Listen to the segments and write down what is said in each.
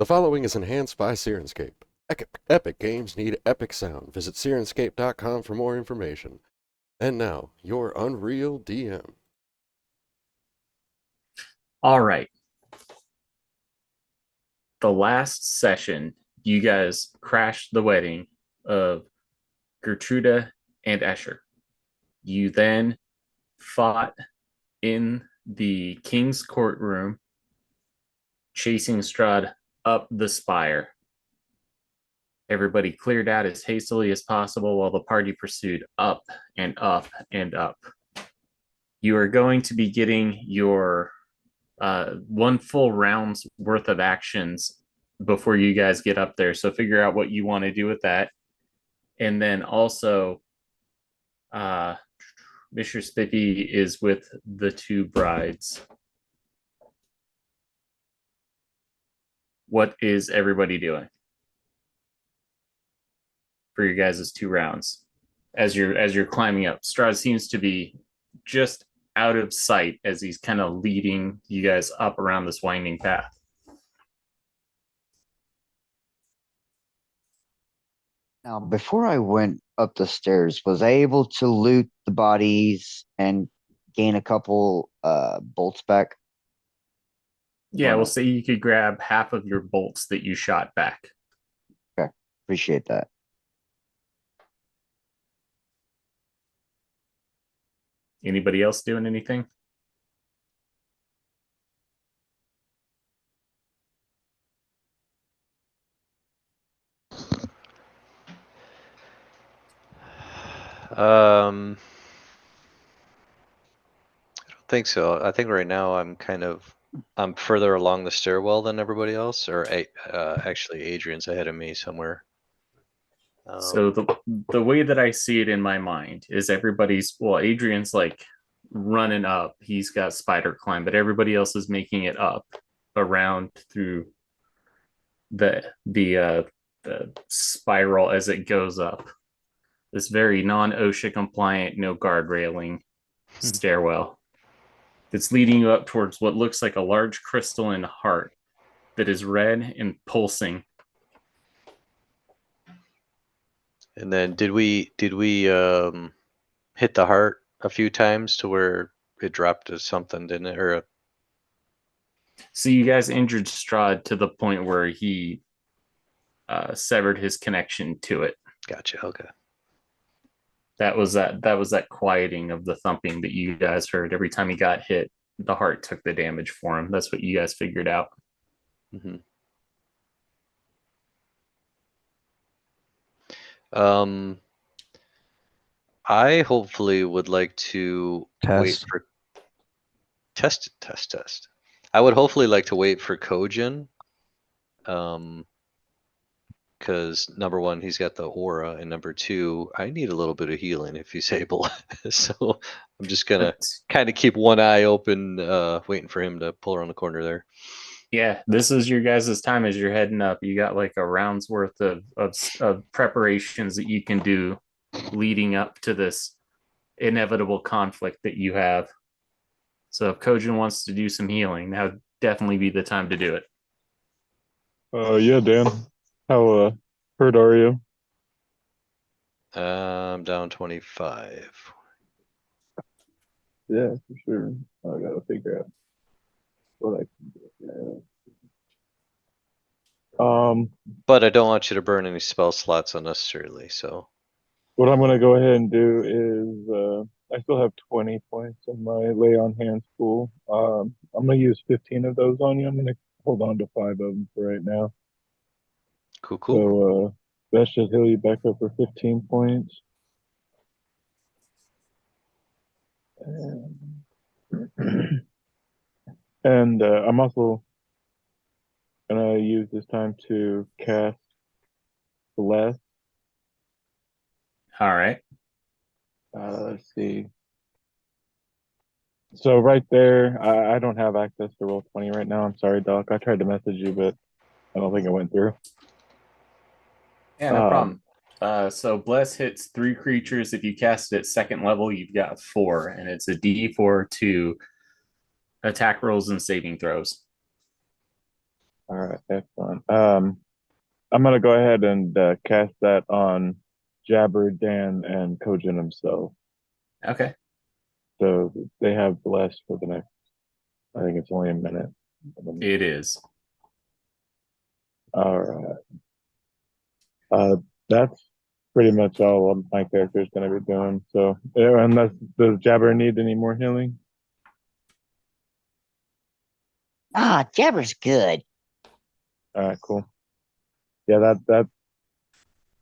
The following is enhanced by Syrinscape. Epic games need epic sound. Visit Syrinscape.com for more information. And now, your Unreal DM. All right. The last session, you guys crashed the wedding of Gertruda and Escher. You then fought in the king's courtroom, chasing Strahd up the spire. Everybody cleared out as hastily as possible while the party pursued up and up and up. You are going to be getting your one full round's worth of actions before you guys get up there. So figure out what you want to do with that. And then also, Missure Spifi is with the two brides. What is everybody doing for your guys' 2 rounds? As you're climbing up, Strahd seems to be just out of sight as he's kind of leading you guys up around this winding path. Now, before I went up the stairs, was I able to loot the bodies and gain a couple bolts back? Yeah, we'll say you could grab half of your bolts that you shot back. Okay, appreciate that. Anybody else doing anything? I don't think so. I think right now I'm further along the stairwell than everybody else, or actually Adrian's ahead of me somewhere. So the way that I see it in my mind is Adrian's like running up. He's got spider climb, but everybody else is making it up around through the spiral as it goes up. This very non-OSHA compliant, no guard railing stairwell that's leading you up towards what looks like a large crystalline heart that is red and pulsing. And then did we hit the heart a few times to where it dropped to something, didn't it? Or So you guys injured Strahd to the point where he severed his connection to it. gotcha. Okay. That was that quieting of the thumping that you guys heard every time he got hit. The heart took the damage for him. That's what you guys figured out. Mm-hmm. I hopefully would like to wait for test. I would hopefully like to wait for Kojin. Because number one, he's got the aura, and number two, I need a little bit of healing if he's able. So I'm just gonna kind of keep one eye open, waiting for him to pull around the corner there. Yeah, this is your guys' time as you're heading up. You got like a round's worth of preparations that you can do leading up to this inevitable conflict that you have. So if Kojin wants to do some healing, that would definitely be the time to do it. Yeah, Dan. How hurt are you? I'm down 25. Yeah, for sure. I gotta figure out what I can do. But I don't want you to burn any spell slots unnecessarily, so. What I'm gonna go ahead and do is I still have 20 points in my lay on hands pool. I'm gonna use 15 of those on you. I'm gonna hold on to 5 of them for right now. Cool. So that should heal you back up for 15 points. And I'm also gonna use this time to cast Bless. All right. Let's see. So right there, I don't have access to roll 20 right now. I'm sorry, Doc. I tried to message you, but I don't think it went through. Yeah, no problem. So Bless hits 3 creatures. If you cast it at 2nd level, you've got 4, and it's a D4 to attack rolls and saving throws. All right, excellent. I'm gonna go ahead and cast that on Jabber, Dan, and Kojin himself. Okay. So they have bless for the next. I think it's only a minute. It is. All right. That's pretty much all my character is going to be doing. So, unless does Jabber need any more healing? Ah, Jabber's good. All right, cool. Yeah, that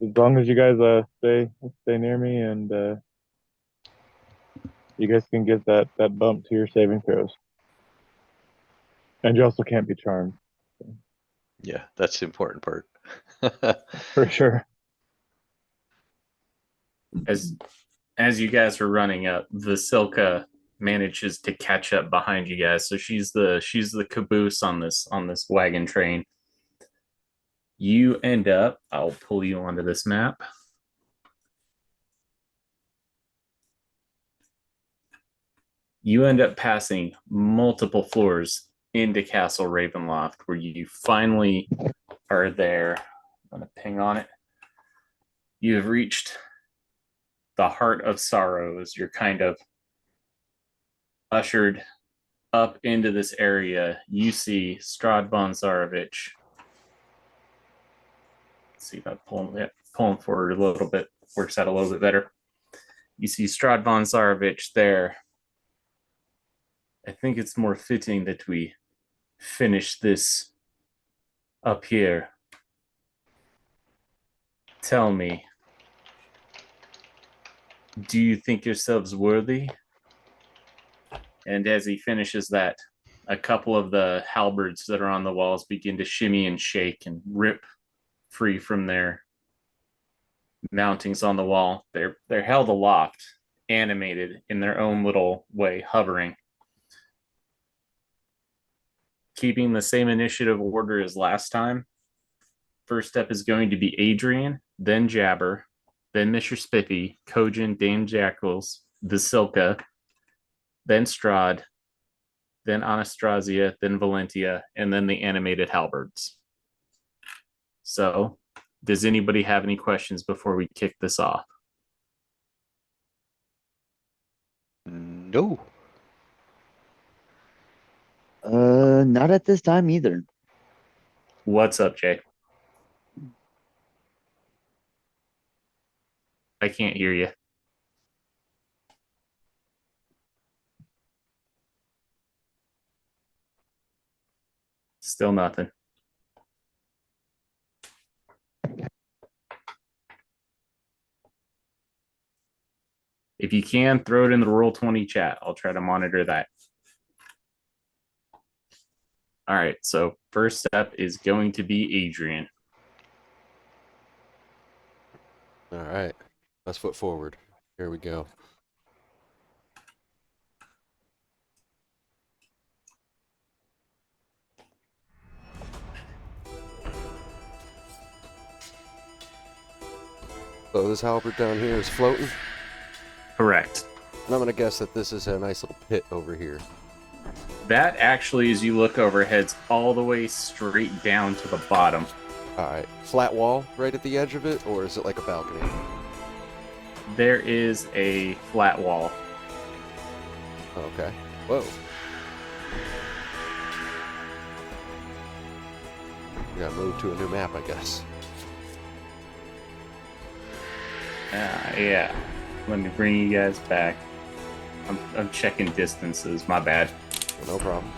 as long as you guys stay near me and you guys can get that bump to your saving throws, and you also can't be charmed Yeah, that's the important part. for sure. As you guys are running up, Vasilka manages to catch up behind you guys. So she's the caboose on this wagon train. You end up, I'll pull you onto this map. You end up passing multiple floors into Castle Ravenloft, where you finally are there. I'm going to ping on it. You have reached the heart of sorrows. You're kind of ushered up into this area. You see Strahd von Zarovich. Let's see if I pull him forward a little bit. Works out a little bit better. You see Strahd von Zarovich there. I think it's more fitting that we finish this up here. Tell me, do you think yourselves worthy? And as he finishes that, a couple of the halberds that are on the walls begin to shimmy and shake and rip free from their mountings on the wall. They're held aloft, animated in their own little way, hovering. Keeping the same initiative order as last time. First step is going to be Adrain, then Jabber, then Missure Spifi, Kojin, Dan Jackiels, Vasilka, then Strahd, then Anastasia, then Valentia, and then the animated halberds. So, does anybody have any questions before we kick this off? No. Not at this time either. What's up, Jay? I can't hear you. Still nothing. If you can, throw it in the Roll20 chat. I'll try to monitor that. All right, so first step is going to be Adrain. All right. Best foot forward. Here we go. So this halberd down here is floating? Correct. And I'm going to guess that this is a nice little pit over here. That actually, as you look over, heads all the way straight down to the bottom. Alright. Flat wall right at the edge of it, or is it like a balcony? There is a flat wall. Okay. Whoa. We gotta move to a new map, I guess. Yeah. Let me bring you guys back. I'm checking distances. My bad. No problem.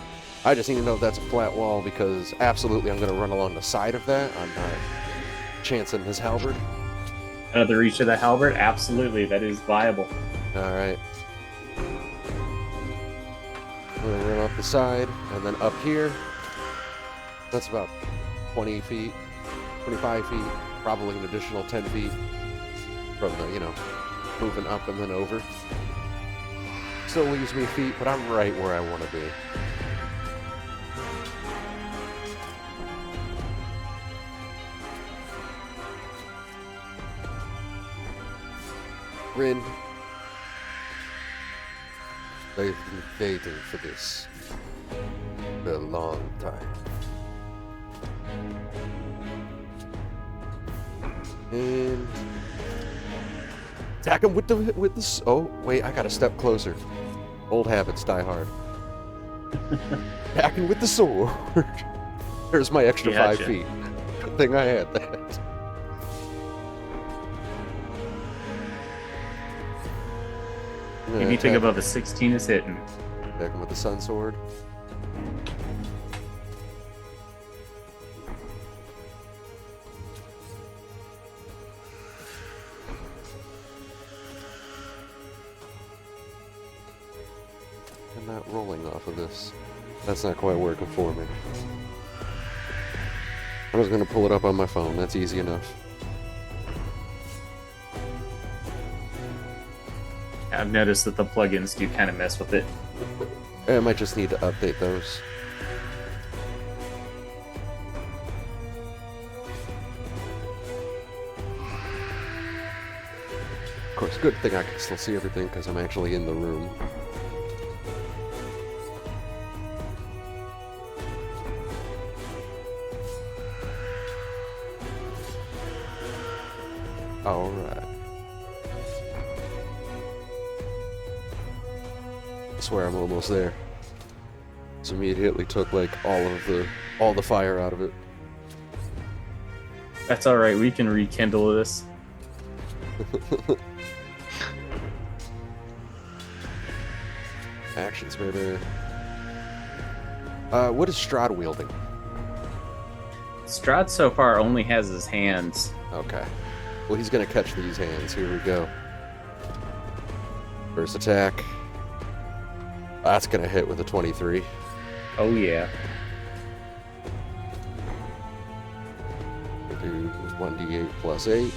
I just need to know if that's a flat wall because absolutely I'm going to run along the side of that. I'm not chancing his halberd. The reach of the halberd? Absolutely. That is viable. Alright. I'm going to run up the side and then up here. That's about 20 feet, 25 feet, probably an additional 10 feet from the, moving up and then over. Still leaves me feet, but I'm right where I want to be. Rin, they've been waiting for this for a long time. And attack him with the. Oh wait, I gotta step closer. Old habits die hard. Attacking with the sword. There's my extra Gotcha. 5 feet. Good thing I had that. I'm gonna Anything attack- above a 16 is hitting. Attack him with the Sunsword. I'm not rolling off of this. That's not quite working for me. I was gonna pull it up on my phone. That's easy enough. I've noticed that the plugins do kind of mess with it. I might just need to update those. Of course, good thing I can still see everything because I'm actually in the room. Alright. I swear I'm almost there. Just immediately took like all the fire out of it. That's alright, we can rekindle this. Actions, baby. What is Strahd wielding? Strahd so far only has his hands. Okay. Well, he's gonna catch these hands. Here we go. First attack. That's gonna hit with a 23. Oh yeah. We'll do 1d8 plus 8.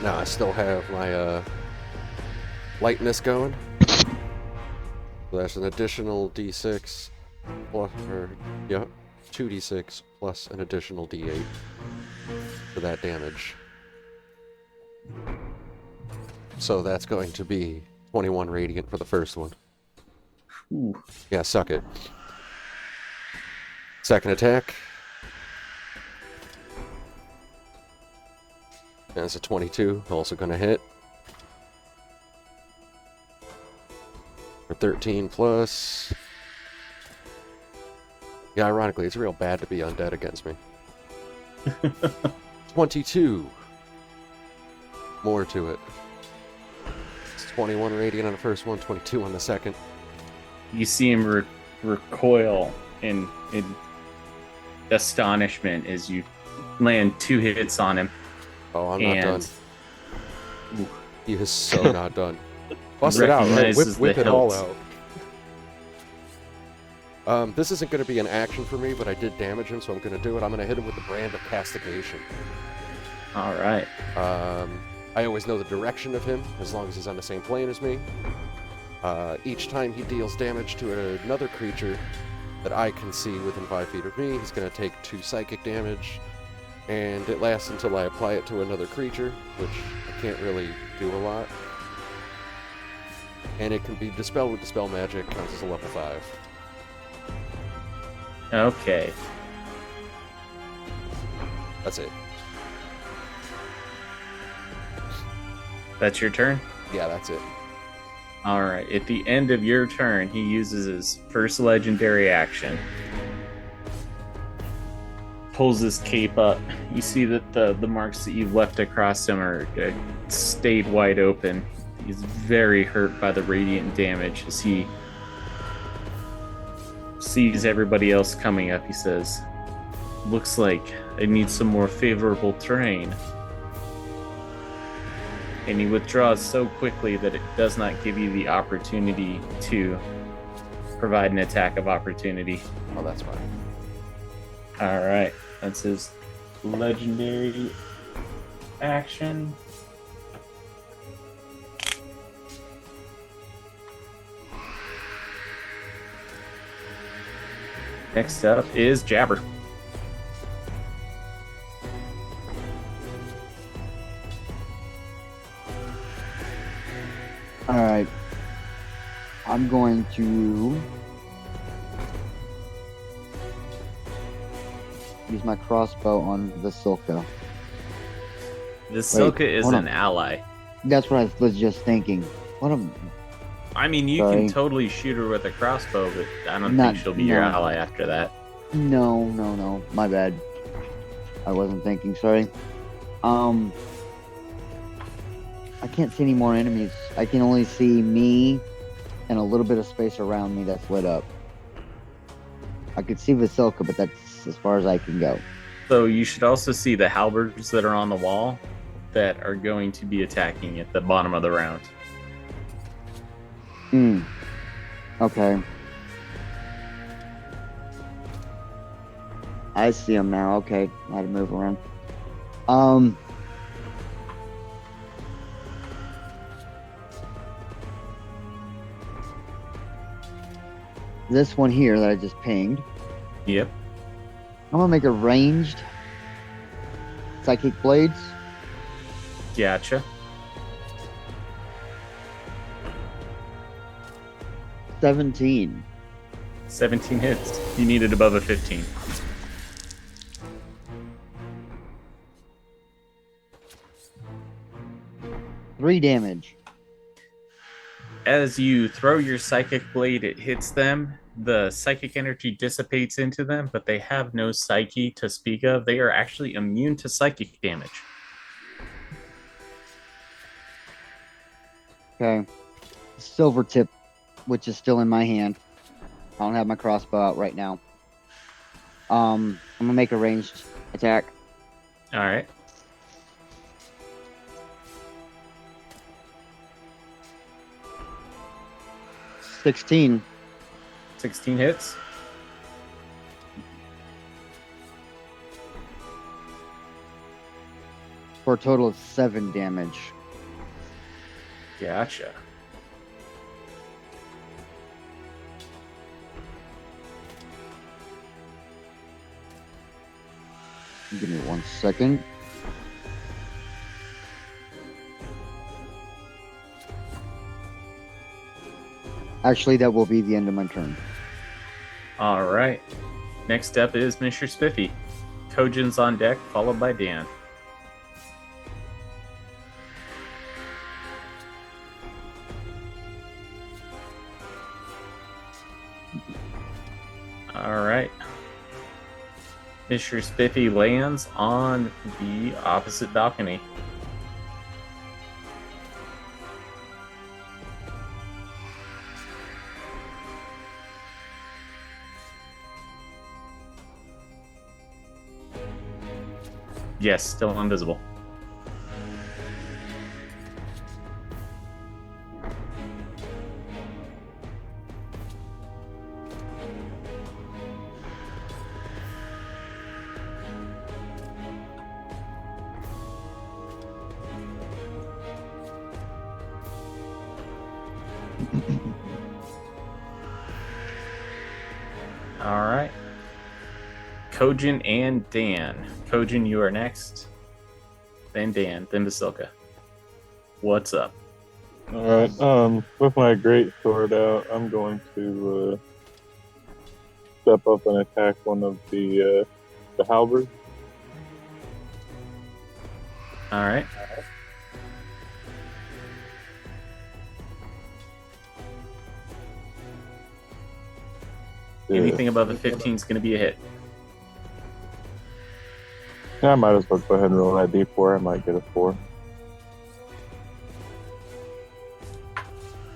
Now I still have my lightness going. So that's an additional d6 plus, yeah, 2d6 plus an additional d8 for that damage. So that's going to be 21 radiant for the first one. Ooh. Yeah, suck it. Second attack. That's a 22, also gonna hit. For 13 plus. Yeah, ironically, it's real bad to be undead against me. 22. More to it. It's 21 radiant on the first one, 22 on the second. You see him recoil in astonishment as you land 2 hits on him. Oh, I'm not done. Ooh. He is so not done. Bust it out, right? Recognizes Whip the it all hilts. out. This isn't going to be an action for me, but I did damage him, so I'm going to do it. I'm going to hit him with the brand of castigation. All right. I always know the direction of him, as long as he's on the same plane as me. Each time he deals damage to another creature that I can see within 5 feet of me, he's going to take 2 psychic damage, and it lasts until I apply it to another creature, which I can't really do a lot. And it can be dispelled with Dispel Magic, counts as a level 5. Okay. That's it. That's your turn? Yeah, that's it. All right. At the end of your turn, he uses his first legendary action. Pulls his cape up. You see that the marks that you've left across him are stayed wide open. He's very hurt by the radiant damage as he sees everybody else coming up. He says, "Looks like I need some more favorable terrain." And he withdraws so quickly that it does not give you the opportunity to provide an attack of opportunity. Oh, that's fine. All right, that's his legendary action. Next up is Jabber. Alright. I'm going to use my crossbow on Vasilka. Vasilka is hold an on. ally. That's what I was just thinking. What a I mean, you Sorry. can totally shoot her with a crossbow, but I don't Not- think she'll be your no. ally after that. no. My bad. I wasn't thinking. Sorry. I can't see any more enemies. I can only see me and a little bit of space around me that's lit up. I could see Vasilka, but that's as far as I can go. So you should also see the halberds that are on the wall that are going to be attacking at the bottom of the round. Okay. I see them now. Okay. I had to move around. This one here that I just pinged, Yep. I'm gonna make a ranged psychic blades. Gotcha. 17. 17 hits. You needed above a 15. Three damage. As you throw your psychic blade, it hits them. The psychic energy dissipates into them, but they have no psyche to speak of. They are actually immune to psychic damage. Okay. Silver tip, which is still in my hand. I don't have my crossbow out right now. I'm gonna make a ranged attack. All right. $16. 16 hits. For a total of 7 damage. Gotcha. Give me 1 second. Actually, that will be the end of my turn. All right. Next up is Missure Spifi. Kojin's on deck, followed by Dan. All right. Missure Spifi lands on the opposite balcony. Yes, still invisible. All right. Kojin and Dan. Kojin, you are next. Then Dan, then Vasilka. What's up? All right. With my great sword out, I'm going to step up and attack one of the halberds. All right. Anything above a 15 is going to be a hit. Yeah, I might as well go ahead and roll that d4. I might get a 4.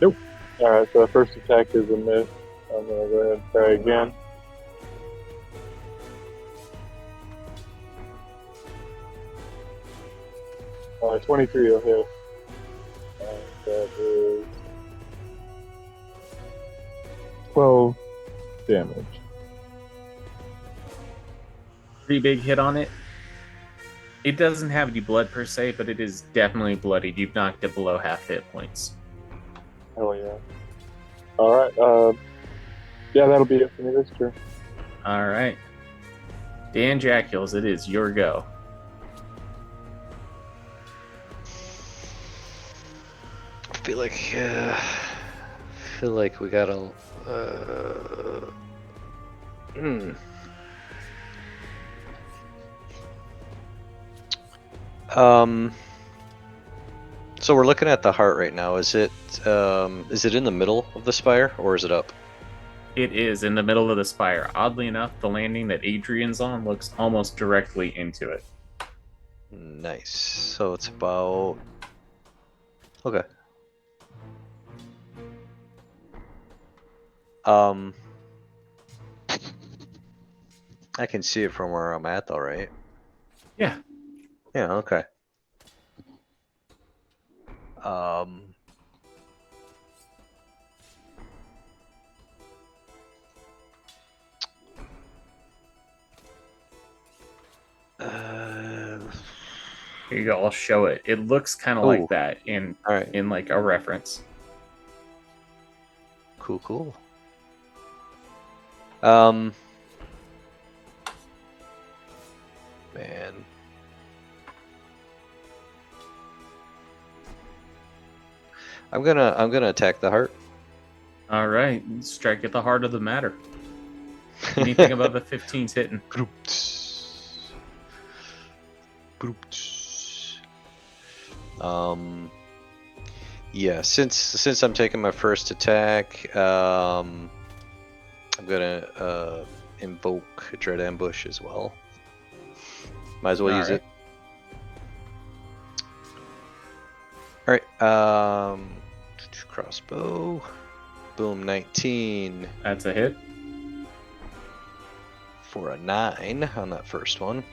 Nope. Alright, so the first attack is a miss. I'm going to go ahead and try again. Alright, 23 will hit. And that is 12 damage. Pretty big hit on it. It doesn't have any blood per se, but it is definitely bloodied. You've knocked it below half hit points. Hell yeah. Alright, yeah, that'll be it for me this turn. All right. Dan Jackiels, it is your go. I feel like we gotta. So we're looking at the heart right now. Is it in the middle of the spire or is it up? It is in the middle of the spire. Oddly enough, the landing that Adrian's on looks almost directly into it. Nice. So it's about... Okay. I can see it from where I'm at though, right? Yeah. Yeah, okay. Um... Here you go. I'll show it. It looks kind of Ooh. like that in All right. in like a reference. Cool. Man. I'm gonna attack the heart. All right, strike at the heart of the matter. Anything above a 15's hitting. Yeah, since I'm taking my first attack, I'm gonna invoke a dread ambush as well. Might as well use it. All right, crossbow, boom, 19. That's a hit. For a 9 on that first one.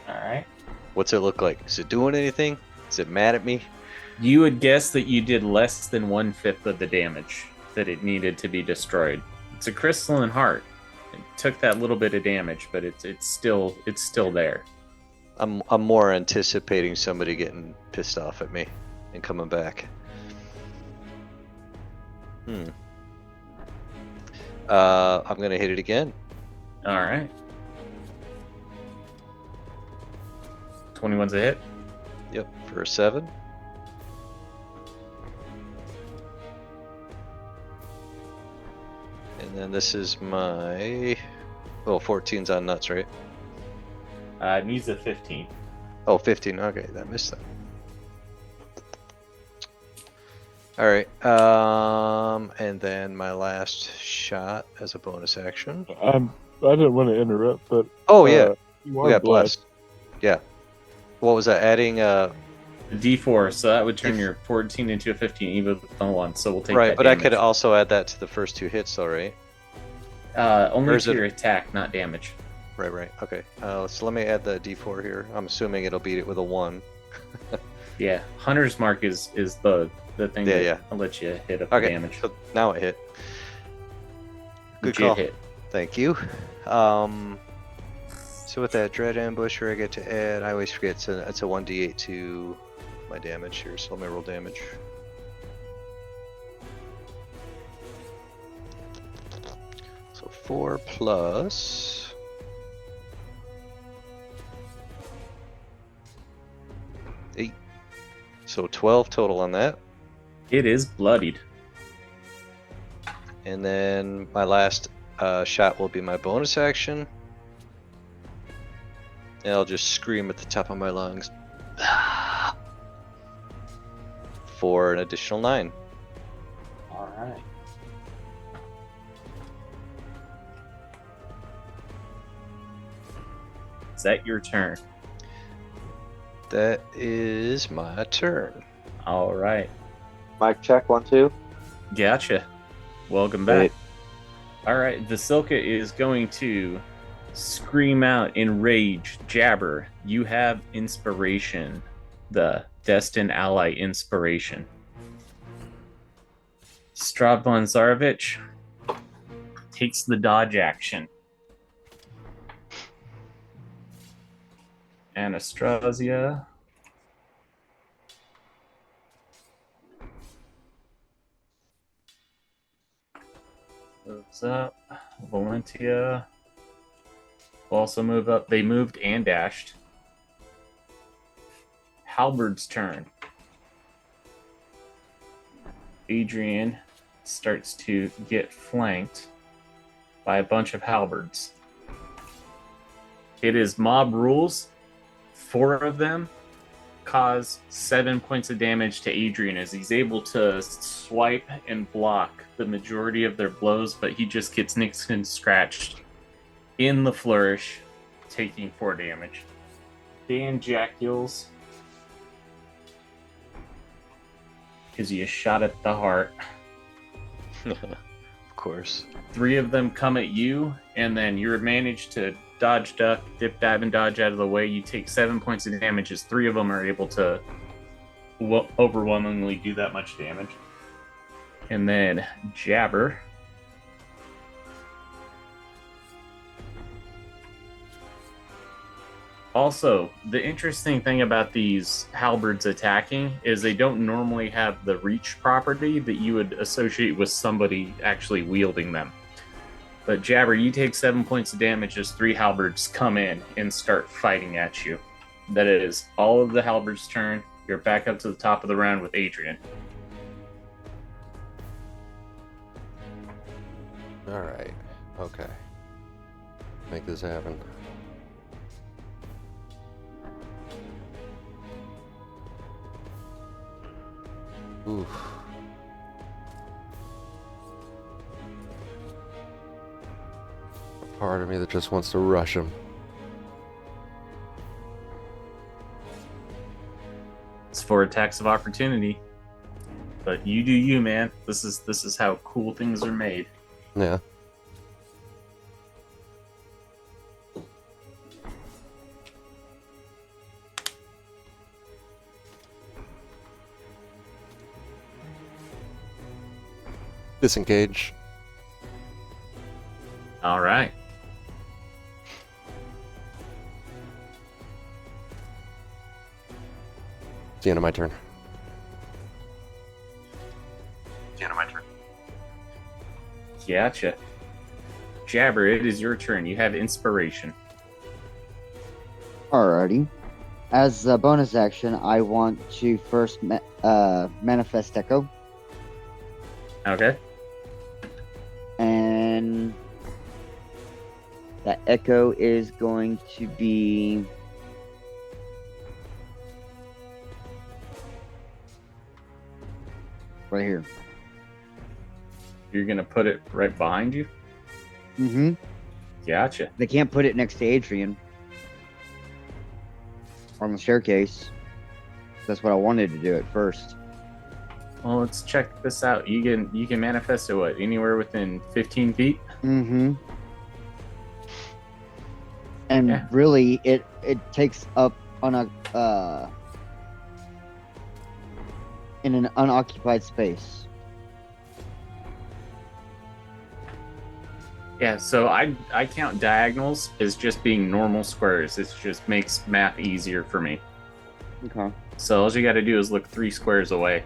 All right. What's it look like? Is it doing anything? Is it mad at me? You would guess that you did less than 1/5 of the damage that it needed to be destroyed. It's a crystalline heart. It took that little bit of damage, but it's still there. I'm more anticipating somebody getting pissed off at me and coming back. I'm gonna hit it again. All right. 21's a hit. Yep, for a 7. And then this is my... Oh, 14's on nuts, right? It needs a 15. Oh, 15. Okay, that missed that. Alright, and then my last shot as a bonus action. I didn't want to interrupt, but Oh, yeah. you We are got blessed. blessed. Yeah. What was that? Adding D4, so that would turn your 14 into a 15, even with no 1. So we'll take right, that but damage. I could also add that to the first 2 hits, though, right? Only Or is to it- your attack, not damage. Right. Okay. So let me add the D4 here. I'm assuming it'll beat it with a 1. Yeah, Hunter's Mark is the thing Yeah, that lets you hit up Okay. damage. So now it hit. Good Legit call. hit. Thank you. So with that dread ambusher, I get to add. I always forget it's a 1d8 to my damage here. So let me roll damage. So 4 plus 8. So 12 total on that. It is bloodied. And then my last shot will be my bonus action. And I'll just scream at the top of my lungs. For an additional 9. All right. Is that your turn? That is my turn. All right. Mic check, 1, 2. Gotcha. Welcome back. All right. Vasilka is going to scream out in rage. Jabber, you have inspiration. The destined ally inspiration. Strahd von Zarovich takes the dodge action. Anastasia. Moves up. Valentia will also move up. They moved and dashed. Halberd's turn. Adrian starts to get flanked by a bunch of halberds. It is mob rules. 4 of them cause 7 points of damage to Adrain as he's able to swipe and block the majority of their blows, but he just gets nicked and scratched in the flourish, taking 4 damage. Dan Jackiels, because you shot at the heart. Of course. 3 of them come at you, and then you manage to dodge, duck, dip, dive, and dodge out of the way. You take 7 points of damage as 3 of them are able to overwhelmingly do that much damage. And then Jabber. Also, the interesting thing about these halberds attacking is they don't normally have the reach property that you would associate with somebody actually wielding them. But Jabber, you take 7 points of damage as 3 halberds come in and start fighting at you. That is all of the halberds' turn. You're back up to the top of the round with Adrain. All right. Okay. Make this happen. Oof. A part of me that just wants to rush him. It's for attacks of opportunity. But you do you, man. This is how cool things are made. Yeah. Disengage. All right. It's the end of my turn. Gotcha. Jabber, it is your turn. You have inspiration. Alrighty. As a bonus action, I want to first manifest Echo. Okay. And that Echo is going to be right here. You're going to put it right behind you? Mm-hmm. Gotcha. They can't put it next to Adrain on the staircase. That's what I wanted to do at first. Well, let's check this out. You can manifest it, what, anywhere within 15 feet? Mm-hmm. And Yeah. really, it takes up on a in an unoccupied space. Yeah, so I count diagonals as just being normal squares. It just makes math easier for me. Okay. So all you got to do is look 3 squares away.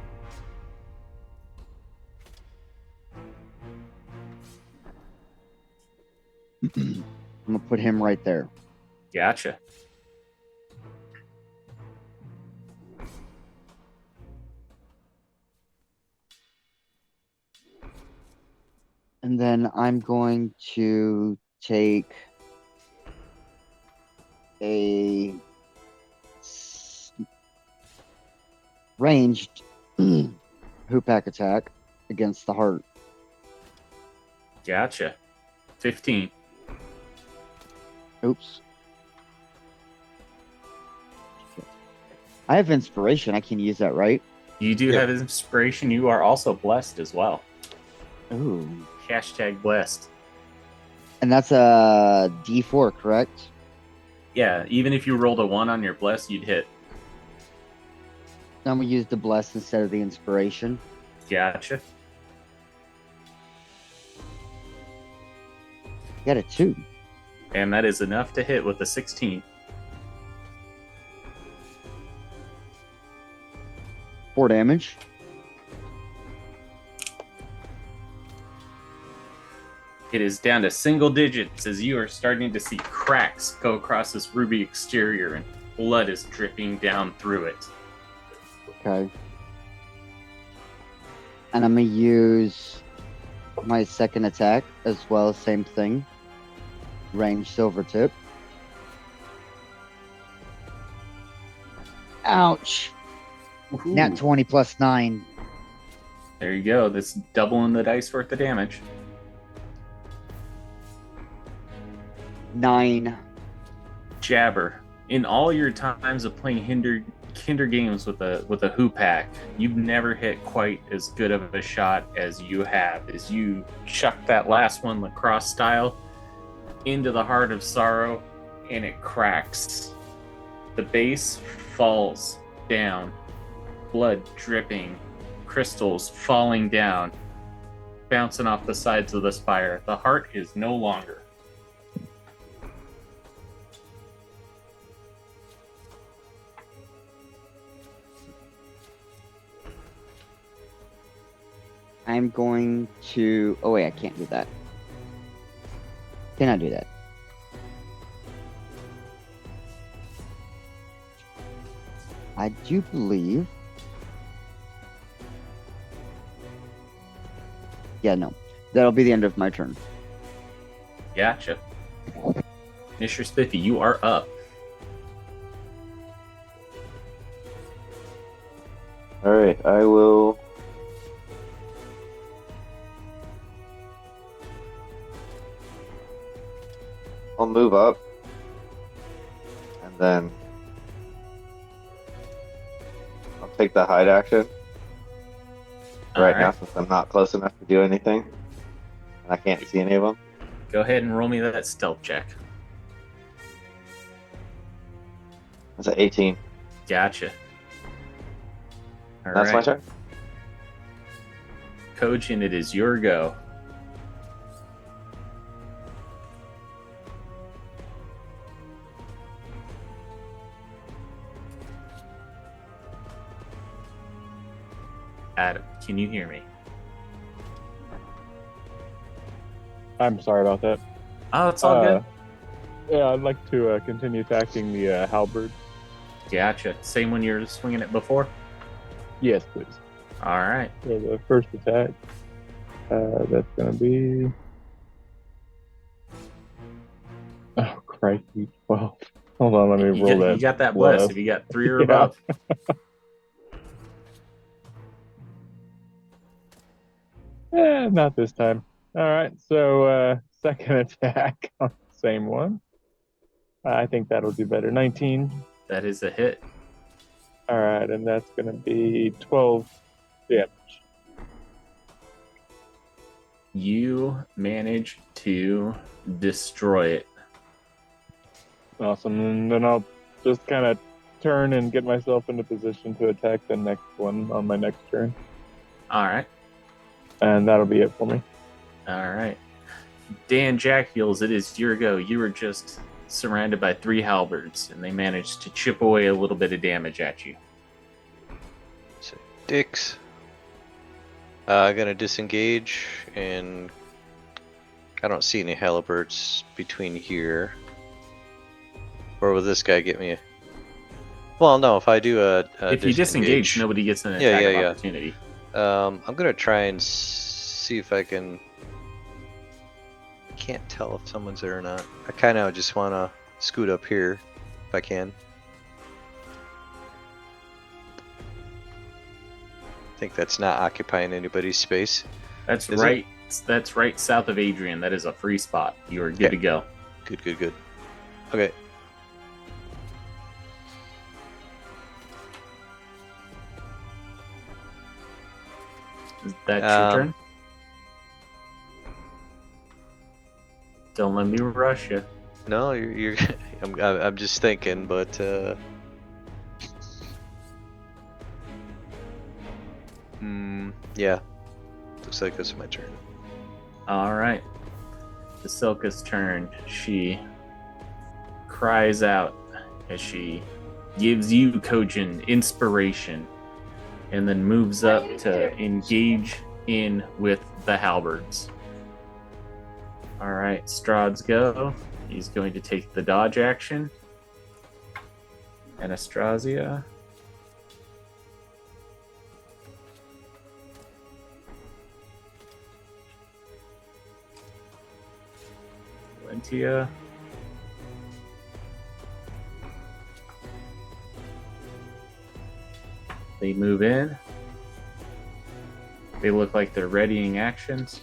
I'm gonna put him right there. Gotcha. And then I'm going to take a ranged hoopak attack against the heart. Gotcha. 15. Oops. I have inspiration. I can use that, right? You do have inspiration. You are also blessed as well. Ooh. Hashtag blessed. And that's a D4, correct? Yeah, even if you rolled a 1 on your bless, you'd hit. I'm gonna use the bless instead of the inspiration. Gotcha. Got a 2. And that is enough to hit with a 16. 4 damage. It is down to single digits as you are starting to see cracks go across this ruby exterior and blood is dripping down through it. Okay. And I'm gonna use my second attack as well, same thing. Range silver tip. Ouch. Nat 20 plus 9. There you go. That's doubling the dice worth of damage. 9. Jabber. In all your times of playing Kinder games with a Who Pack, you've never hit quite as good of a shot as you have. As you chuck that last one lacrosse style into the heart of Sorrow, and it cracks. The base falls down, blood dripping, crystals falling down, bouncing off the sides of the spire. The heart is no longer. I'm going to... Oh, wait, I can't do that. Cannot do that. I do believe... Yeah, no. That'll be the end of my turn. Gotcha. Missure Spifi, you are up. Alright, I will. I'll move up. And then I'll take the hide action. Right now, since I'm not close enough to do anything. And I can't see any of them. Go ahead and roll me that stealth check. That's an 18. Gotcha. All That's my right. turn. Kojin, it is your go. Adam, can you hear me? I'm sorry about that. Oh, it's all good. Yeah, I'd like to continue attacking the halberd. Gotcha. Same when you were swinging it before? Yes, please. All right. So the first attack, that's going to be... Oh, crikey. 12. Hold on, let me roll that. You got that bless plus. if you got 3 or Yeah. above. Not this time. All right, so second attack on the same one. I think that'll do better. 19. That is a hit. All right, and that's going to be 12 damage. You manage to destroy it. Awesome, and then I'll just kind of turn and get myself into position to attack the next one on my next turn. All right. And that'll be it for me. All right. Dan Jackiels, it is your go. You were just surrounded by 3 halberds, and they managed to chip away a little bit of damage at you. So, dicks. I'm gonna disengage, and I don't see any halberds between here. Or will this guy get me? Well, no. If I do a If you disengage, nobody gets an attack of opportunity. I'm gonna try and see if I can. Can't tell if someone's there or not. I kind of just want to scoot up here if I can. I think that's not occupying anybody's space. That's Is right. That's right south of Adrain. That is a free spot. You are good to go. Good. Okay. Is that your turn? Don't let me rush you. No, you're. I'm just thinking, but. Yeah. Looks like this is my turn. All right. Vasilka's turn. She cries out as she gives you, Kojin, inspiration, and then moves up to engage in with the halberds. All right, Strahd's go. He's going to take the dodge action. Anastasia. Valentia. They move in. They look like they're readying actions.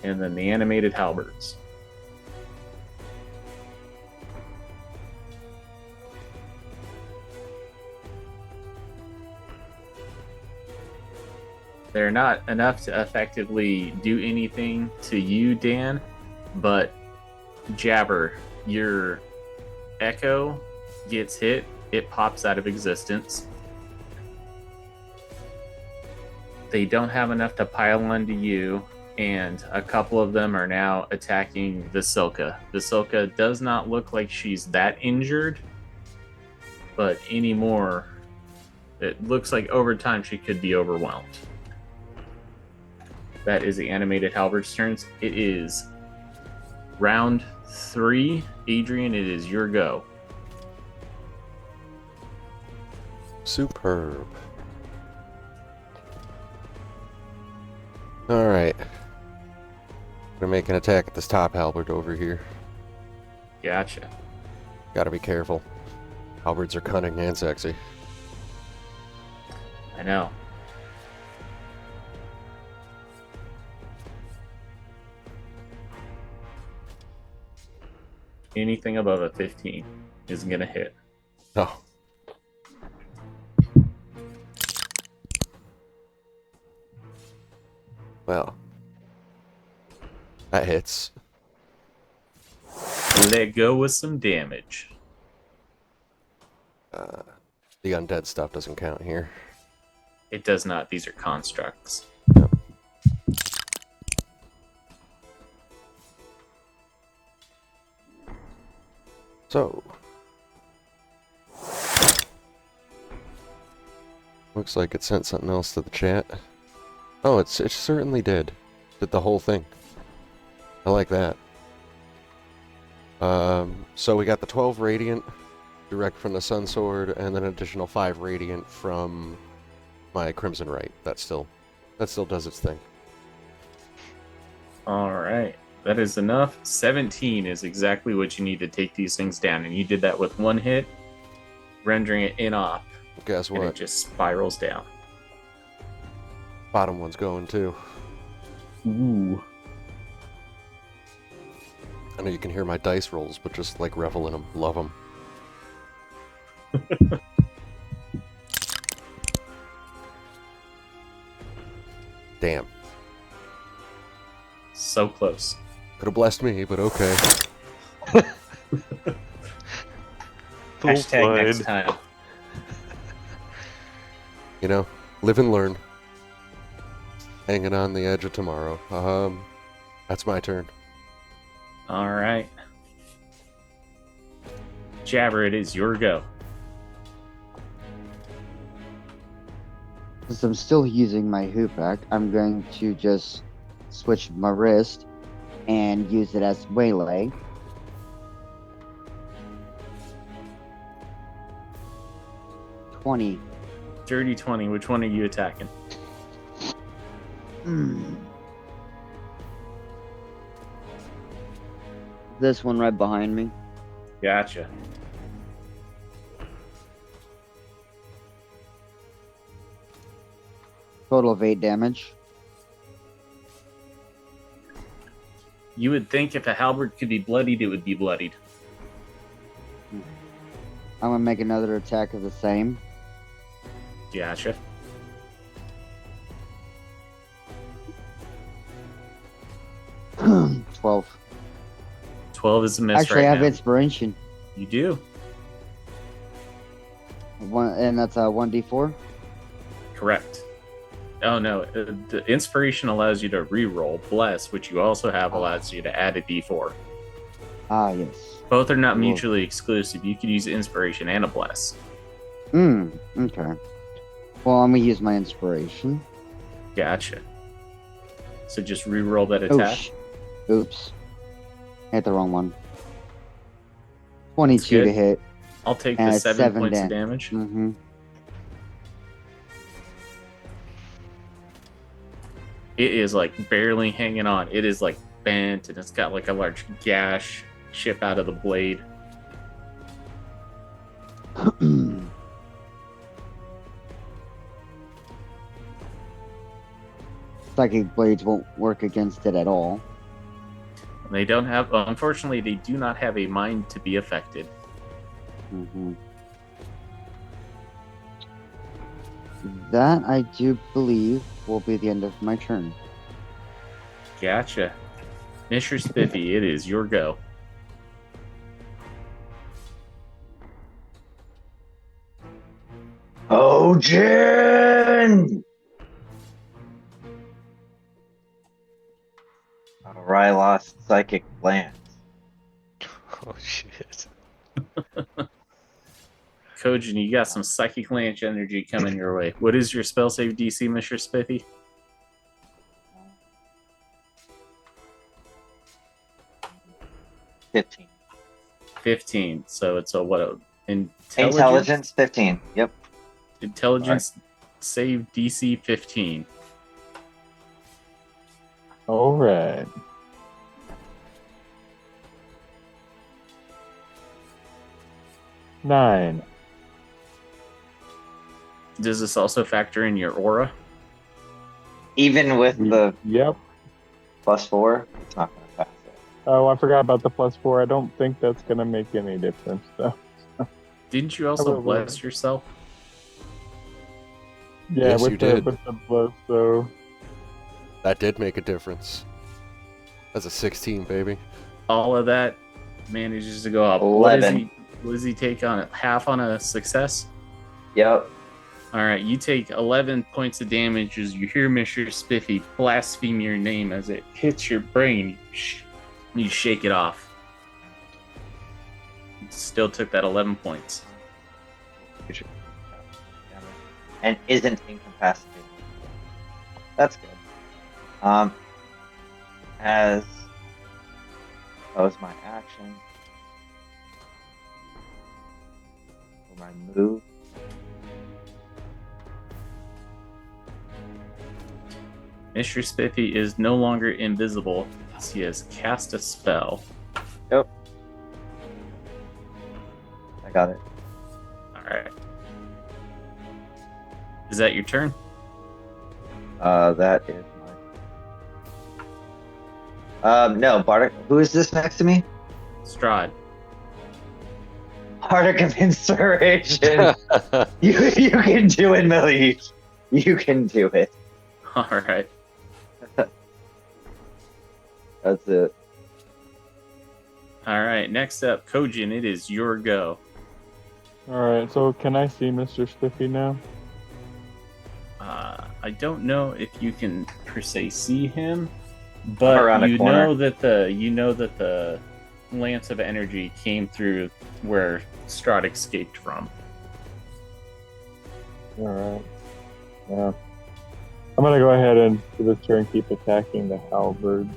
And then the animated halberds. They're not enough to effectively do anything to you, Dan, but Jabber, your echo gets hit, it pops out of existence. They don't have enough to pile onto you, and a couple of them are now attacking Vasilka. Vasilka does not look like she's that injured, but anymore, it looks like over time she could be overwhelmed. That is the animated halberds turns. It is round 3. Adrian, it is your go. Superb. Alright. Gonna make an attack at this top halberd over here. Gotcha. Gotta be careful. Halberds are cunning and sexy. I know. Anything above a 15 is going to hit. Oh. Well. That hits. Let go with some damage. The undead stuff doesn't count here. It does not. These are constructs. Yep. So. Looks like it sent something else to the chat. Oh, it certainly did. Did the whole thing. I like that. So we got the 12 radiant direct from the Sunsword, and then an additional 5 radiant from my Crimson Right. That still does its thing. All right. That is enough. 17 is exactly what you need to take these things down, and you did that with one hit, rendering it in op. Guess And it what? just spirals down. Bottom one's going too. Ooh. I know you can hear my dice rolls, but just like revel in them, love them. Damn. So close. Could have blessed me, but okay. Hashtag next time. You know, live and learn. Hanging on the edge of tomorrow. That's my turn. All right. Jabber, it is your go. Since I'm still using my hoop act, I'm going to just switch my wrist and use it as waylay. $20. Dirty 20. Which one are you attacking? This one right behind me. Gotcha. Total of 8 damage. You would think if a halberd could be bloodied, it would be bloodied. I'm gonna make another attack of the same. Gotcha. $12. 12 is a miss. Actually, right I have now. inspiration. You do. And that's a 1d4. Correct. Oh no, the inspiration allows you to re-roll. Bless, which you also have, allows you to add a d4. Ah, yes. Both are not Cool. mutually exclusive. You could use inspiration and a bless. Okay. Well, I'm gonna use my inspiration. Gotcha. So just re-roll that Oh, attack. oops. Hit the wrong one. 22 to good. hit. I'll take And the it's 7 7 points of damage. damage. Mm-hmm. It is like barely hanging on. It is like bent, and it's got like a large gash chip out of the blade. psychic blades won't work against it at all. They don't have, unfortunately, they do not have a mind to be affected. Mm-hmm. That, I do believe, will be the end of my turn. Gotcha. Missure Spifi, it is your go. Kojin! Alright, lost psychic glance. Oh shit. Kojin, you got some psychic lance energy coming your way. What is your spell save DC, Missure Spifi? 15. 15. So it's a what? Intelligence 15. Yep. Intelligence save DC 15. All right. Nine. Does this also factor in your aura? Even with the Yep. +4, it's not going to pass it. Oh, I forgot about the +4. I don't think that's gonna make any difference though. Didn't you also will- bless yourself? Yeah, Yes, with you the did. with the blow, so That did make a difference. That's a 16, baby. All of that manages to go up. 11. What does he take on it? Half on a success? Yep. All right, you take 11 points of damage as you hear Missure Spifi blaspheme your name as it hits your brain. You shake it off. You still took that 11 points. And isn't incapacitated. That's good. As that was my action. For my move. Missure Spifi is no longer invisible as he has cast a spell. Yep. I got it. Alright. Is that your turn? That is my. No, Bardic. Who is this next to me? Strahd. Bardic of Inspiration. you can do it, Millie. You can do it. Alright. That's it. Alright, next up, Kojin, it is your go. all right. So can I see Mr. Spiffy now? I don't know if you can per se see him, but around a you corner. know that the lance of energy came through where Strahd escaped from. All right. Yeah. I'm gonna go ahead and for this turn keep attacking the halberds.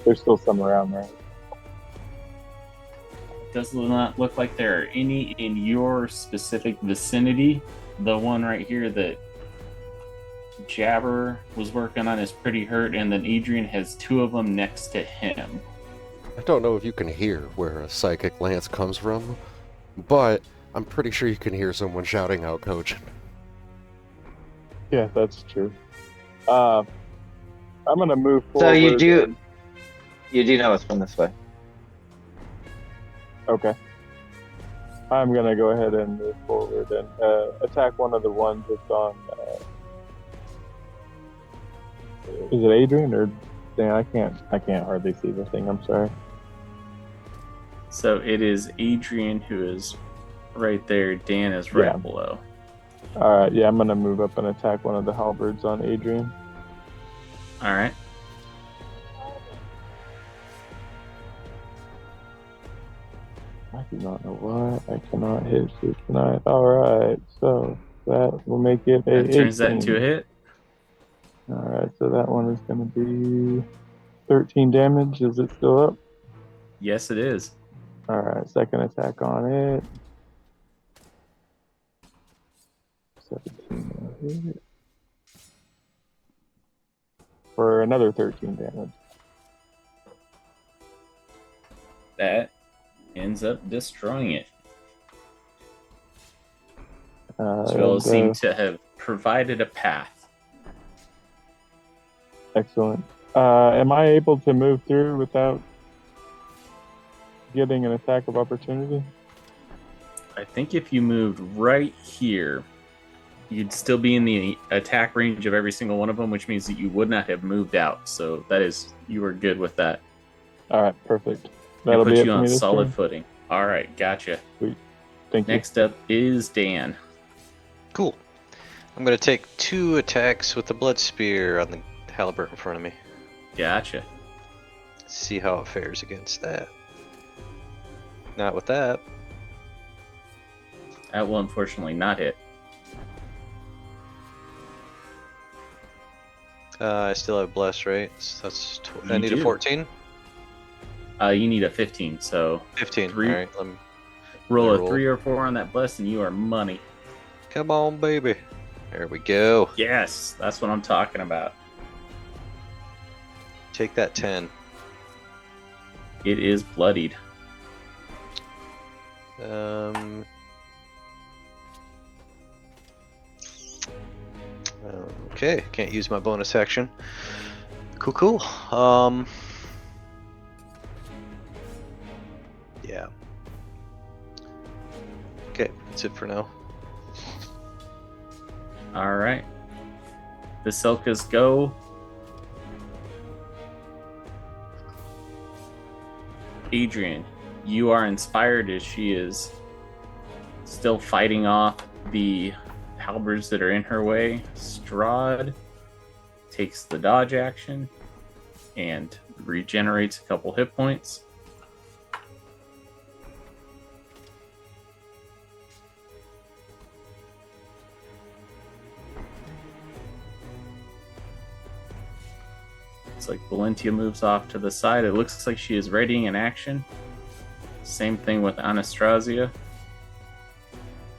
There's still some around there. Does not look like there are any in your specific vicinity. The one right here that Jabber was working on is pretty hurt, and then Adrain has two of them next to him. I don't know if you can hear where a psychic lance comes from, but I'm pretty sure you can hear someone shouting out Kojin. Yeah, that's true. I'm gonna move forward. So you do know it's from this way. Okay. I'm gonna go ahead and move forward and attack one of the ones that's on. Is it Adrian or? Dan, I can't hardly see the thing. I'm sorry. So it is Adrain who is right there. Dan is right Yeah. below. All right. Yeah, I'm gonna move up and attack one of the halberds on Adrian. All right. I do not know why I cannot hit this tonight. All right, so that will make it a. That turns that 18. into a hit. All right, so that one is going to be 13 damage. Is it still up? Yes, it is. All right, second attack on it. 17 will hit. For another 13 damage. That ends up destroying it. Spells seem to have provided a path. Excellent. Am I able to move through without getting an attack of opportunity? I think if you moved right here, you'd still be in the attack range of every single one of them, which means that you would not have moved out. So that is, you are good with that. All right, perfect. That That'll be puts it you for on me this solid turn. footing. All right, gotcha. Sweet. Thank you. Next up is Dan. Cool. I'm gonna take 2 attacks with the blood spear on the halberd in front of me. Gotcha. See how it fares against that. Not with that. That will unfortunately not hit. I still have bless, right? So that's I You need a do. 14. You need a 15, so 15. Three. All right. Let me roll a roll. 3 or 4 on that bless, and you are money. Come on, baby. There we go. Yes, that's what I'm talking about. Take that 10. It is bloodied. Okay, can't use my bonus action. Cool. Yeah. Okay, that's it for now. All right. The Selkas go. Adrain, you are inspired as she is still fighting off the halberds that are in her way. Strahd takes the dodge action and regenerates a couple hit points. It's like Valentia moves off to the side. It looks like she is readying an action. Same thing with Anastasia.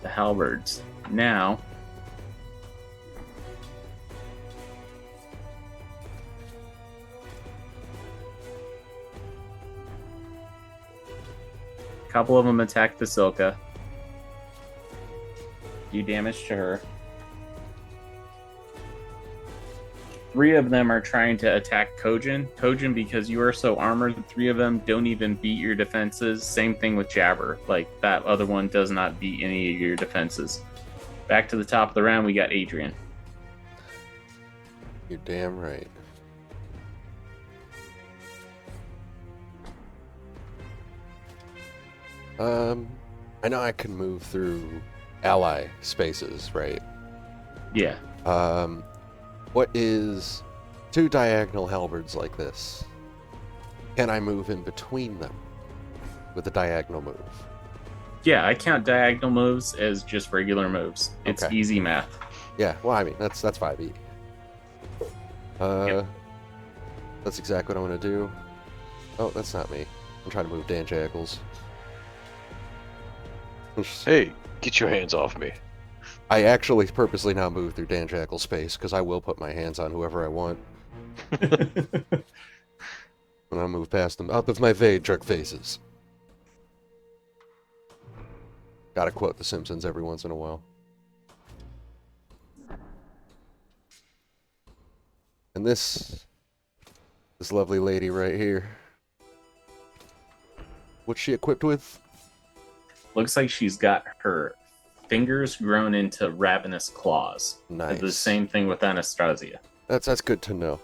The halberds. Now, a couple of them attack Vasilka. Do damage to her. 3 of them are trying to attack Kojin. Kojin, because you are so armored, 3 of them don't even beat your defenses. Same thing with Jabber. Like, that other one does not beat any of your defenses. Back to the top of the round, we got Adrain. You're damn right. I know I can move through ally spaces, right? Yeah. What is 2 diagonal halberds like this? Can I move in between them with a diagonal move? Yeah, I count diagonal moves as just regular moves. It's Okay. easy math. Yeah, well, I mean, that's 5e. Yep. That's exactly what I'm going to do. Oh, that's not me. I'm trying to move Dan Jackiels. Hey, get your hands off me. I actually purposely now move through Dan Jackiels' space, because I will put my hands on whoever I want. And I'll move past them. Out of my way, jerk faces. Gotta quote The Simpsons every once in a while. And this lovely lady right here. What's she equipped with? Looks like she's got her fingers grown into ravenous claws. Nice. The same thing with Anastasia. That's good to know.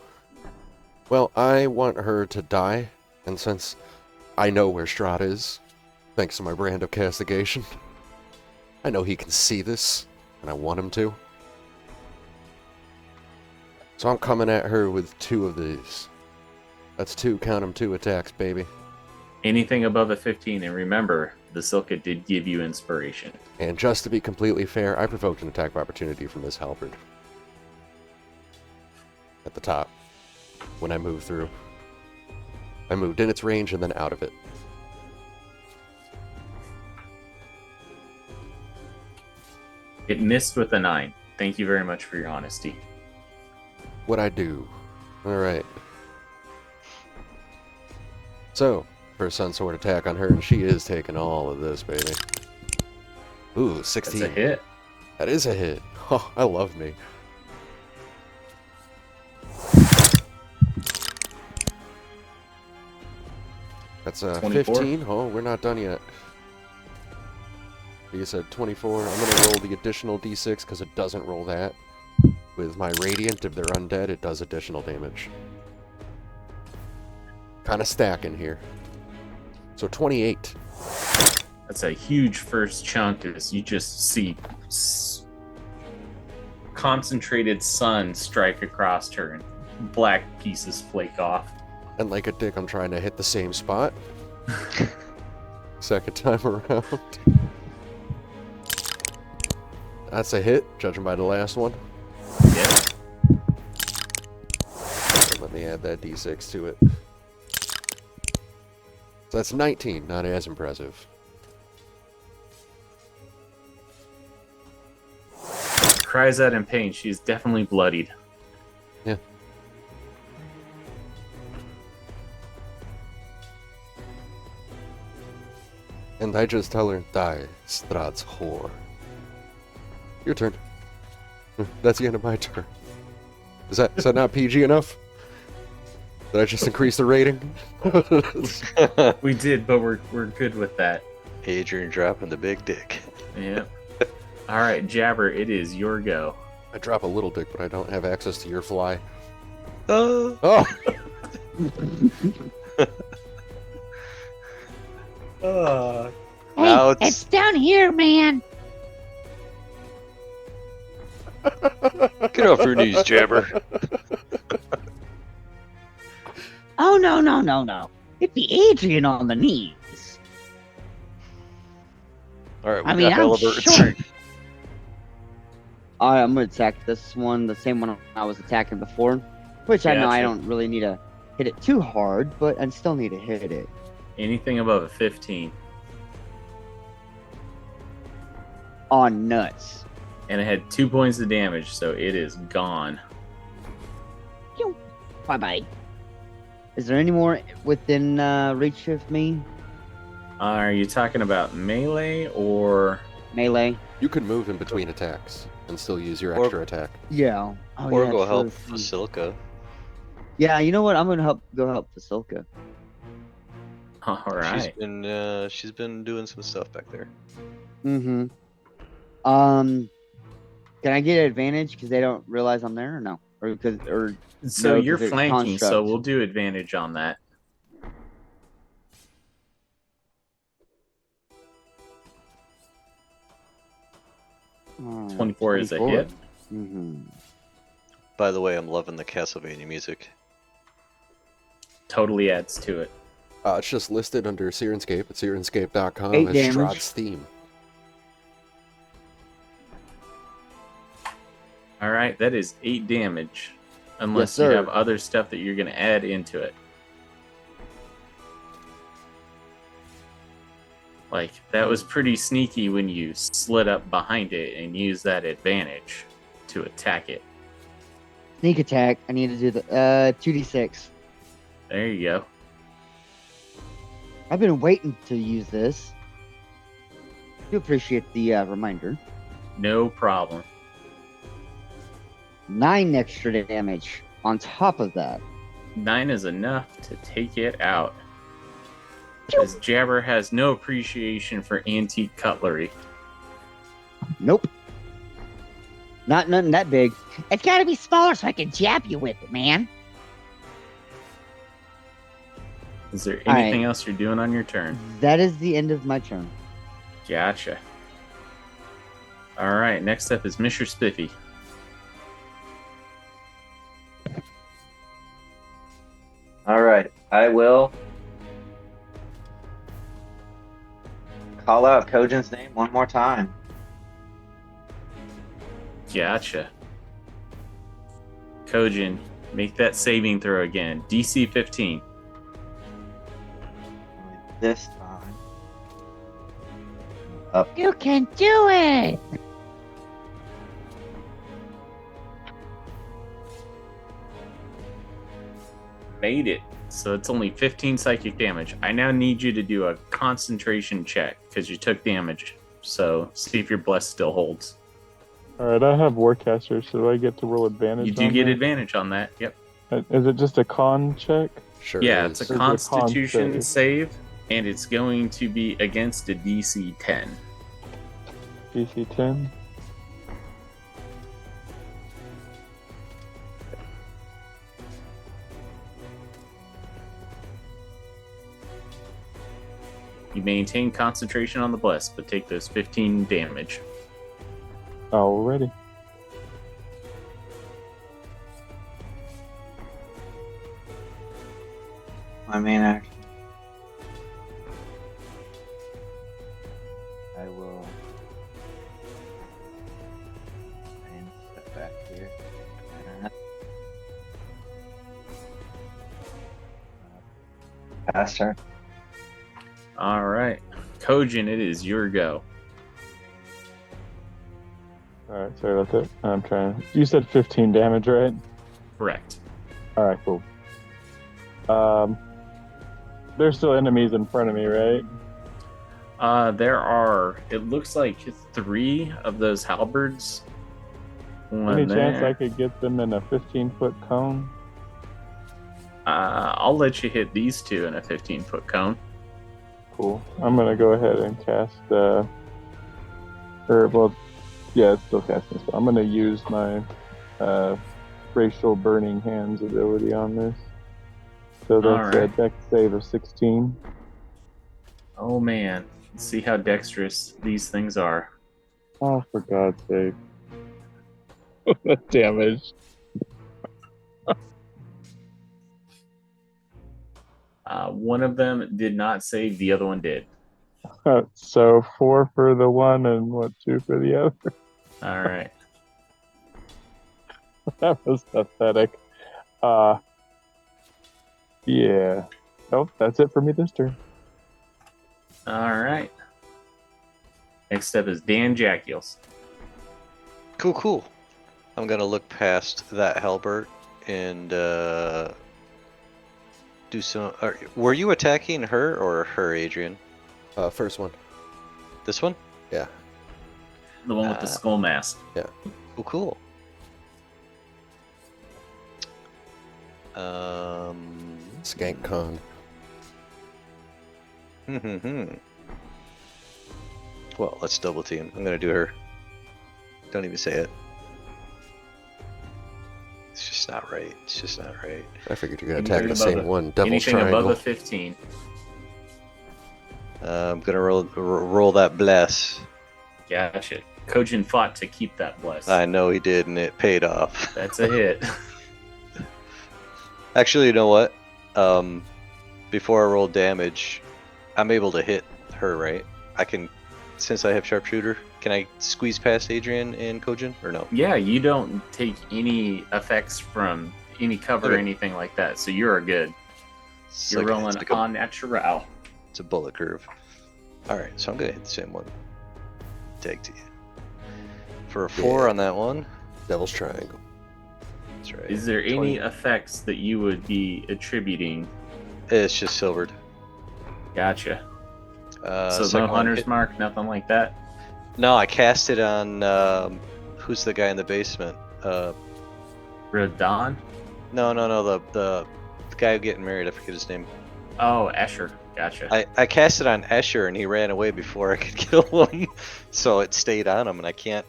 Well, I want her to die, and since I know where Strahd is, thanks to my brand of castigation, I know he can see this, and I want him to. So I'm coming at her with 2 of these. That's 2, count them, 2 attacks, baby. Anything above a 15, and remember, the Silka did give you inspiration. And just to be completely fair, I provoked an attack of opportunity from this halberd. At the top. When I moved through. I moved in its range and then out of it. It missed with a 9. Thank you very much for your honesty. What'd I do? Alright. So, first Sunsword attack on her, and she is taking all of this, baby. Ooh, 16. That's a hit. That is a hit. Oh, I love me. That's 24. 15. Oh, we're not done yet. You said 24. I'm going to roll the additional d6 because it doesn't roll that. With my Radiant, if they're undead, it does additional damage. Kind of stacking here. So 28. That's a huge first chunk as you just see concentrated sun strike across her and black pieces flake off. And like a dick, I'm trying to hit the same spot. Second time around. That's a hit, judging by the last one. Yeah. Let me add that d6 to it. So that's 19, not as impressive. Cries out in pain. She's definitely bloodied. Yeah. And I just tell her, die, Strahd's whore. Your turn. That's the end of my turn. Is that not PG enough? Did I just increase the rating? We did, but we're good with that. Adrian dropping the big dick. Yeah. All right, Jabber, it is your go. I drop a little dick, but I don't have access to your fly. Oh. Oh! Now Hey, it's down here, man. Get off your knees, Jabber. Oh, no. It'd be Adrian on the knees. All right, we I mean, got I'm halberds. short. Alright, I'm gonna attack this one, the same one I was attacking before. Which I know I Gotcha. don't really need to hit it too hard, but I still need to hit it. Anything above a 15. On nuts. And it had 2 points of damage, so it is gone. Bye-bye. Is there any more within reach of me? Are you talking about melee or... Melee? You can move in between attacks and still use your Or- extra attack. Yeah. Oh, Or yeah, go true. help Vasilka. Yeah, you know what? I'm gonna go help Vasilka. All right. She's been doing some stuff back there. Mm-hmm. Can I get advantage because they don't realize I'm there or no? Or So no, you're 'cause it's flanking, so construct. we'll do advantage on that. Oh, 24 is a hit. Mm-hmm. By the way, I'm loving the Castlevania music. Totally adds to it. It's just listed under Syrinscape at syrinscape.com 8 as damage. Strahd's theme. All right, that is 8 damage. Unless Yes, you sir. have other stuff that you're going to add into it. Like, that was pretty sneaky when you slid up behind it and used that advantage to attack it. Sneak attack. I need to do the 2d6. There you go. I've been waiting to use this. Do appreciate the reminder. No problem. 9 extra damage on top of that. 9 is enough to take it out. As Jabber has no appreciation for antique cutlery. Nope. Not nothing that big. It's gotta be smaller so I can jab you with it, man. Is there All right. anything else you're doing on your turn? That is the end of my turn. Gotcha. All right, next up is Missure Spifi. All right, I will call out Kojin's name one more time. Gotcha. Kojin, make that saving throw again. DC 15. Only this time. Up. You can do it. Made it. So it's only 15 psychic damage. I now need you to do a concentration check because you took damage. So see if your bless still holds. Alright, I have Warcaster, so I get to roll advantage You do on get that? advantage on that. Yep. Is it just a con check? Sure. Yeah, is. it's a It's a con Constitution save. save, and it's going to be against a DC 10. DC 10. You maintain concentration on the bless, but take those 15 damage. Already. My main action. I will. And step back here. And, pass turn. All right. Kojin, it is your go. Alright, sorry about that. I'm trying. You said 15 damage, right? Correct. Alright, cool. There's still enemies in front of me, right? There are, it looks like 3 of those halberds. One Any chance there. I could get them in a 15-foot cone? I'll let you hit these 2 in a 15-foot cone. Cool. I'm gonna go ahead and cast, it's still casting spell. I'm gonna use my racial burning hands ability on this. So that's a Alright. dex save of 16. Oh man, let's see how dexterous these things are. Oh, for God's sake. That damage. One of them did not save, the other one did. So 4 for the one and 2 for the other. All right. That was pathetic. Yeah. Nope, that's it for me this turn. All right. Next up is Dan Jackiels. Cool. I'm gonna look past that halberd and do some. Were you attacking her or her, Adrian? First one. This one? Yeah. The one with the skull mask. Cool. Skank Kong. Well, let's double team. I'm gonna do her. Don't even say it. It's just not right. I figured you were gonna Anything attack the above same a- one. Devil's Anything Triangle. above a 15. I'm gonna roll that bless. Gotcha. Kojin fought to keep that bless. I know he did, and it paid off. That's a hit. Actually, you know what? Before I roll damage, I'm able to hit her, right? I can, since I have sharpshooter, can I squeeze past Adrian and Kojin, or no? Yeah, you don't take any effects from any cover or Okay. anything like that, so you're good. It's You're like rolling it's like a, on natural. it's a bullet curve. Alright, so I'm gonna hit the same one. Tag to you. For a 4 Yeah. on that one. Devil's Triangle. That's right. Is there 20. any effects that you would be attributing? It's just silvered. Gotcha. So no second one hunter's hit- mark, nothing like that? No, I cast it on, who's the guy in the basement? Radon? No, the guy getting married, I forget his name. Oh, Escher. Gotcha. I cast it on Escher and he ran away before I could kill him. So it stayed on him and I can't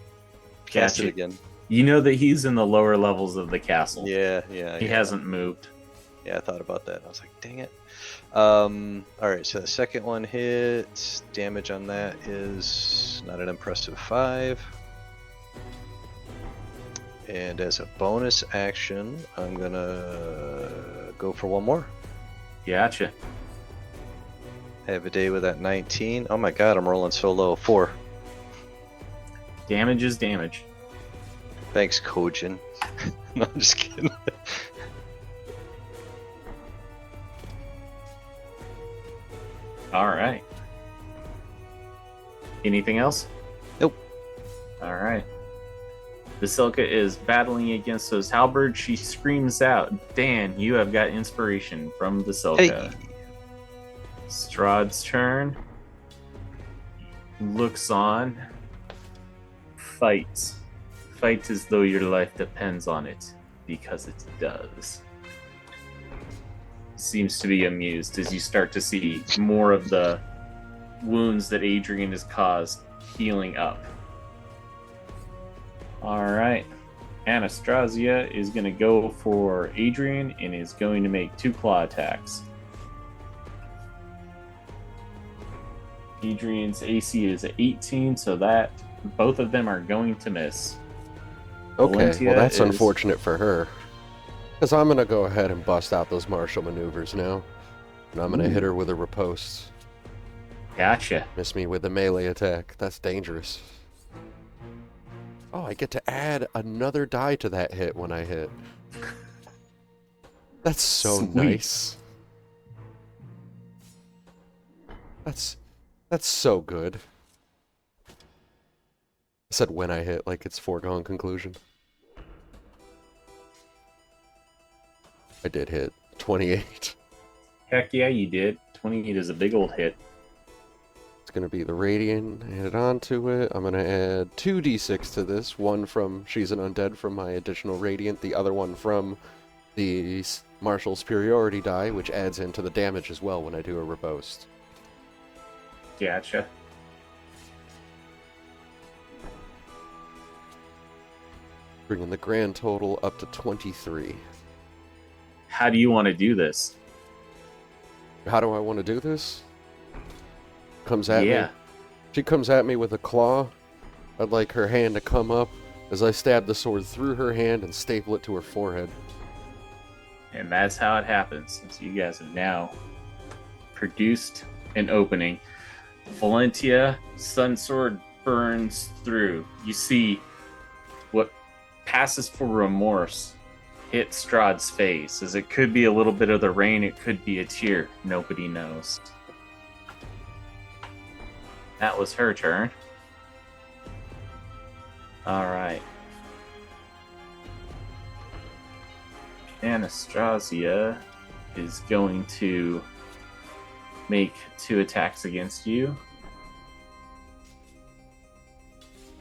cast it Gotcha. again. You know that he's in the lower levels of the castle. Yeah. He hasn't moved. Yeah, I thought about that. I was like, dang it. Alright, so the second one hits. Damage on that is not an impressive 5. And as a bonus action, I'm gonna go for one more. Gotcha. Have a day with that 19. Oh my god, I'm rolling so low. 4. Damage is damage. Thanks, Kojin. No, I'm just kidding. All right. Anything else? Nope. All right. Vasilka is battling against those halberds. She screams out, Dan, you have got inspiration from Vasilka. Hey. Strahd's turn. Looks on. Fights. Fight as though your life depends on it, because it does. seems to be amused as you start to see more of the wounds that Adrain has caused healing up. Alright. Anastasia is going to go for Adrain and is going to make 2 claw attacks. Adrian's AC is 18, so that both of them are going to miss. Okay, Valentia well that's is- unfortunate for her. Because I'm going to go ahead and bust out those martial maneuvers now. And I'm going to hit her with a riposte. Gotcha. Miss me with a melee attack. That's dangerous. Oh, I get to add another die to that hit when I hit. That's so Sweet. nice. That's so good. I said when I hit, like it's foregone conclusion. I did hit 28. Heck yeah, you did. 28 is a big old hit. It's going to be the Radiant added onto it. I'm going to add 2d6 to this. One from She's an Undead from my additional Radiant. The other one from the Martial Superiority die, which adds into the damage as well when I do a riposte. Gotcha. Bringing the grand total up to 23. How do you want to do this? How do I want to do this? Comes at Yeah. me. She comes at me with a claw. I'd like her hand to come up as I stab the sword through her hand and staple it to her forehead. And that's how it happens. So you guys have now produced an opening. Valentia, Sunsword burns through. You see what passes for remorse hit Strahd's face, as it could be a little bit of the rain, it could be a tear. Nobody knows. That was her turn. Alright. Anastasia is going to make 2 attacks against you.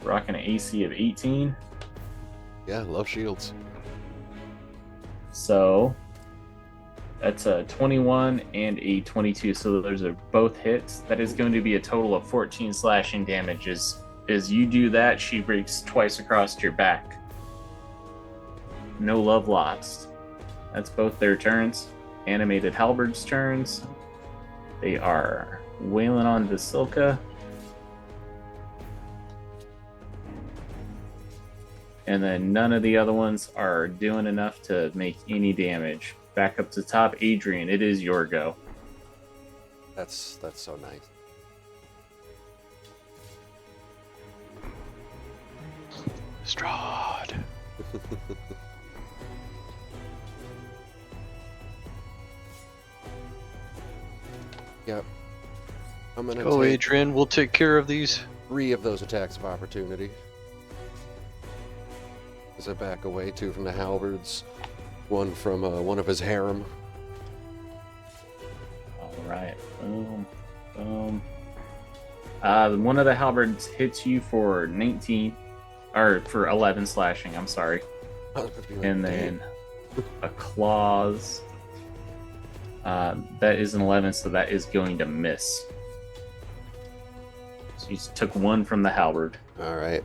Rocking an AC of 18. Yeah, love shields. So that's a 21 and a 22. So those are both hits. That is going to be a total of 14 slashing damage. As you do that, she breaks twice across your back. No love lost. That's both their turns. Animated halberds turns. They are wailing on Vasilka. And then none of the other ones are doing enough to make any damage. Back up to top, Adrain, it is your go. That's so nice. Strahd. Yep. I'm gonna Go, take Adrian. We'll take care of these. 3 of those attacks of opportunity. As I back away, 2 from the halberds, 1 from one of his harem. Alright. Boom. Boom. One of the halberds hits you for 19. Or for 11 slashing, I'm sorry. I was about to be like, And then a claws. That is an 11, so that is going to miss. So you took 1 from the halberd. Alright.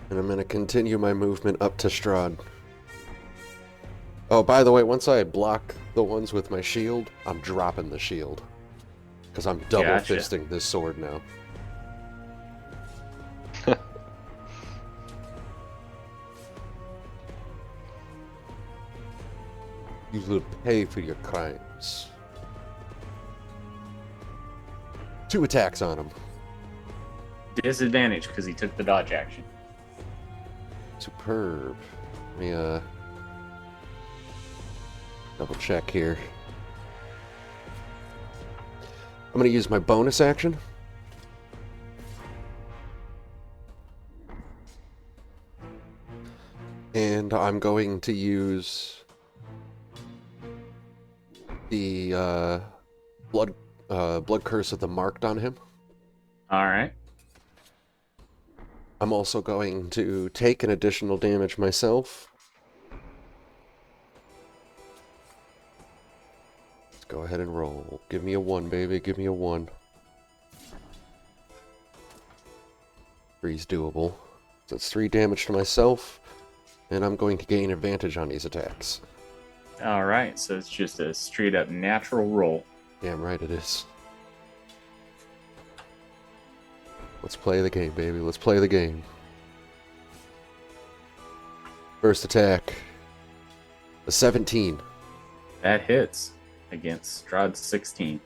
And I'm going to continue my movement up to Strahd. Oh, by the way, once I block the ones with my shield, I'm dropping the shield. Because I'm double Gotcha. fisting this sword now. You will pay for your crimes. 2 attacks on him. Disadvantage because he took the dodge action. Superb. Let me double check here. I'm going to use my bonus action. And I'm going to use the blood curse of the marked on him. Alright. I'm also going to take an additional damage myself. go ahead and roll. Give me a 1, baby. Give me a 1. 3's doable. So it's 3 damage to myself, and I'm going to gain advantage on these attacks. All right, so it's just a straight up natural roll. Damn right it is. Let's play the game, baby. Let's play the game. First attack. A 17. That hits against Strahd's 16.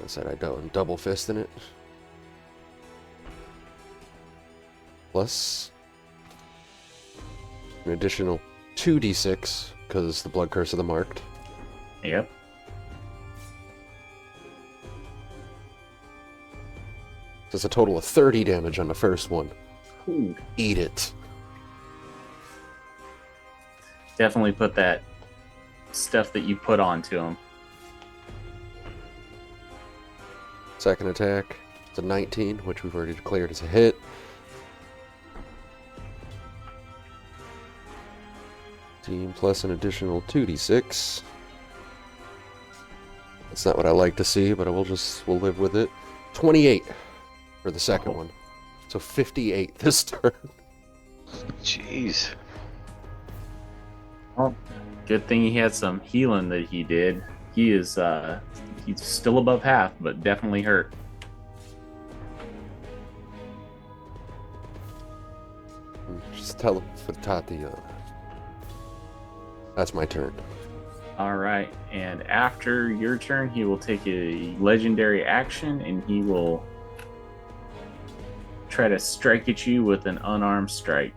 I said I'm double fisting it. Plus an additional 2d6 because the blood curse of the marked. Yep. So it's a total of 30 damage on the first one. Ooh. Eat it. Definitely put that stuff that you put onto him. Second attack. It's a 19, which we've already declared as a hit. Team plus an additional 2d6. That's not what I like to see, but we'll live with it. 28 for the second one. So 58 this turn. Jeez. Well, good thing he had some healing that he did. He is he's still above half, but definitely hurt. Just tell him for Tati. That's my turn. All right, and after your turn, he will take a legendary action, and he will try to strike at you with an unarmed strike.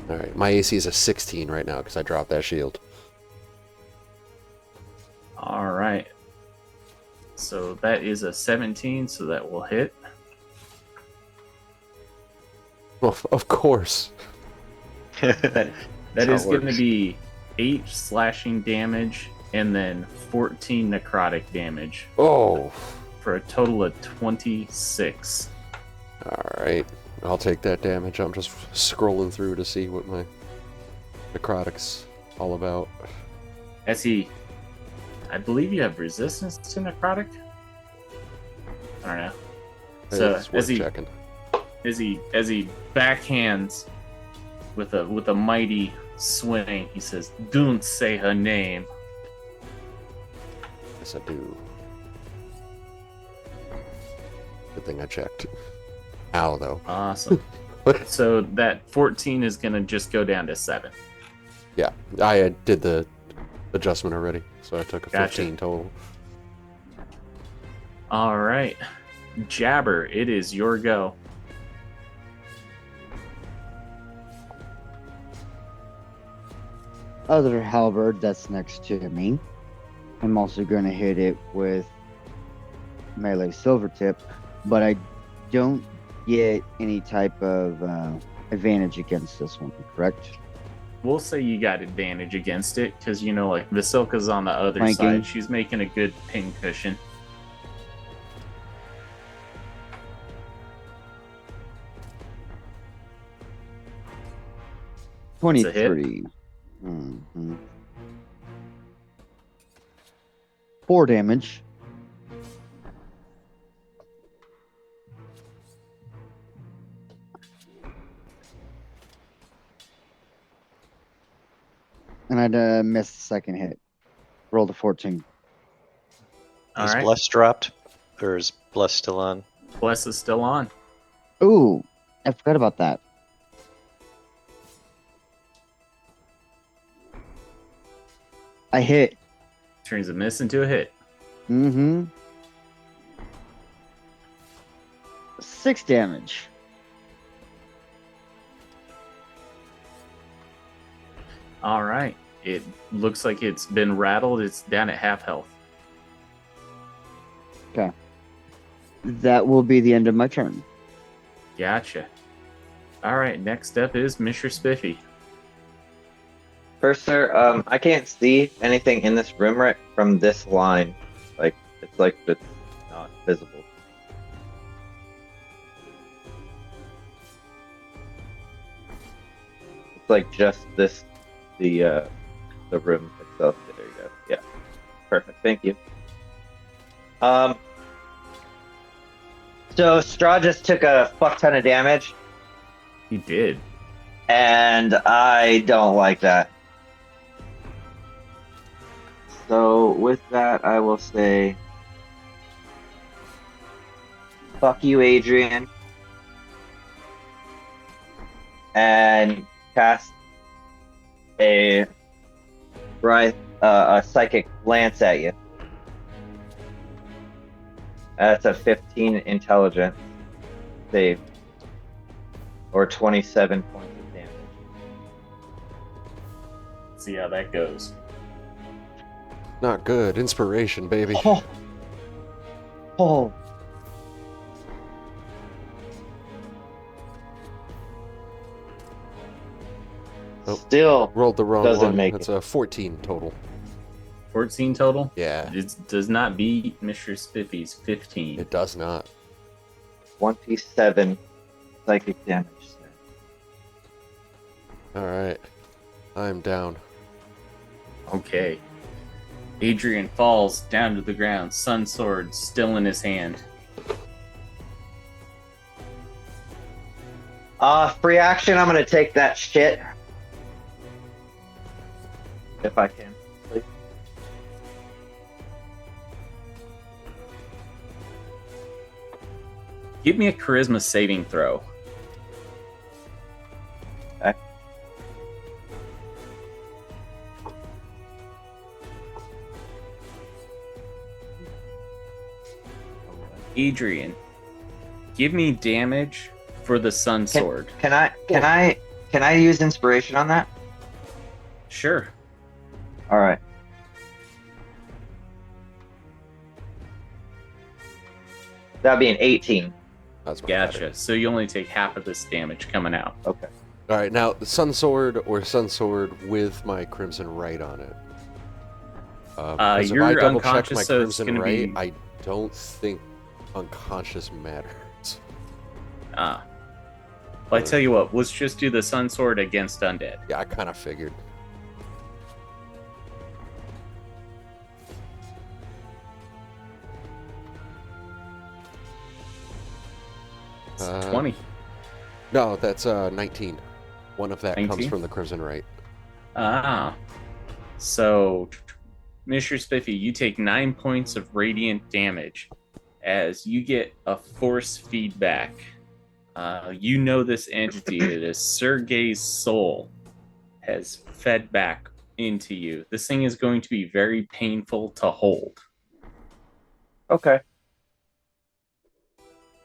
All right, my AC is a 16 right now because I dropped that shield. All right, so that is a 17, so that will hit. Well, of course. That is how it going to works. be 8 slashing damage and then 14 necrotic damage Oh. for a total of 26. All right, I'll take that damage. I'm just scrolling through to see what my necrotic's all about. I believe you have resistance to necrotic. I don't know. So It's worth checking. as he backhands with a mighty swing, he says, "Don't say her name." Yes, I do. Good thing I checked. Ow, though. Awesome. So that 14 is gonna just go down to 7. Yeah, I did the adjustment already, so I took a Gotcha. 15 total. All right, Jabber, it is your go. Other halberd that's next to me. I'm also going to hit it with melee silver tip, but I don't get any type of advantage against this one, correct? We'll say you got advantage against it because like Vasilka's on the other Flanking. side. She's making a good pin cushion. It's a hit. 23. Mhm. 4 damage. And I'd missed the second hit. Rolled a 14. All Is right, Bless dropped? Or is Bless still on? Bless is still on. Ooh, I forgot about that. I hit. Turns a miss into a hit. Mm-hmm. 6 damage. All right, it looks like it's been rattled. It's down at half health. That will be the end of my turn. Gotcha. All right, next up is Missure Spifi. First, sir, I can't see anything in this room right from this line. It's not visible. It's like just the room itself. There you go. Yeah. Perfect. Thank you. So Strahd just took a fuck ton of damage, He did. and I don't like that. So with that, I will say, fuck you, Adrain, and cast a psychic lance at you. That's a 15 intelligence save, or 27 points of damage. See how that goes. Not good. Inspiration, baby. Oh. Oh. Oh. Still Rolled the wrong doesn't one. make That's it. a 14 total. 14 total? Yeah, It does not beat Missure Spifi's 15. it does not. 27 psychic damage. All right. I'm down. Okay. Adrain falls down to the ground, Sunsword still in his hand. Free action, I'm gonna take that shit. If I can, please. Give me a charisma saving throw. Okay. Adrain, give me damage for the Sunsword. Can I use inspiration on that? Sure. All right. That'd be an 18. That's Gotcha. So you only take half of this damage coming out. Okay. All right, now the Sunsword or Sunsword with my Crimson Right on it. 'Cause if you're I double check unconscious, my so it's Crimson gonna Right, be- I don't think unconscious matters. Well, I tell you what, let's just do the Sunsword against undead. Yeah, I kind of figured. It's 20. No, that's 19. One of that comes 19? from the Crimson Right. So, Missure Spifi, you take 9 points of radiant damage as you get a force feedback. You know this entity. It is Sergei's soul has fed back into you. This thing is going to be very painful to hold. Okay.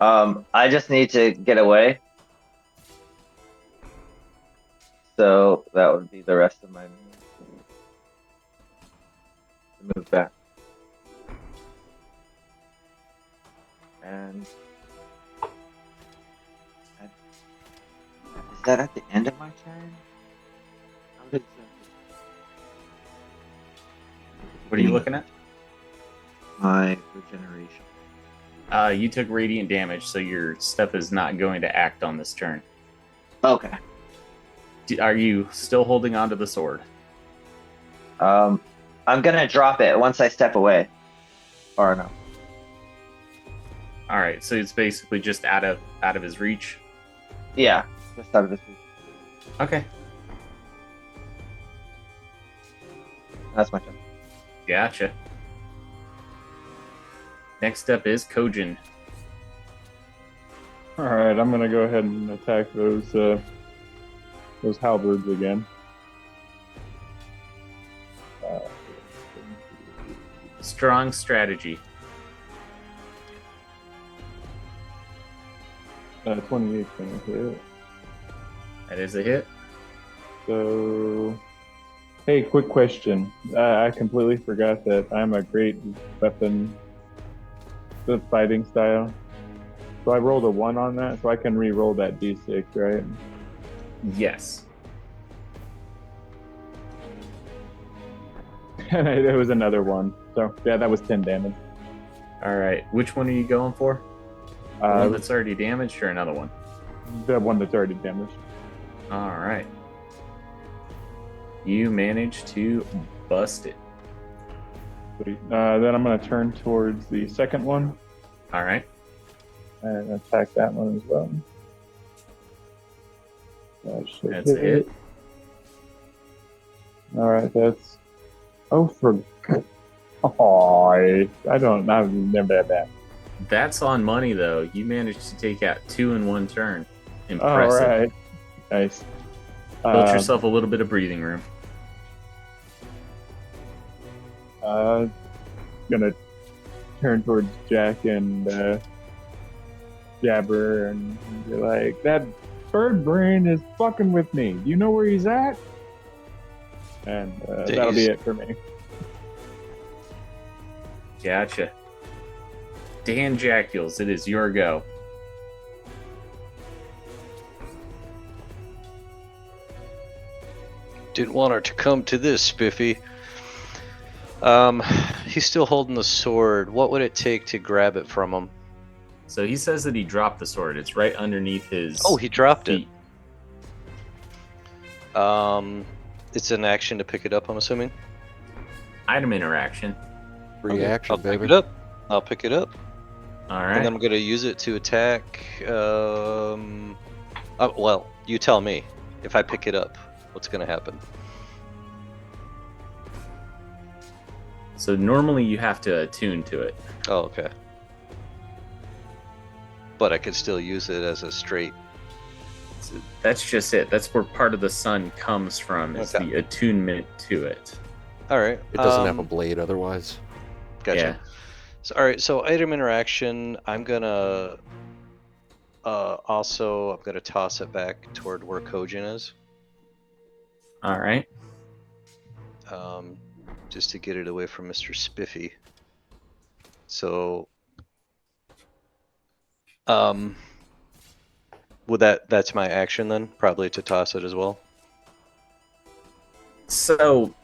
I just need to get away. So that would be the rest of my move back. And is that at the end of my turn? How did What are you looking at? my regeneration? You took radiant damage, so your stuff is not going to act on this turn. Okay. Are you still holding on to the sword? I'm gonna drop it once I step away. Or no. All right, so it's basically just out of his reach. Yeah, just out of this. Okay, That's my turn. gotcha. Next up is Kojin. All right, I'm gonna go ahead and attack those halberds again. Strong strategy. 28's gonna hit. That is a hit. So, hey, quick question. I completely forgot that I'm a great weapon, the fighting style. So I rolled a 1 on that, so I can re-roll that d6, right? Yes. And it was another 1. So yeah, that was 10 damage. All right, which one are you going for? The one that's already damaged or another one? The one that's already damaged. All right. You managed to bust it. Sweet. Then I'm going to turn towards the second one All right. and attack that one as well. That should That's a hit. All right, that's. Oh, for. Oh, I don't. I've never had that. That's on money, though. You managed to take out 2 in 1 turn. All Impressive. right. Nice. Built yourself a little bit of breathing room. Gonna turn towards Jack and Jabber and be like, that bird brain is fucking with me. Do you know where he's at? And that'll be it for me. Gotcha. Dan Jackiels, it is your go. Didn't want her to come to this, Spiffy. He's still holding the sword. What would it take to grab it from him? So he says that he dropped the sword. It's right underneath his. Oh, he dropped feet. it. It's an action to pick it up, I'm assuming. Item interaction. Reaction, I'll baby. pick it up. I'll pick it up. All And right. then I'm going to use it to attack. Well, you tell me. If I pick it up, what's going to happen? So normally you have to attune to it. Oh, okay. But I could still use it as a straight. So that's just it. That's where part of the sun comes from, is Okay. the attunement to it. All right. It doesn't have a blade otherwise. Gotcha. Yeah. So, all right. So item interaction. I'm gonna I'm gonna toss it back toward where Kojin is, All right. just to get it away from Mr. Spiffy. So, would that's my action then? Probably to toss it as well. So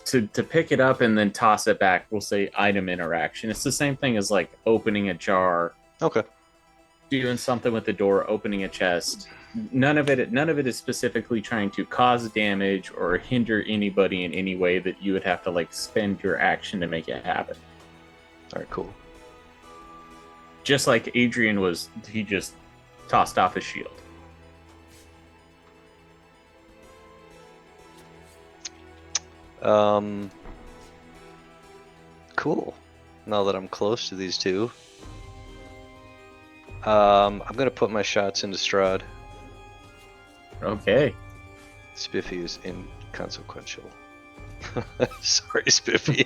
to pick it up and then toss it back, we'll say item interaction. It's the same thing as like opening a jar, Okay. doing something with the door, opening a chest. None of it is specifically trying to cause damage or hinder anybody in any way that you would have to like spend your action to make it happen. All right. Cool. Just like Adrain was, he just tossed off his shield. Cool. Now that I'm close to these two, I'm gonna put my shots into Strahd. Okay. Spiffy is inconsequential. Sorry, Spiffy.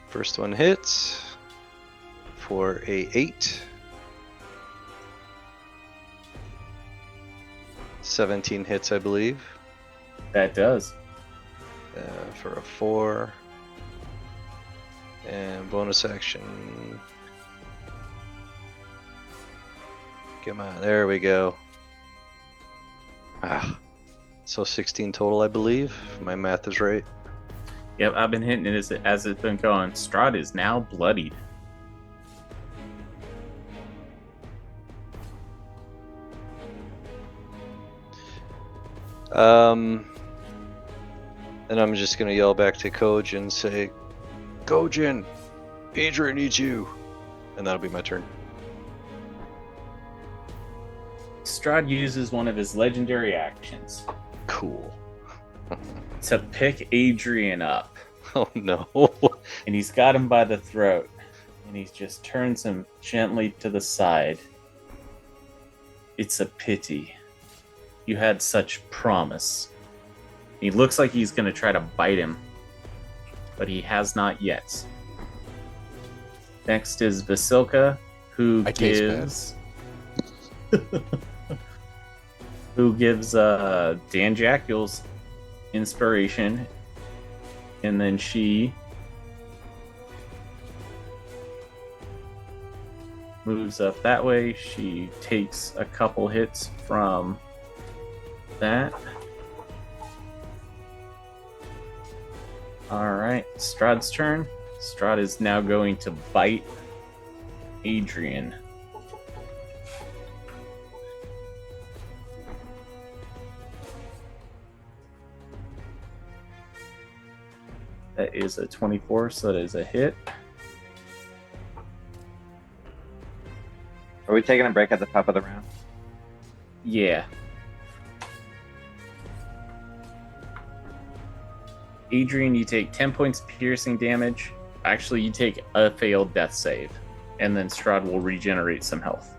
First one hits for a 8. 17 hits, I believe. That does. For a 4. And bonus action. Come on, there we go. Ah, so 16 total, I believe. If my math is right. Yep, I've been hitting it as it's been going. Strahd is now bloodied. And I'm just gonna yell back to Kojin and say, Kojin, Adrain needs you. And that'll be my turn. Strahd uses one of his legendary actions Cool. to pick Adrain up. Oh no. And he's got him by the throat. And he just turns him gently to the side. It's a pity. You had such promise. He looks like he's going to try to bite him. But he has not yet. Next is Vasilka, who I taste gives... who gives Dan Jackiels inspiration. And then she moves up that way. She takes a couple hits from that. Alright, Strahd's turn. Strahd is now going to bite Adrain. That is a 24, so that is a hit. Are we taking a break at the top of the round? Yeah. Adrain, you take 10 points of piercing damage. Actually, you take a failed death save. And then Strahd will regenerate some health.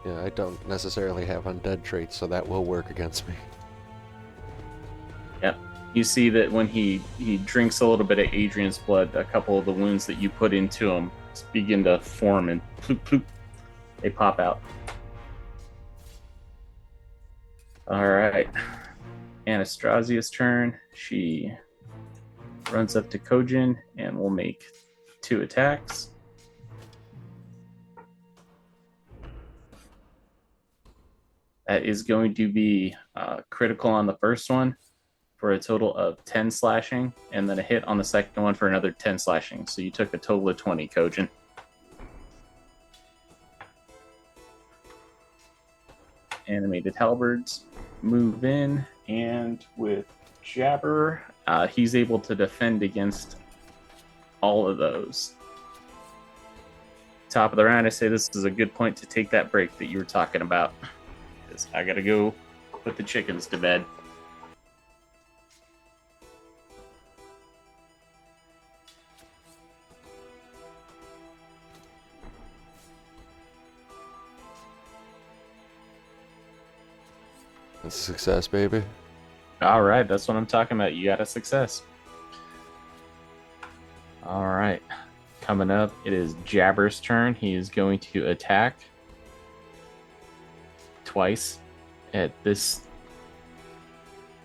Yeah, I don't necessarily have undead traits, so that will work against me. Yep. You see that when he drinks a little bit of Adrian's blood, a couple of the wounds that you put into him begin to form and ploop, ploop, they pop out. All right. Anastazia's turn. She runs up to Kojin and will make 2 attacks. That is going to be critical on the first one for a total of 10 slashing, and then a hit on the second one for another 10 slashing. So you took a total of 20, Kojin. Animated halberds move in, and with Jabber, he's able to defend against all of those. Top of the round, I say this is a good point to take that break that you were talking about. Because I gotta go put the chickens to bed. That's a success, baby. All right, that's what I'm talking about. You got a success. All right. Coming up, it is Jabber's turn. He is going to attack twice at this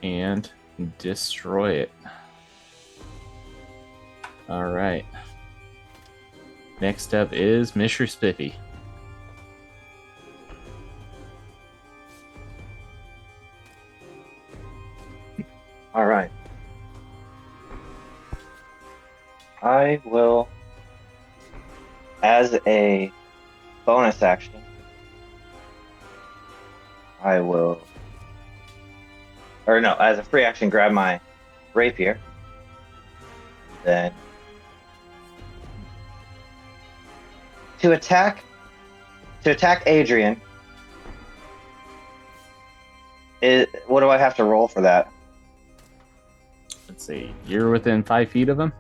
and destroy it. All right. Next up is Missure Spifi. All right. I will, as a bonus action, as a free action, grab my rapier. Then to attack Adrain. What do I have to roll for that? Let's see. You're within 5 feet of him.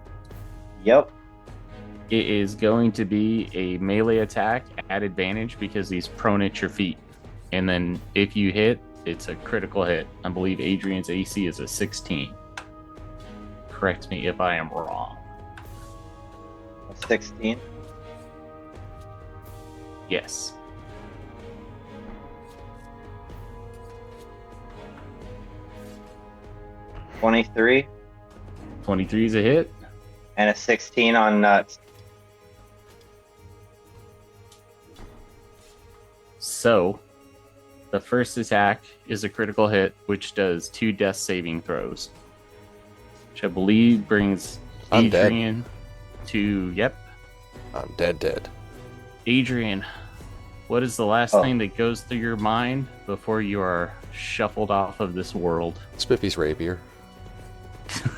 Yep. It is going to be a melee attack at advantage because he's prone at your feet. And then if you hit, it's a critical hit. I believe Adrian's AC is a 16. Correct me if I am wrong. 16. Yes. $23 23 is a hit. and a 16 on nuts. So, the first attack is a critical hit, which does 2 death saving throws. Which I believe brings I'm dead. Adrian to, yep. I'm dead. Adrian, what is the last thing that goes through your mind before you are shuffled off of this world? Spiffy's rapier.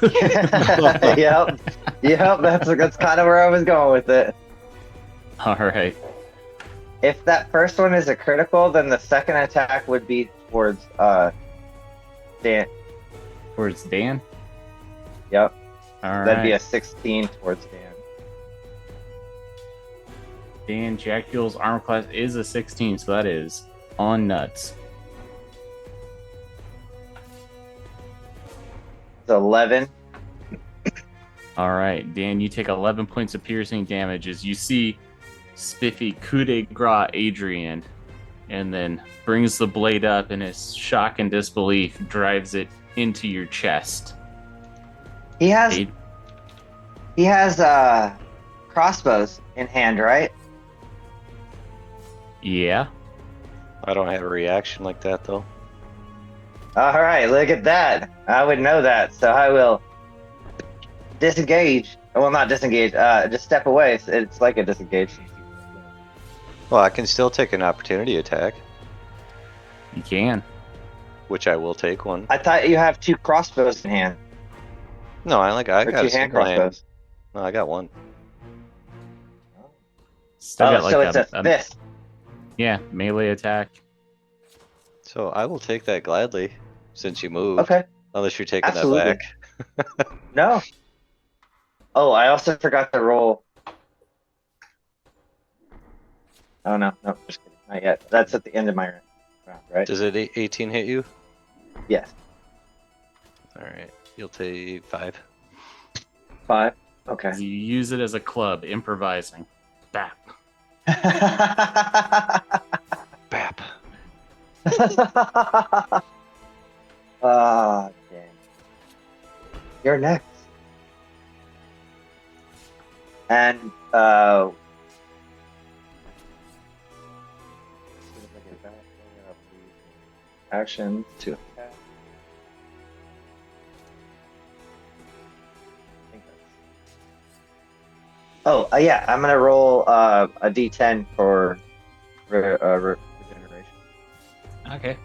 Yep. That's kind of where I was going with it. All right. If that first one is a critical, then the second attack would be towards Dan. Towards Dan? Yep. All That'd be a right. 16 towards Dan. Dan Jackiels' armor class is a 16, so that is on nuts. It's 11. All right, Dan, you take 11 points of piercing damage as you see Spiffy coup de grace Adrian, and then brings the blade up and his shock and disbelief drives it into your chest. He has crossbows in hand, right? Yeah. I don't have a reaction like that though. All right, look at that. I would know that, so I will disengage. Well, not disengage. Just step away. It's like a disengage. Well, I can still take an opportunity attack. You can. which I will take one. I thought you have 2 crossbows in hand. No, I Or got 2 a hand single hand. crossbows. No, I got one. Still got so it's a fifth. yeah, melee attack. So I will take that gladly, since you moved. Okay. Unless you're taking Absolutely. that back. No. Oh, I also forgot to roll. Oh no, just kidding. Not yet. That's at the end of my round, right? Does it 18 hit you? Yes. All right, you'll take 5. 5. Okay. You use it as a club, improvising. Bap. Bap. Ah, dang. You're next. And as soon as I get back, I'm gonna use action to attack. I think that's... yeah, I'm gonna roll a d10 for regeneration. Okay.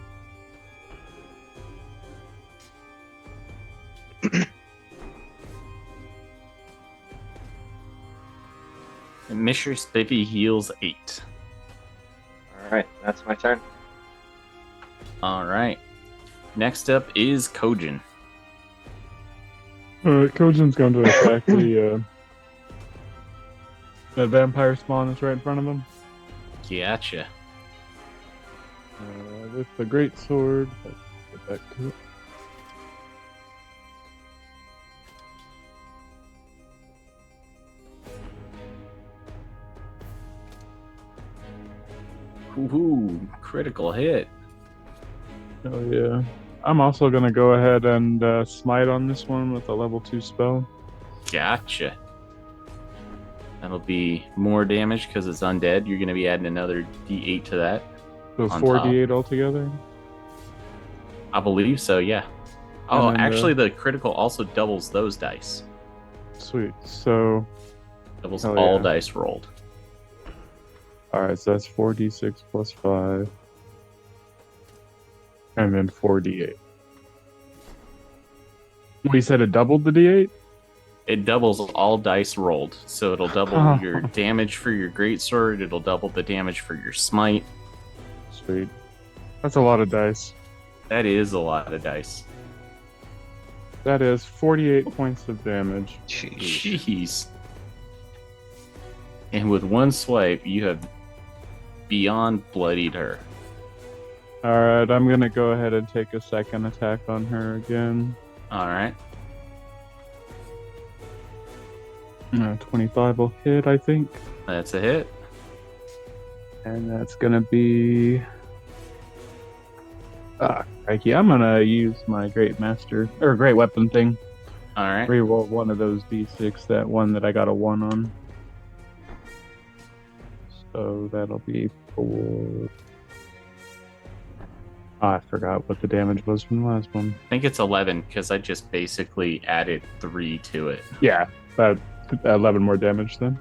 Missure Spifi heals 8. All right, that's my turn. All right. Next up is Kojin. Kojin's going to attack the vampire spawn that's right in front of him. Gotcha. With the great sword. Let's get back to it. Ooh, critical hit. Oh yeah. I'm also gonna go ahead and smite on this one with a level 2 spell. Gotcha. That'll be more damage because it's undead. You're going to be adding another d8 to that. So On 4d8 altogether. I believe so, yeah. Oh, And then actually, the critical also doubles those dice. Sweet. So Doubles Oh, all yeah. dice rolled. alright, so that's 4d6 plus 5. And then 4d8. Well, you said it doubled the d8? It doubles all dice rolled. So it'll double your damage for your greatsword. It'll double the damage for your smite. Sweet. That's a lot of dice. That is a lot of dice. That is 48 points of damage. Jeez. Jeez. And with one swipe, you have beyond bloodied her. Alright, I'm gonna go ahead and take a second attack on her again. All right. 25 will hit, I think. That's a hit. And that's gonna be... crikey. I'm gonna use my great master, or great weapon thing. All right. Reroll one of those d6, that one that I got a 1 on. So that'll be 4... I forgot what the damage was from the last one. I think it's 11 because I just basically added 3 to it. Yeah, about 11 more damage then.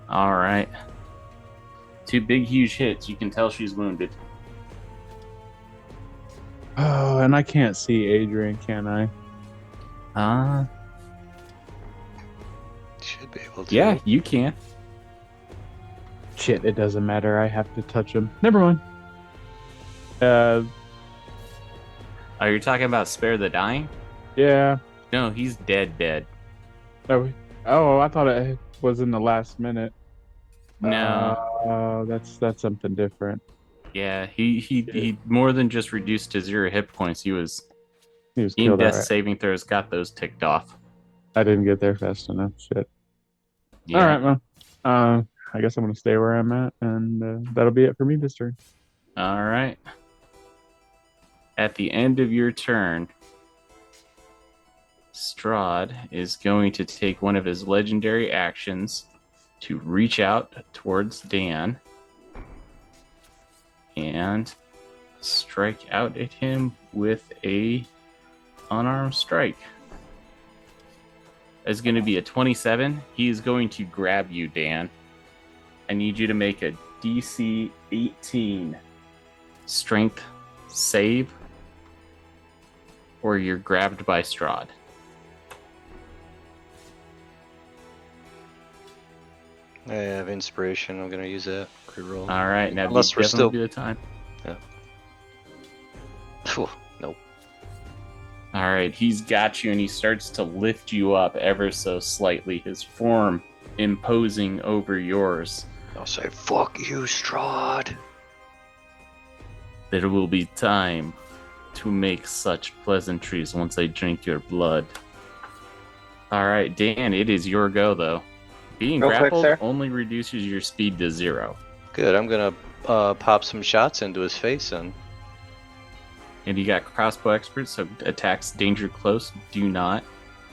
All right. 2 big, huge hits. You can tell she's wounded. Oh, and I can't see Adrain, can I? Should be able to. Yeah, you can. Shit, it doesn't matter. I have to touch him. Never mind. Oh, you're talking about Spare the Dying? Yeah. No, he's dead. Oh, I thought it was in the last minute. No. That's something different. Yeah, he more than just reduced to 0 hit points. He was He was in killed. death Alright. saving throws, got those ticked off. I didn't get there fast enough. Shit. Yeah. All right, well, I guess I'm gonna stay where I'm at, and that'll be it for me this turn. All right. At the end of your turn, Strahd is going to take one of his legendary actions to reach out towards Dan and strike out at him with a unarmed strike. It's going to be a 27. He is going to grab you, Dan. I need you to make a DC 18 strength save or you're grabbed by Strahd. I have inspiration. I'm gonna use that. Reroll. All right, now Unless we're definitely still. be the time. Phew, nope. All right, he's got you, and he starts to lift you up ever so slightly, his form imposing over yours. I'll say, "Fuck you, Strahd." There will be time to make such pleasantries once I drink your blood. All right, Dan, it is your go, though. Being Real quick, grappled sir. only reduces your speed to 0. Good. I'm gonna pop some shots into his face then. And you got crossbow expert, so attacks danger close do not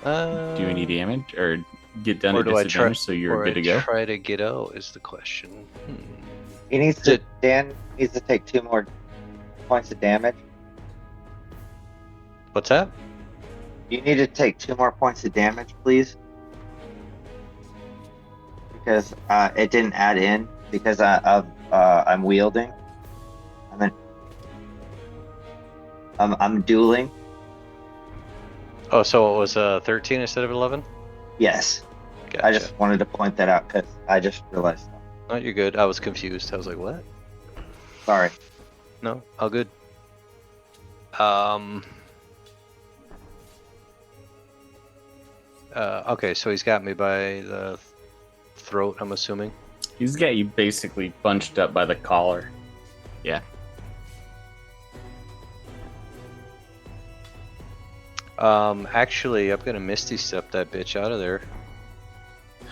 do any damage or get done Or at do I disadvantage, try? so you're Or good to I go. try to get out is the question. He needs to. Dan needs to take 2 more points of damage. What's that? You need to take 2 more points of damage, please. Because it didn't add in because I'm wielding. I'm dueling. Oh, so it was 13 instead of 11? Yes. Gotcha. I just wanted to point that out because I just realized that. No, you're good. I was confused. I was like, what? Sorry. No, all good. Okay, so he's got me by the throat, I'm assuming. He's got you basically bunched up by the collar. Yeah. Actually, I'm gonna Misty Step that bitch out of there.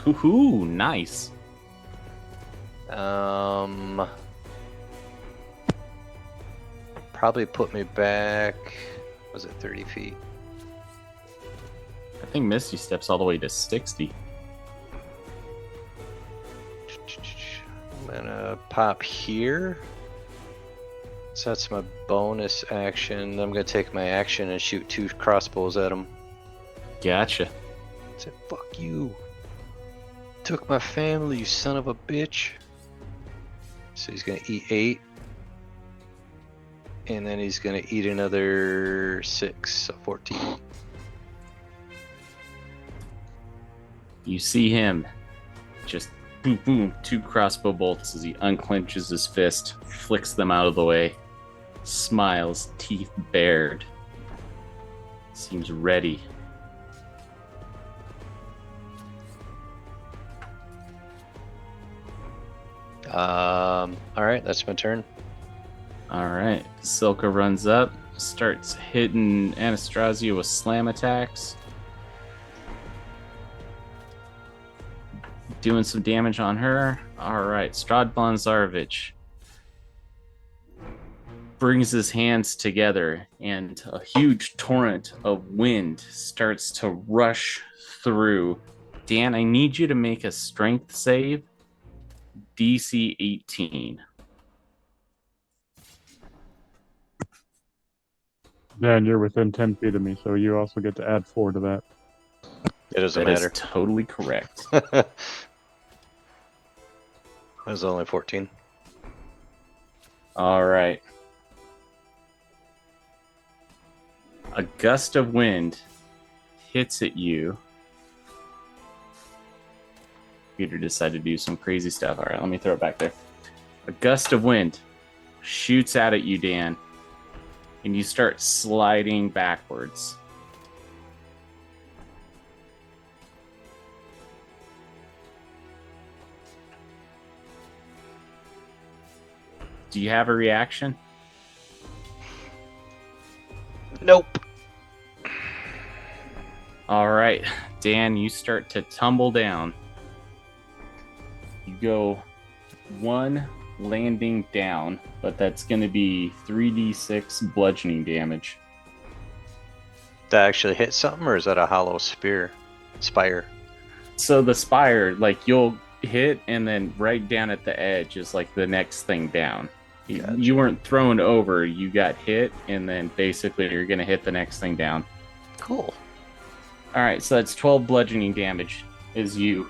Hoo-hoo, nice. Probably put me back. Was it 30 feet? I think Misty steps all the way to 60. I'm gonna pop here. So that's my bonus action. I'm gonna take my action and shoot 2 crossbows at him. Gotcha. Say, fuck you. Took my family, you son of a bitch. So he's gonna eat 8. And then he's gonna eat another 6, so 14. You see him just boom, boom, 2 crossbow bolts as he unclenches his fist, flicks them out of the way, smiles, teeth bared. Seems ready. Alright, that's my turn. Alright, Silka runs up, starts hitting Anastasia with slam attacks. Doing some damage on her. Alright, Strahd Zarovich brings his hands together and a huge torrent of wind starts to rush through. Dan, I need you to make a strength save. DC 18. Dan, you're within 10 feet of me, so you also get to add 4 to that. It doesn't That matter. is totally correct. It was only 14. All right. A gust of wind hits at you. Peter decided to do some crazy stuff. All right, let me throw it back there. A gust of wind shoots out at you, Dan, and you start sliding backwards. Do you have a reaction? Nope. All right, Dan, you start to tumble down. You go 1 landing down, but that's going to be 3d6 bludgeoning damage. That actually hit something, or is that a hollow spire? So the spire, like, you'll hit, and then right down at the edge is like the next thing down. Gotcha. You weren't thrown over, you got hit, and then basically you're going to hit the next thing down. Cool. All right, so that's 12 bludgeoning damage as you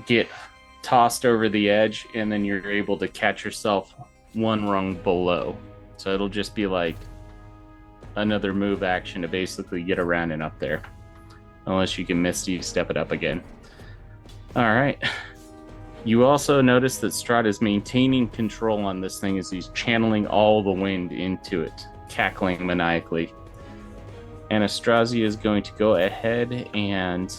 get tossed over the edge, and then you're able to catch yourself 1 rung below. So it'll just be like another move action to basically get around and up there. Unless you can Misty step it up again. Alright. You also notice that Strahd is maintaining control on this thing as he's channeling all the wind into it, cackling maniacally. Anastasia is going to go ahead and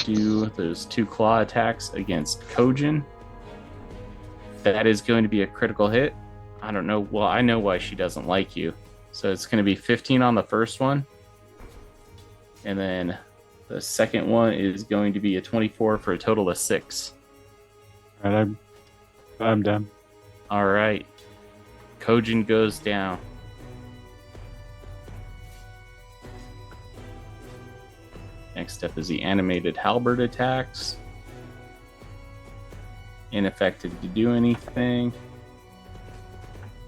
do those 2 claw attacks against Kojin. That is going to be a critical hit. I don't know. Well, I know why she doesn't like you. So it's going to be 15 on the first one. And then the second one is going to be a 24 for a total of 6. All right, I'm done. All right. Kojin goes down. Next up is the animated halberd attacks. Ineffective to do anything.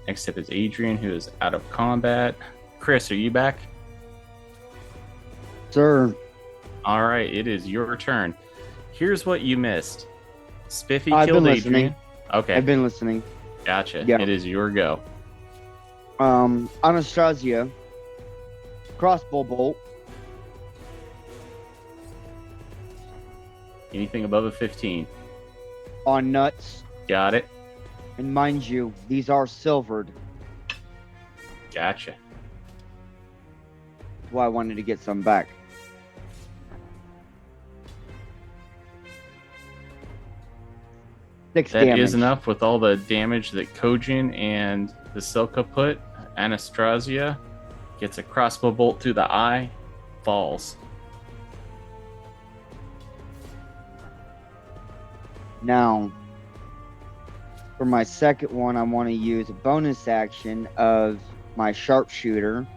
Next up is Adrain, who is out of combat. Chris, are you back? Sir. All right, it is your turn. Here's what you missed. Spiffy I've killed been Adrain. listening. Okay, I've been listening. gotcha. Yeah. It is your go. Anastasia. Crossbow bolt. Anything above a 15. On nuts. Got it. And mind you, these are silvered. Gotcha. That's why I wanted to get some back. Six That damage. is enough with all the damage that Kojin and Vasilka put. Anastasia gets a crossbow bolt through the eye, falls. Now, for my second one, I want to use a bonus action of my sharpshooter.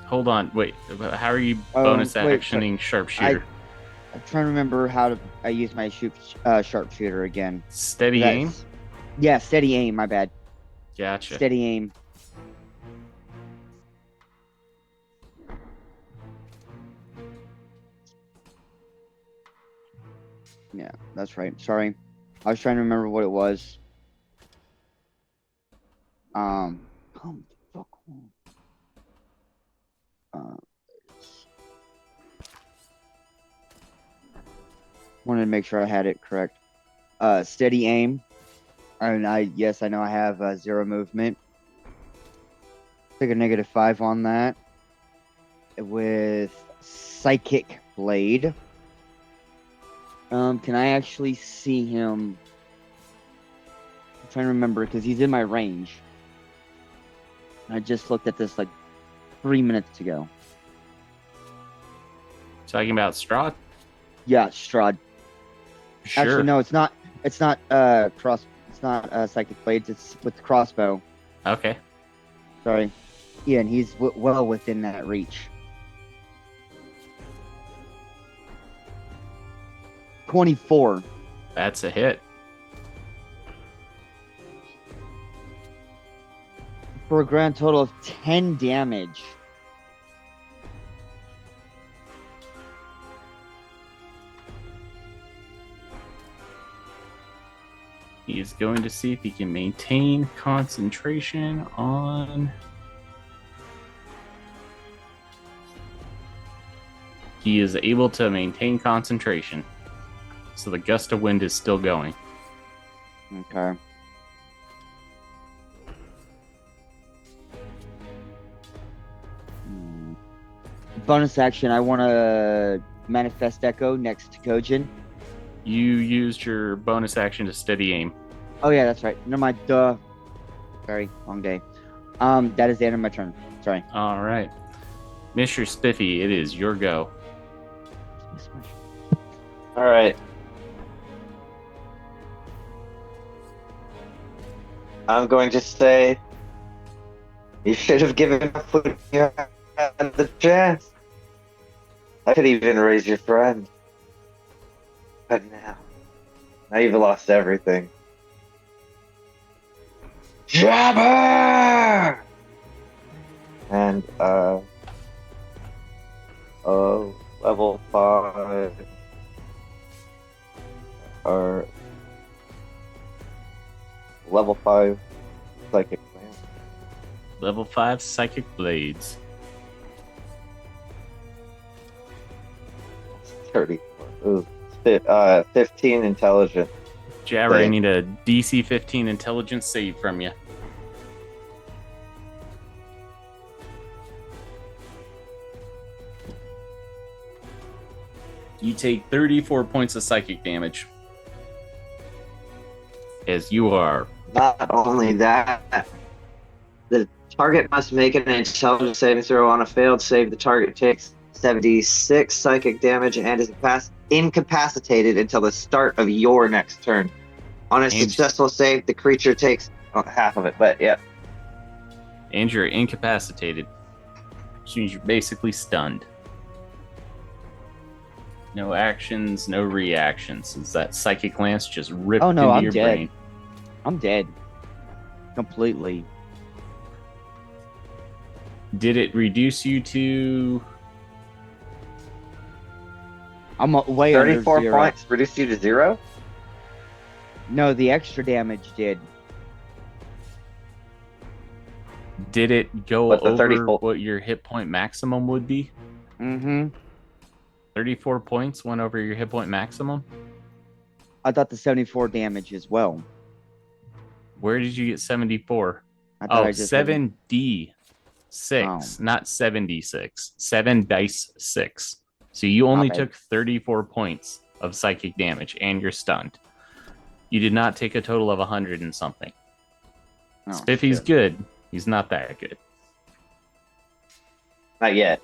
Hold on, wait. How are you Oh, bonus wait, actioning sharpshooter? I'm trying to remember how I use my sharpshooter again. Steady aim? That's- Yeah, steady aim, my bad. Gotcha. Steady aim. Yeah, that's right. Sorry. I was trying to remember what it was. Oh, fuck. Wanted to make sure I had it correct. Steady aim. And yes, I know I have 0 movement. Take a -5 on that. With Psychic Blade. Can I actually see him? I'm trying to remember because he's in my range. I just looked at this like 3 minutes ago. Talking about Strahd? Yeah, Strahd. Sure. Actually, no, it's not. It's not It's not Psychic Blades. It's with the crossbow. Okay. Sorry. Yeah, and he's well within that reach. 24. That's a hit. For a grand total of 10 damage. He is going to see if he can maintain concentration on... He is able to maintain concentration. So the gust of wind is still going. Okay. Bonus action, I want to manifest echo next to Kojin. You used your bonus action to steady aim. Oh yeah, that's right. Never mind. Duh. Sorry, long day. That is the end of my turn. Sorry. All right. Missure Spifi, it is your go. All right. I'm going to say you should have given up when you had the chance. I could even raise your friend. But now you've lost everything. Jabber! And, level 5, or level 5 psychic plant. Level 5 Psychic Blades. 34. Ooh. 15 intelligence. Jabber, I Save. need a DC 15 intelligence save from you. You take 34 points of psychic damage. As you are. Not only that, the target must make an intelligence saving throw. On a failed save, the target takes 76 psychic damage and is incapacitated until the start of your next turn. On a successful save, the creature takes half of it, but yeah. And you're incapacitated. Which means you're basically stunned. No actions, no reactions. Since that psychic lance just ripped Oh, no, into I'm your dead. brain. I'm dead. Completely. Did it reduce you to... I'm way 34 under 0. points reduced you to 0? No, the extra damage did. Did it go But the over 34 what your hit point maximum would be? Mm-hmm. 34 points went over your hit point maximum? I thought the 74 damage as well. Where did you get 74? I thought Oh, I just had- 7d6, Oh. not 7d6. 7 dice 6. So you only bad. took 34 points of psychic damage, and you're stunned. You did not take a total of 100 and something. Oh, Spiffy's shit. good. He's not that good. Not yet.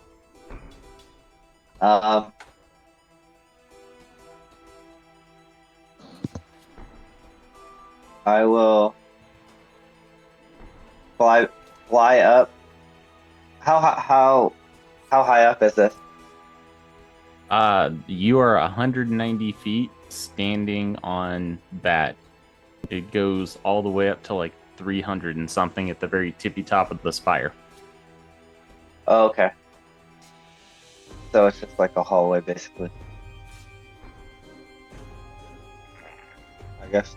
I will fly up. How high up is this? You are 190 feet standing on that. It goes all the way up to like 300 and something at the very tippy top of the spire. Oh, okay. So it's just like a hallway, basically. I guess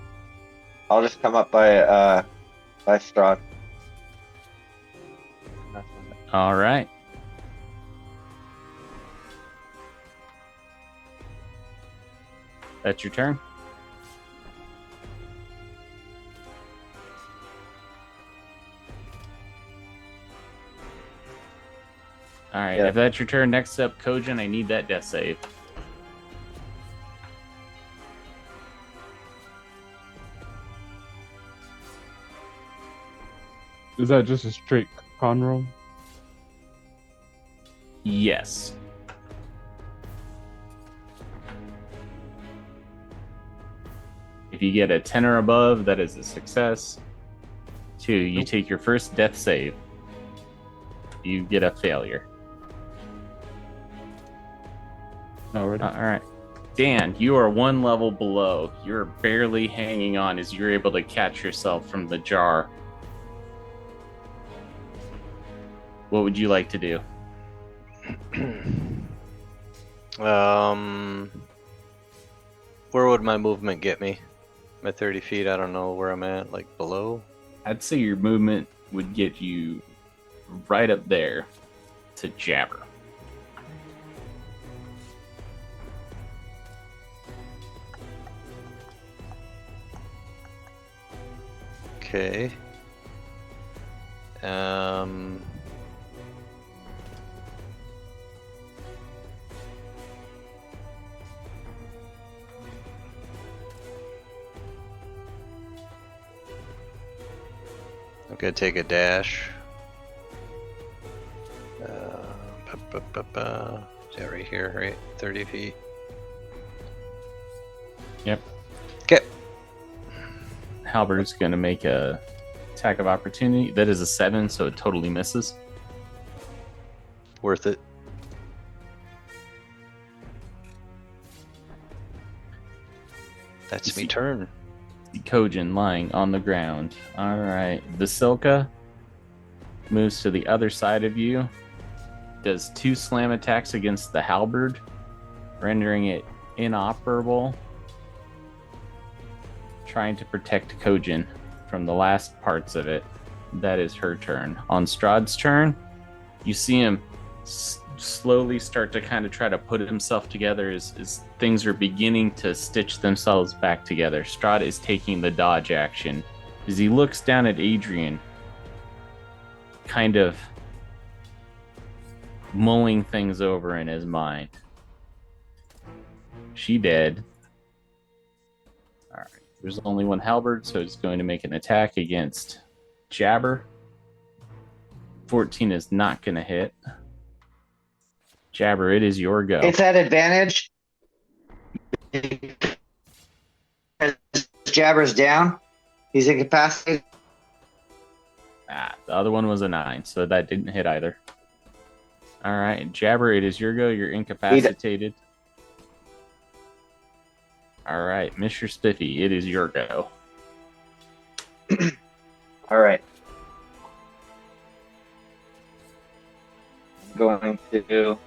I'll just come up by Strahd. All right. That's your turn. All right. Yeah. If that's your turn, next up, Kojin, I need that death save. Is that just a straight con roll? Yes. If you get a 10 or above, that is a success. 2, you take your first death save. You get a failure. Alright. All right. Dan, you are 1 level below. You're barely hanging on as you're able to catch yourself from the jar. What would you like to do? Where would my movement get me? My 30 feet, I don't know where I'm at, like below? I'd say your movement would get you right up there to Jabber. Okay. I'm gonna take a dash. Is that right here, right? 30 feet. Yep. Okay. Halber's going to make a attack of opportunity. That is a 7, so it totally misses. Worth it. That's me turn. Kojin lying on the ground. All right. Vasilka moves to the other side of you. Does 2 slam attacks against the halberd, rendering it inoperable. Trying to protect Kojin from the last parts of it. that is her turn. On Strahd's turn, you see him slowly start to kind of try to put himself together as things are beginning to stitch themselves back together. Strahd is taking the dodge action as he looks down at Adrain, kind of mulling things over in his mind. She dead. Alright, there's only one halberd, so he's going to make an attack against Jabber. 14 is not going to hit. Jabber, it is your go. It's at advantage. Jabber's down. He's incapacitated. The other one was a 9, so that didn't hit either. Alright, Jabber, it is your go. You're incapacitated. Alright, Missure Spifi, it is your go. Alright. I'm going to...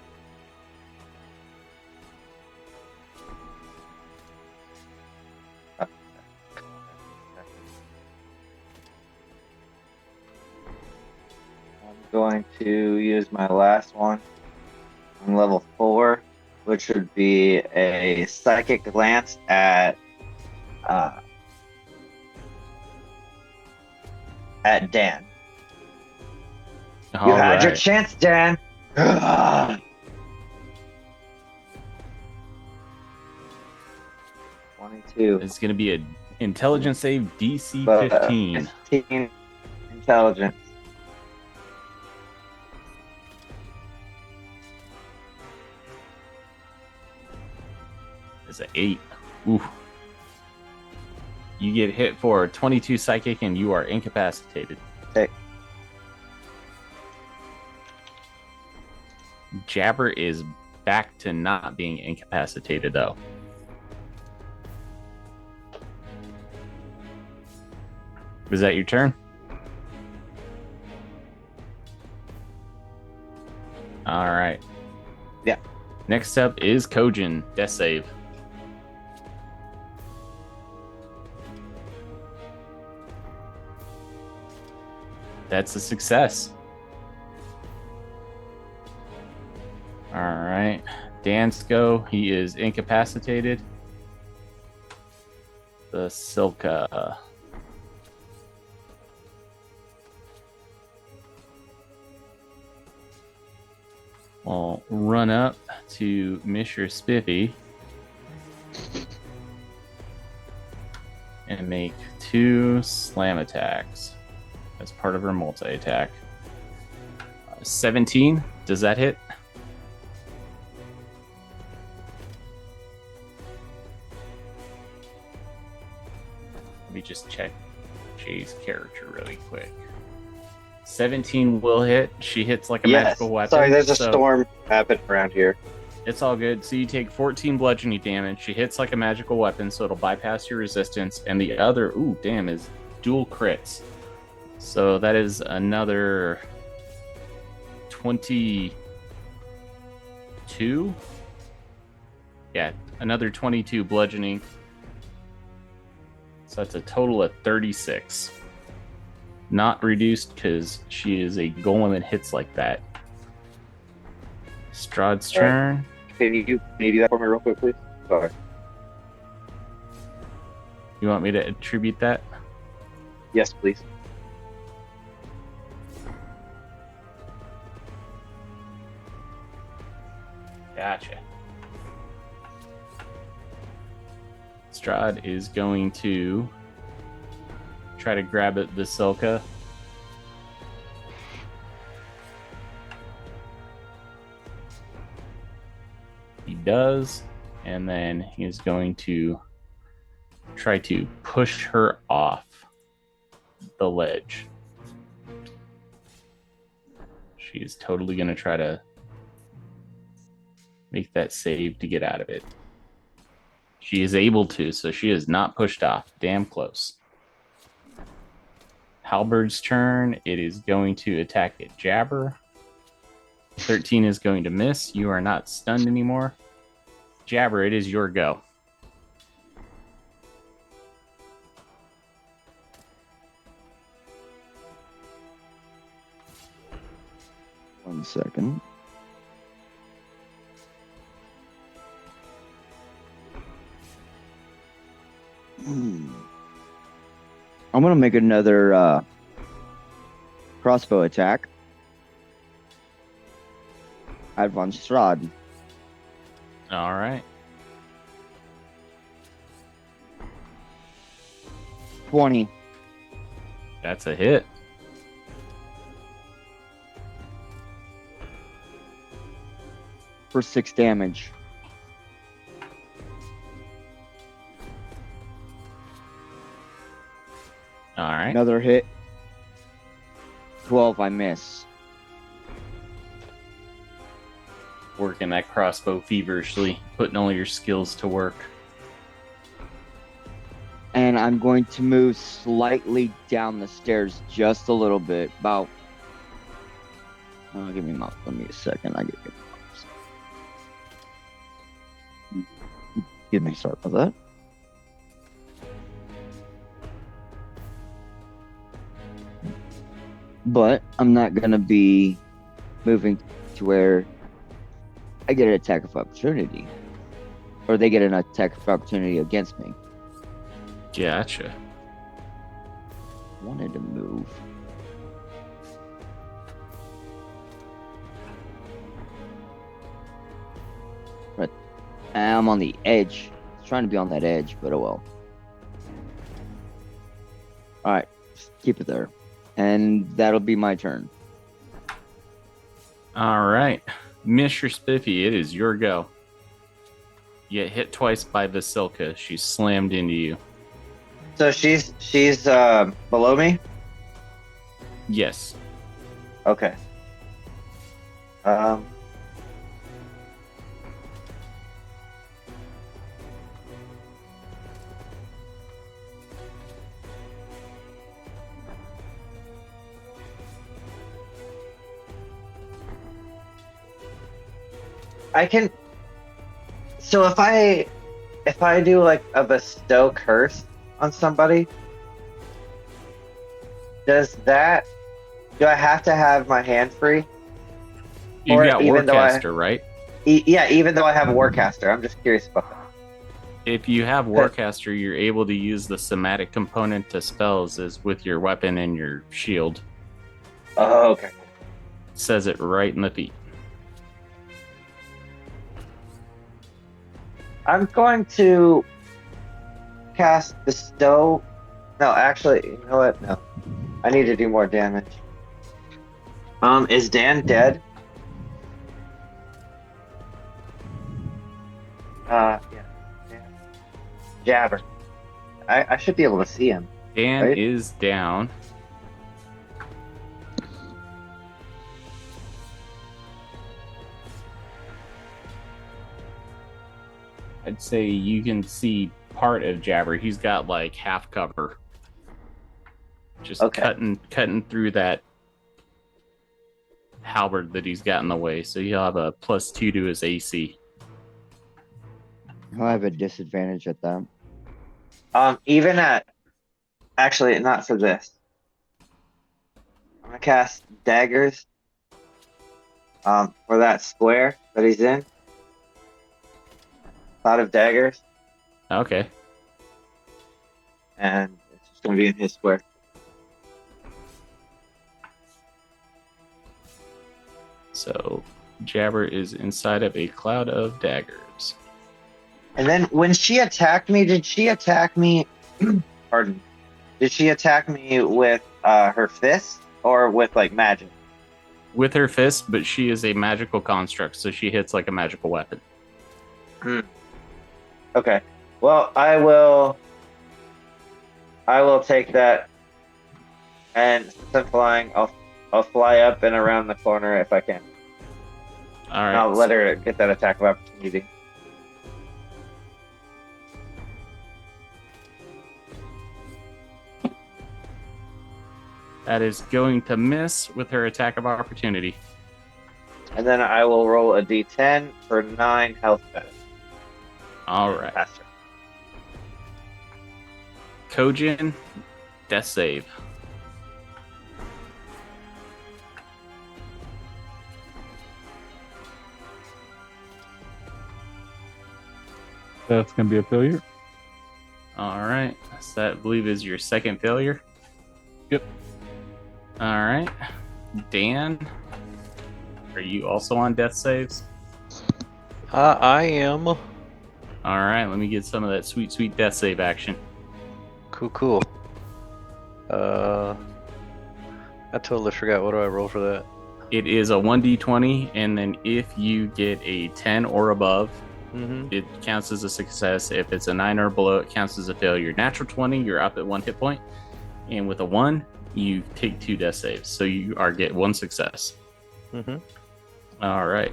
going to use my last one on level 4, which would be a psychic glance at Dan. You had your chance, Dan. 22. It's going to be an intelligence save DC 15. 15 intelligence. It's an 8. Ooh. You get hit for 22 psychic and you are incapacitated. Okay. Jabber is back to not being incapacitated, though. Is that your turn? All right. Yeah. Next up is Kojin. Death save. That's a success. All right. Dansko, he is incapacitated. Vasilka. We'll run up to Missure Spifi and make 2 slam attacks as part of her multi-attack. 17, does that hit? Let me just check Jay's character really quick. 17 will hit. She hits like a magical weapon. Sorry, there's a storm happening around here. It's all good. So you take 14 bludgeoning damage. She hits like a magical weapon, so it'll bypass your resistance. And the other, ooh, damn, is dual crits. So that is another 22. Yeah, another 22 bludgeoning. So that's a total of 36. Not reduced because she is a golem and hits like that. Strahd's turn. Can you do that for me real quick, please? Sorry. You want me to attribute that? Yes, please. Gotcha. Strahd is going to try to grab at Vasilka. He does, and then he's going to try to push her off the ledge. She is totally going to try to make that save to get out of it. She is able to, so she is not pushed off. Damn close. Halberd's turn. It is going to attack at Jabber. 13 is going to miss. You are not stunned anymore. Jabber, it is your go. 1 second. I'm gonna make another crossbow attack. Advanced Strahd. All right. 20. That's a hit. For 6 damage. All right. Another hit. 12, I miss. Working that crossbow feverishly, putting all your skills to work. And I'm going to move slightly down the stairs just a little bit. About. Give me mouse. Let me a second. I get your mouse. Give me start with that. But I'm not going to be moving to where I get an attack of opportunity. Or they get an attack of opportunity against me. Gotcha. Wanted to move. But I'm on the edge. I was trying to be on that edge, but oh well. Alright, just keep it there. And that'll be my turn. All right. Missure Spifi, it is your go. You get hit twice by Vasilka. She's slammed into you. So she's below me. Yes. Okay. I can. So if I do like a bestow curse on somebody, do I have to have my hand free? You Or got even though Warcaster, right? Yeah, even though I have a Warcaster, I'm just curious about that. If you have Warcaster, you're able to use the somatic component to spells as with your weapon and your shield. Oh, okay. Says it right in the feet. I'm going to cast bestow. No, actually, you know what? No, I need to do more damage. Is Dan dead? Yeah. Jabber. I should be able to see him. Dan Right? is down. I'd say you can see part of Jabber. He's got like half cover. Just Okay. cutting through that halberd that he's got in the way. So he'll have a +2 to his AC. I'll have a disadvantage at that. Even at actually not for this. I'm gonna cast daggers. For that square that he's in. Cloud of daggers, Okay. and it's just gonna be in his square. So Jabber is inside of a cloud of daggers. And then when she attacked me, did she attack me? Pardon. Did she attack me with her fist or with like magic? With her fist, but she is a magical construct, so she hits like a magical weapon. Okay. Well, I will take that, and since I'm flying, I'll fly up and around the corner if I can. All right. I'll let her get that attack of opportunity. That is going to miss with her attack of opportunity. And then I will roll a d10 for 9 health benefit. All right. Faster. Kojin, death save. That's gonna be a failure. All right. So that, I believe, is your second failure. Yep. All right. Dan, are you also on death saves? I am. All right. Let me get some of that sweet, sweet death save action. Cool. I totally forgot. What do I roll for that? It is a 1d20, and then if you get a 10 or above, it counts as a success. If it's a 9 or below, it counts as a failure. Natural 20, you're up at 1 hit point, and with a 1, you take 2 death saves, so you get 1 success. All right.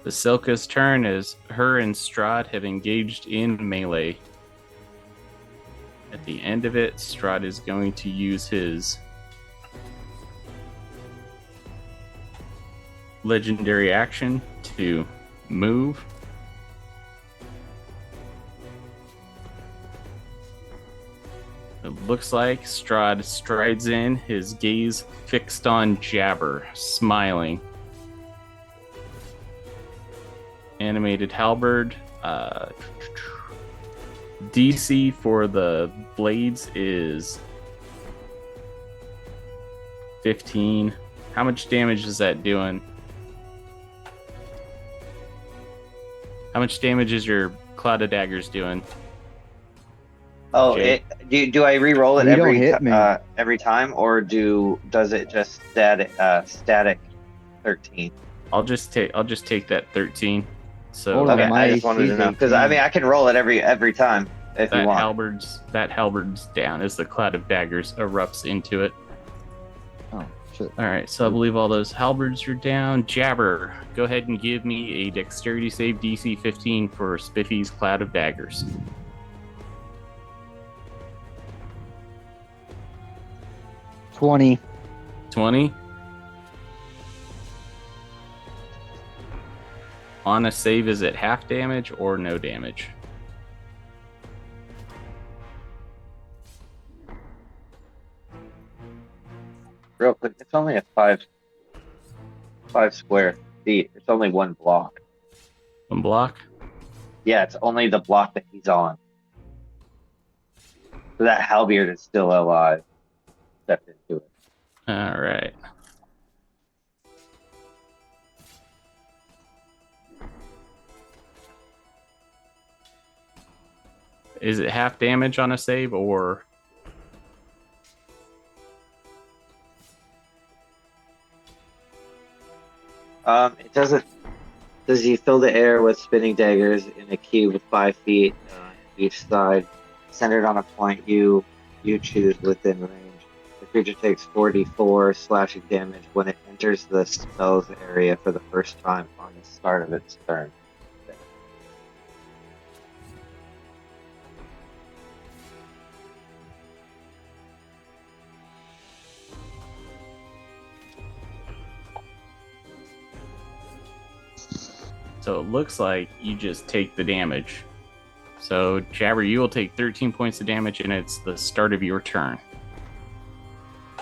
Vasilka's turn as her and Strahd have engaged in melee. At the end of it, Strahd is going to use his legendary action to move. It looks like Strahd strides in, his gaze fixed on Jabber, smiling. Animated halberd. DC for the blades is 15. How much damage is that doing? How much damage is your cloud of daggers doing? Oh, Jay? do I re-roll it You don't hit me. every time, or does it just static 13? I'll just take that 13. So Hold on, Okay, my I just wanted AC to is know because 18. I can roll it every time if you that want. halberd's down as the cloud of daggers erupts into it. Oh, shit. All right, so I believe all those halberds are down. Jabber, go ahead and give me a dexterity save DC 15 for Spiffy's cloud of daggers. 20. 20. On a save, is it half damage or no damage? Real quick, it's only a 5 square feet. It's only 1 block. 1 block? Yeah, it's only the block that he's on. So that halberd is still alive. Stepped into it. All right. Is it half damage on a save or? It doesn't. Does he fill the air with spinning daggers in a cube with 5 feet each side, centered on a point you choose within range. The creature takes 4d4 slashing damage when it enters the spell's area for the first time on the start of its turn. So it looks like you just take the damage. So, Jabber, you will take 13 points of damage, and it's the start of your turn.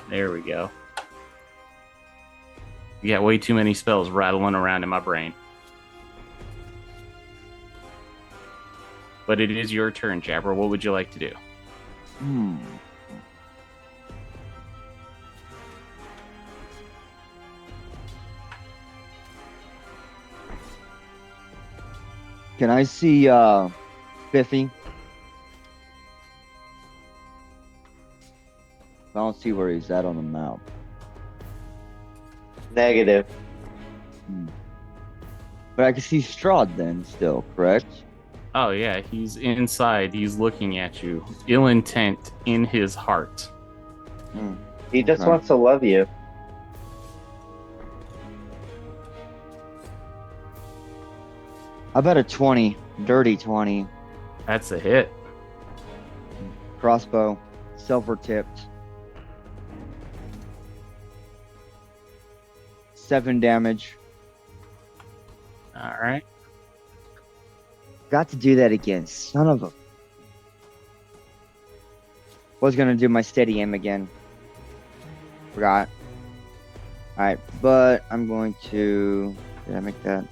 There we go. You got way too many spells rattling around in my brain. But it is your turn, Jabber. What would you like to do? Can I see Spiffy? I don't see where he's at on the map. Negative. But I can see Strahd then still, correct? Oh, yeah, he's inside. He's looking at you. Ill intent in his heart. He just Okay. wants to love you. I bet a 20. Dirty 20. That's a hit. Crossbow. Silver tipped. 7 damage. All right. Got to do that again. Son of a... Was gonna do my steady aim again. Forgot. Alright, but I'm going to... Did I make that?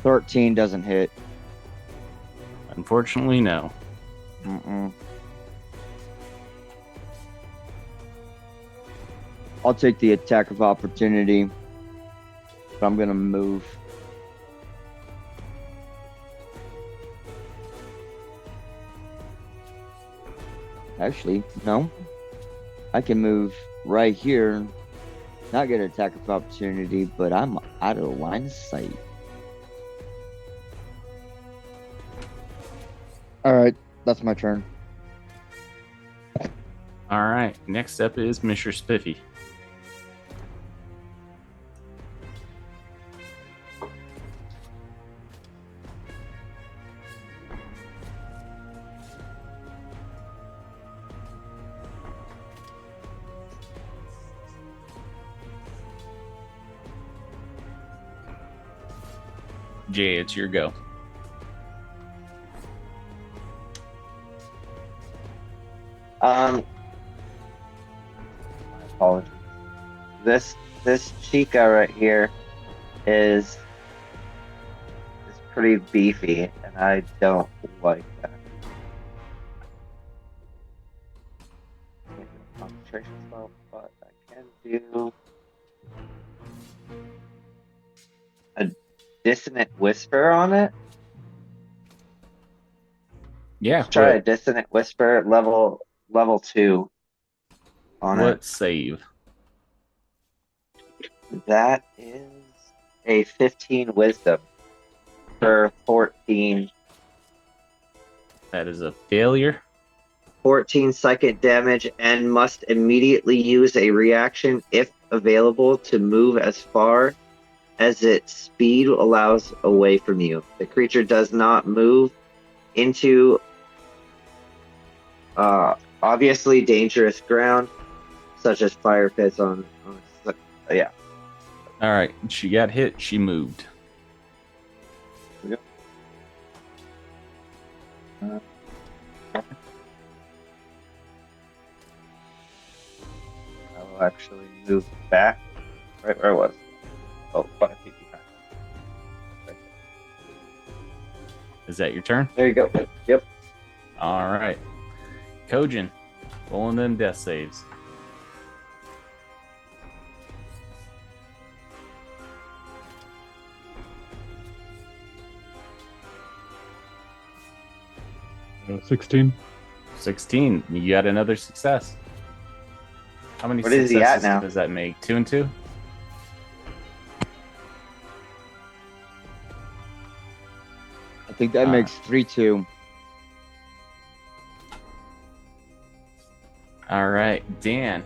13 doesn't hit. Unfortunately, no. Mm-mm. I'll take the attack of opportunity, but I'm gonna move. Actually, no. I can move right here, not get an attack of opportunity, but I'm out of line of sight. All right, that's my turn. All right. Next up is Missure Spifi. Jay, it's your go. Apologies. This chica right here is pretty beefy, and I don't like that. Can't do a concentration spell, but I can do a dissonant whisper on it. Yeah. Let's try a dissonant whisper level 2 on What it. save? That is a 15 wisdom for 14 That is a failure. 14 psychic damage, and must immediately use a reaction if available to move as far as its speed allows away from you. The creature does not move into obviously dangerous ground, such as fire pits on yeah. All right. She got hit. She moved. Yep. I will actually move back right where I was. Oh, 5 feet behind. Right Is that your turn? there you go. Yep. All right. Kojin, rolling them death saves. Uh, 16. 16. You got another success. How many What is he at successes now? does that make? 2 and 2? I think that makes 3-2. All right, Dan.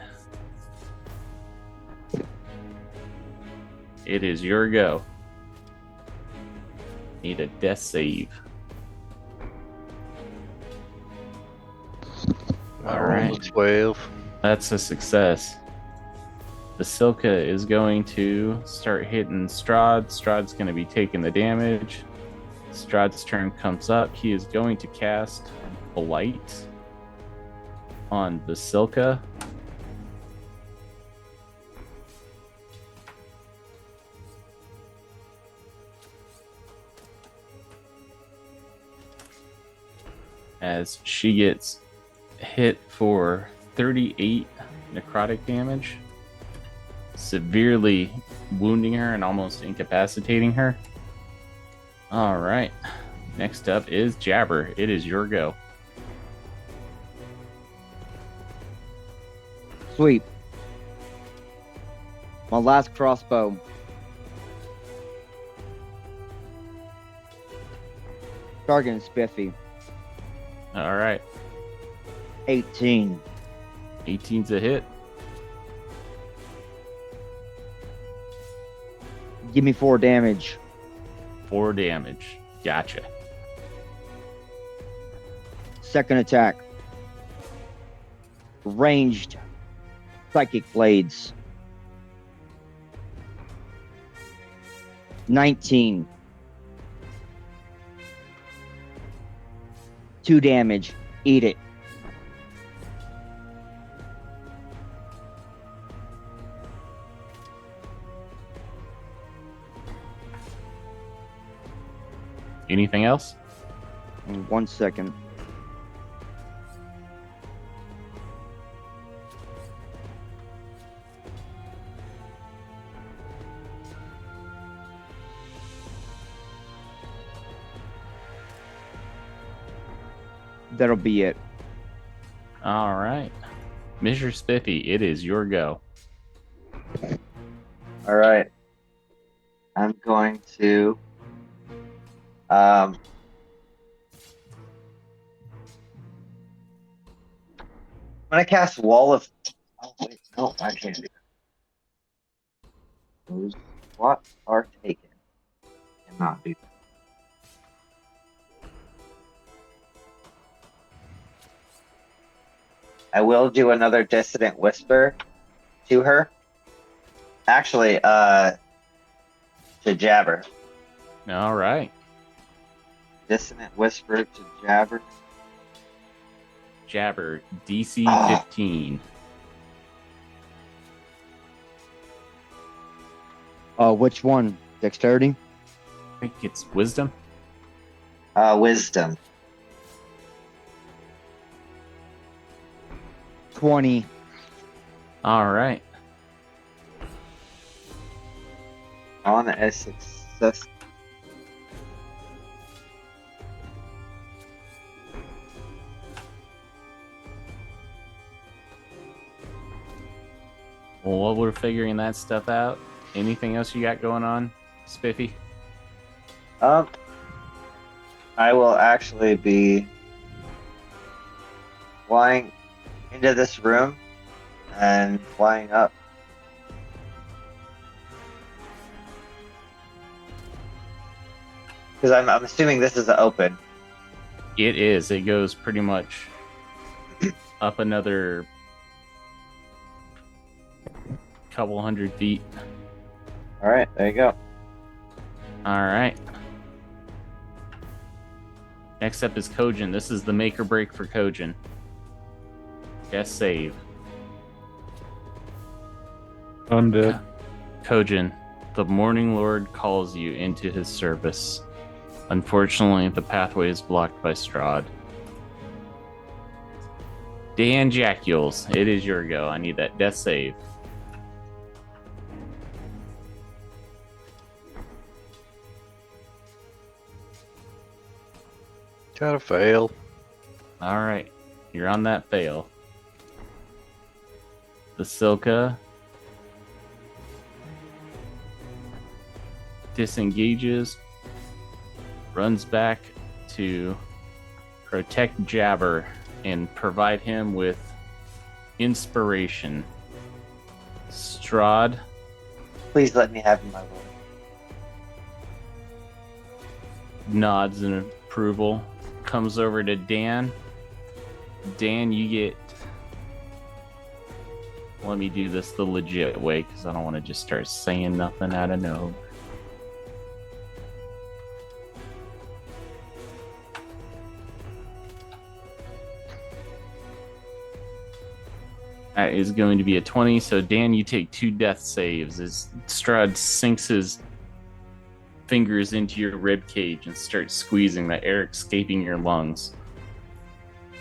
It is your go. Need a death save. All right. 12. That's a success. Vasilka is going to start hitting Strahd. Strahd's going to be taking the damage. Strahd's turn comes up. He is going to cast Blight on Vasilka. As she gets hit for 38 necrotic damage, severely wounding her and almost incapacitating her. All right. Next up is Jabber. It is your go. Sweet. My last crossbow. Target Spiffy. All right. 18. 18's a hit. Give me 4 damage. 4 damage. Gotcha. Second attack. Ranged psychic blades. 19. 2 damage. Eat it. Anything else? In 1 second. That'll be it. All right. Missure Spifi, it is your go. All right. I'm going to. I'm gonna cast Wall of. Oh wait, no, I can't do that. Those slots are taken. Cannot do that. I will do another Dissonant Whisper to her. Actually, to Jabber. All right. Dissonant Whisper to Jabber. Jabber, DC Ah. 15. Which one? Dexterity? I think it's Wisdom. Wisdom. 20. All right. On a success. Well, while we're figuring that stuff out, anything else you got going on, Spiffy? I will actually be flying into this room and flying up. Because I'm assuming this is open. It is. It goes pretty much up another couple 100 feet. All right, there you go. All right. Next up is Kojin. This is the make or break for Kojin. Death save. Undead. Kojin, the Morning Lord calls you into his service. Unfortunately, the pathway is blocked by Strahd. Dan Jackiels, it is your go. I need that death save. Gotta fail. All right, you're on that fail. Vasilka disengages, runs back to protect Jabber and provide him with inspiration. Strahd Please let me have my lord. nods in approval, comes over to Dan. Dan, you get... Let me do this the legit way, because I don't want to just start saying nothing out of nowhere. That is going to be a 20. So, Dan, you take 2 death saves as Strahd sinks his fingers into your rib cage and starts squeezing the air escaping your lungs.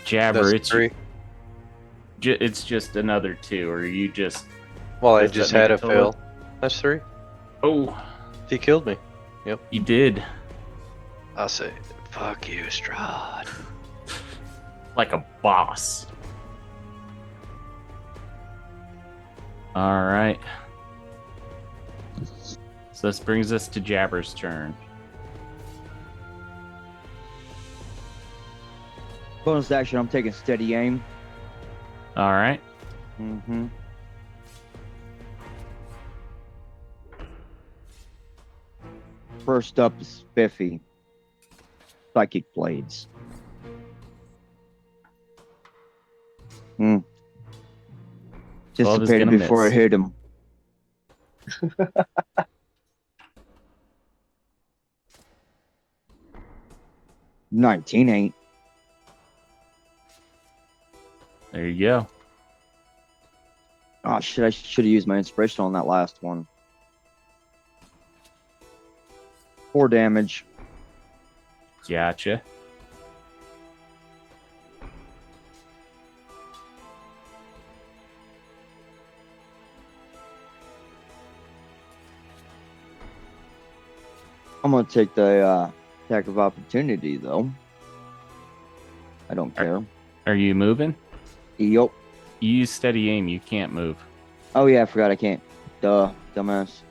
Jabber, That's 3. it's just another 2, or you just... Well, I Does just that had make a it total? fail. That's 3. Oh, He killed me. you did. I'll say, fuck you, Strahd. Like a boss. All right. So this brings us to Jabber's turn. Bonus action, I'm taking steady aim. All right. Mm-hmm. First up is Spiffy. Psychic Blades. Hmm. 12 is Dissipated gonna before I miss. hit him. $19 ain't. There you go. Oh shit, I should have used my inspiration on that last one. 4 damage. Gotcha. I'm gonna take the attack of opportunity though. I don't care. Are you moving? Yup. You use steady aim. You can't move. Oh yeah, I forgot I can't. Duh, dumbass.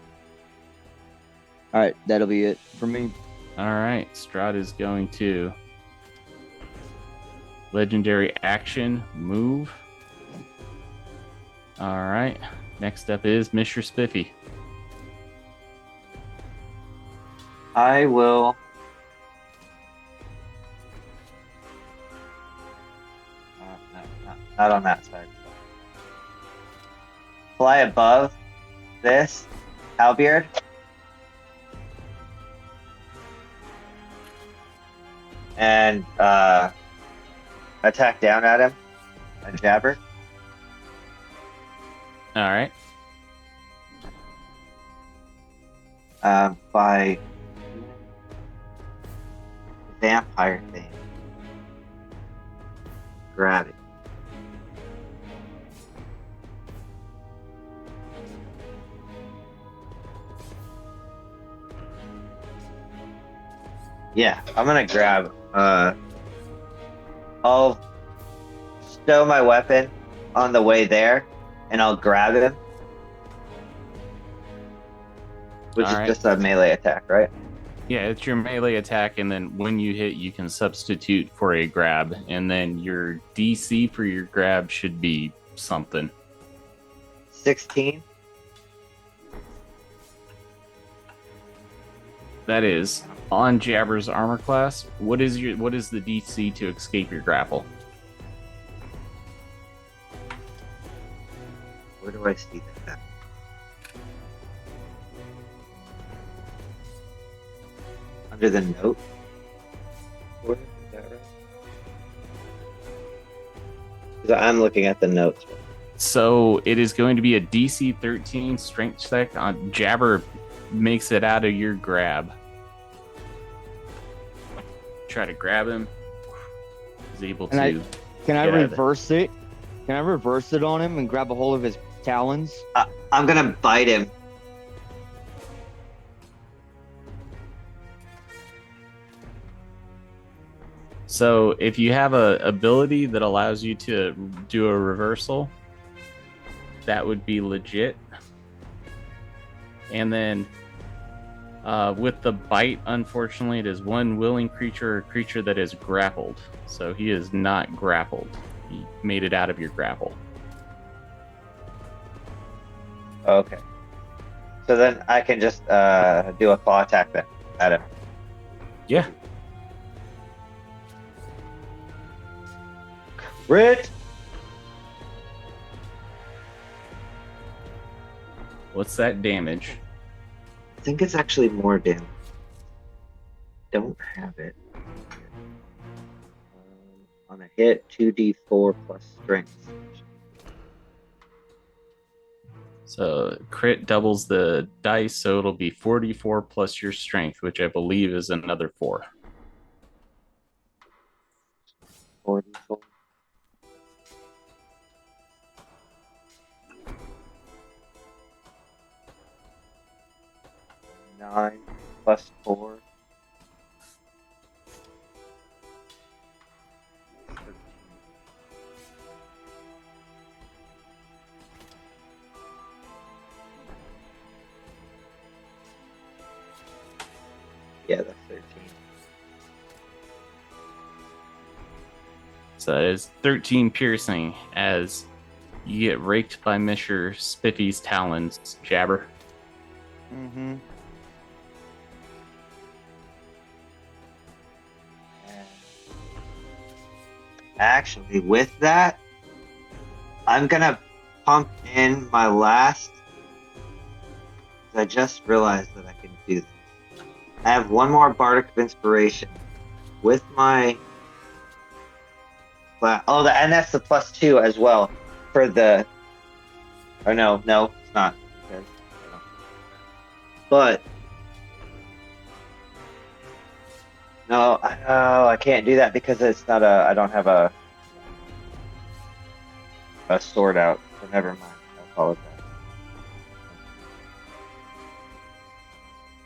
All right, that'll be it for me. All right. Strahd is going to legendary action move. All right. Next up is Missure Spifi. I will. Not on that side. Fly above this halberd. And attack down at him. A jabber. All right. By vampire thing. Grab it. Yeah, I'm gonna grab. I'll stow my weapon on the way there, and I'll grab him. Which is just a melee attack, right? Yeah, it's your melee attack, and then when you hit, you can substitute for a grab, and then your DC for your grab should be something. 16. That is on Jabber's armor class. What is the DC to escape your grapple? Where do I see that? Under the note? Is that right? 'Cause I'm looking at the notes. So it is going to be a DC 13 strength check on Jabber. Makes it out of your grab. Try to grab him. He's able to. Can I get out of reverse it? Can I reverse it on him and grab a hold of his talons? I'm gonna bite him. So if you have a ability that allows you to do a reversal, that would be legit. And then with the bite, unfortunately, it is one willing creature or creature that is grappled. So he is not grappled. He made it out of your grapple. Okay. So then I can just do a claw attack then at him. Yeah. Crit! What's that damage? I think it's actually more damage. Don't have it. On a hit, 2d4 plus strength. So crit doubles the dice, so it'll be 44 plus your strength, which I believe is another 4. 44. Nine plus 4. 13. Yeah, that's 13. So that is 13 piercing as you get raked by Missure Spifi's talons, Jabber. Mm-hmm. Actually, with that, I'm gonna pump in my last. I just realized that I can do this. I have one more Bardic of Inspiration with my. And that's the +2 as well for the. Or no, it's not. Okay. But No, I can't do that because it's not a. I don't have a sword out. So never mind. I apologize.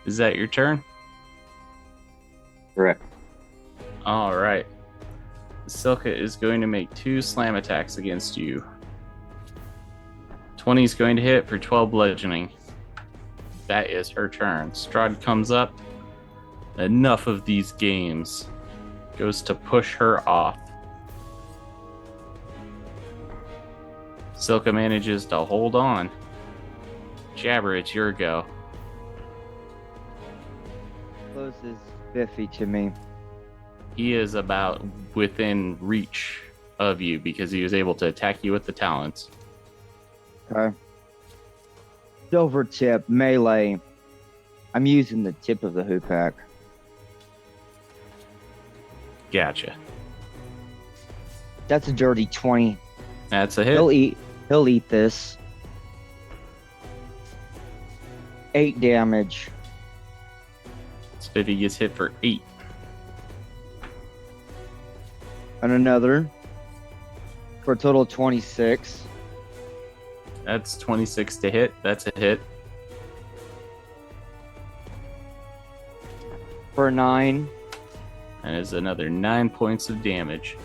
Is that your turn? Correct. All right. Vasilka is going to make 2 slam attacks against you. 20 is going to hit for 12 bludgeoning. That is her turn. Strahd comes up. Enough of these games. Goes to push her off. Vasilka manages to hold on. Jabber, it's your go. Closes Spiffy to me. He is about within reach of you because he was able to attack you with the talons. Okay. Silver tip, melee. I'm using the tip of the hoopak. Gotcha. That's a dirty 20. That's a hit. He'll eat this. 8 damage. Spiffy gets hit for 8. And another. For a total of 26. That's 26 to hit. That's a hit. For 9. And is another 9 points of damage.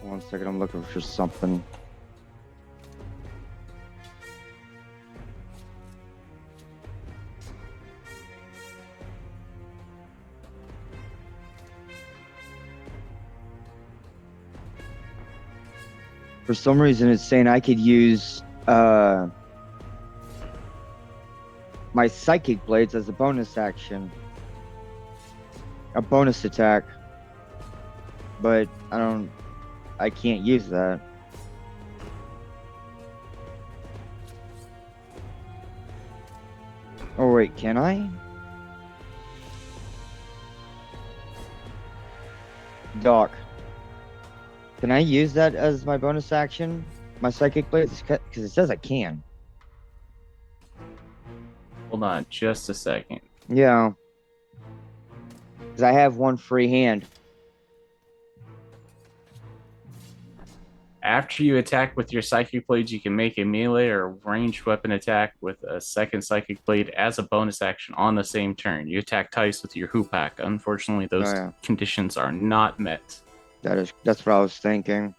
One second, I'm looking for something. For some reason, it's saying I could use my psychic blades as a bonus action, a bonus attack, but I can't use that. Oh wait, can I? Doc, can I use that as my bonus action? My psychic blades? Because it says I can. Hold on just a second. Yeah. Because I have one free hand. After you attack with your Psychic Blades, you can make a melee or ranged weapon attack with a second Psychic Blade as a bonus action on the same turn. You attack twice with your hoopak. Unfortunately, those conditions are not met. That's what I was thinking.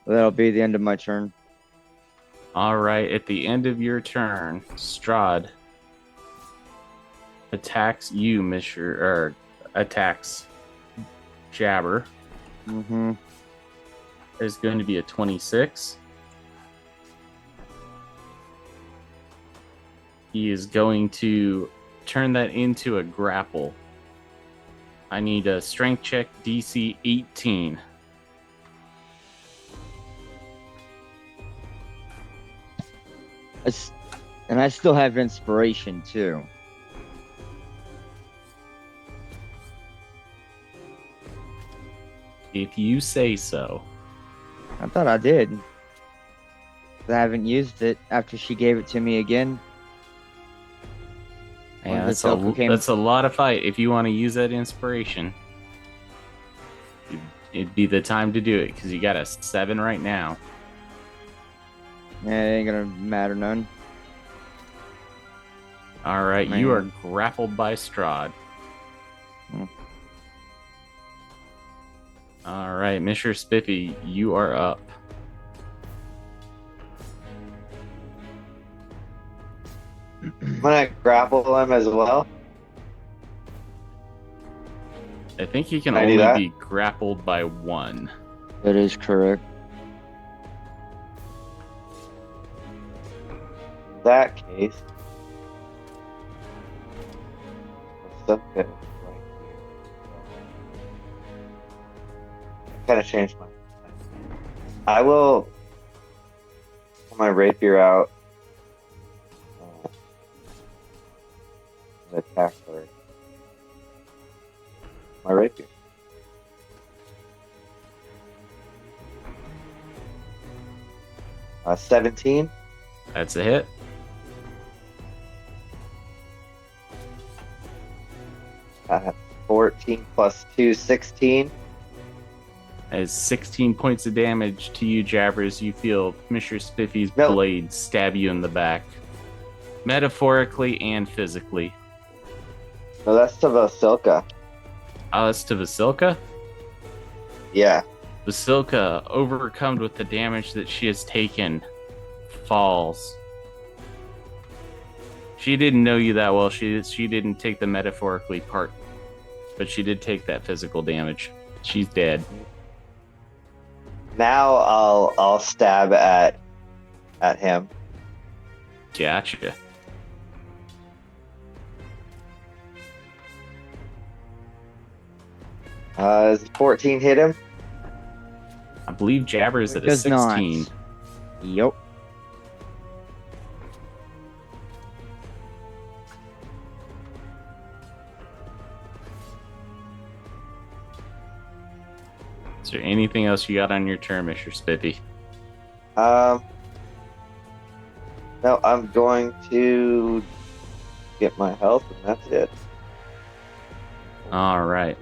That'll be the end of my turn. All right, at the end of your turn, Strahd attacks you, attacks Jabber. Mm-hmm. There's going to be a 26. He is going to turn that into a grapple. I need a strength check DC 18. And I still have inspiration too. If you say so. I thought I did. I haven't used it after she gave it to me again. Yeah, that's a lot of fight. If you want to use that inspiration, it'd be the time to do it because you got a 7 right now. Yeah, it ain't gonna matter none. All right, you are grappled by Strahd. All right, Missure Spifi, you are up. I'm gonna grapple him as well. I think you can Can I do only that? be grappled by 1. That is correct. In that case, let's look at right here. I kind of changed my. I will pull my rapier out and attack her. my rapier. Uh, 17. That's a hit. Uh, 14 plus 2, 16. As 16 points of damage to you, Jabbers, you feel Missure Spifi's No. blade stab you in the back. Metaphorically and physically. No, that's to Vasilka. Oh, that's to Vasilka? Yeah. Vasilka, overcome with the damage that she has taken, falls. She didn't know you that well. She didn't take the metaphorically part, but she did take that physical damage. She's dead. Now I'll stab at him. Gotcha. Does 14 hit him? I believe Jabber's at a Does not. 16. Yep. Is there anything else you got on your turn, Mr. Spiffy? No, I'm going to get my health, and that's it. All right.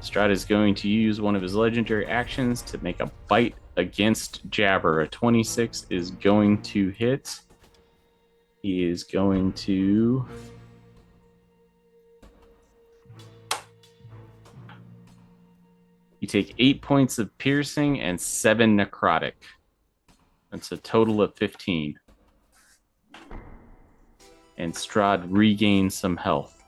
Strahd is going to use one of his legendary actions to make a bite against Jabber. A 26 is going to hit. He is going to... You take 8 points of piercing and 7 necrotic. That's a total of 15. And Strahd regains some health.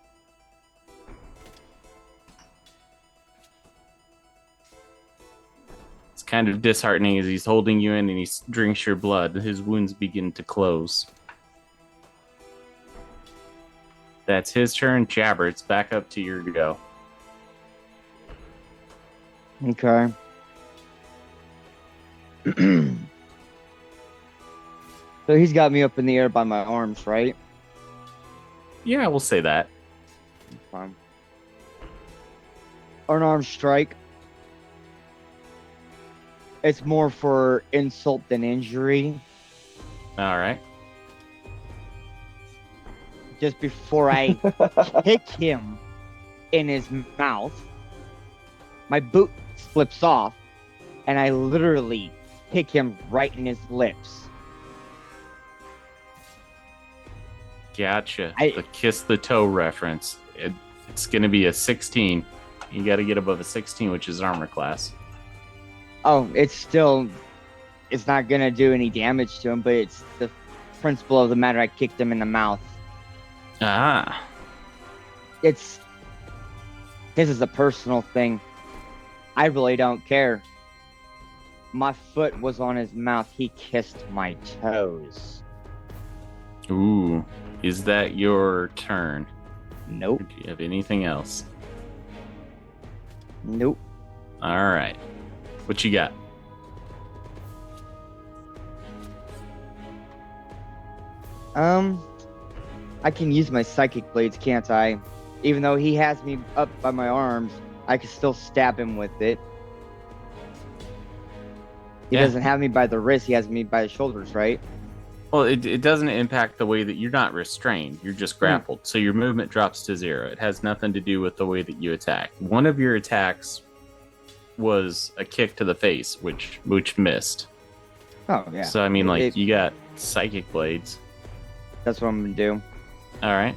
It's kind of disheartening as he's holding you in and he drinks your blood. His wounds begin to close. That's his turn. Jabber, it's back up to your go. Okay. So he's got me up in the air by my arms, right? Yeah, we'll say that. Fine. Unarmed strike. It's more for insult than injury. All right. Just before I kick him in his mouth, my boot slips off, and I literally kick him right in his lips. Gotcha. The kiss the toe reference. It's going to be a 16. You got to get above a 16, which is armor class. Oh, it's not going to do any damage to him, but it's the principle of the matter. I kicked him in the mouth. Ah. This is a personal thing. I really don't care. My foot was on his mouth. He kissed my toes. Ooh. Is that your turn? Nope. Or do you have anything else? Nope. All right. What you got? I can use my psychic blades, can't I? Even though he has me up by my arms, I can still stab him with it. He Yeah. doesn't have me by the wrist, he has me by the shoulders, right? Well, it doesn't impact the way that you're not restrained. You're just grappled. So your movement drops to 0. It has nothing to do with the way that you attack. One of your attacks was a kick to the face, which missed. Oh, yeah. So, I mean, like, you got psychic blades. That's what I'm going to do. All right.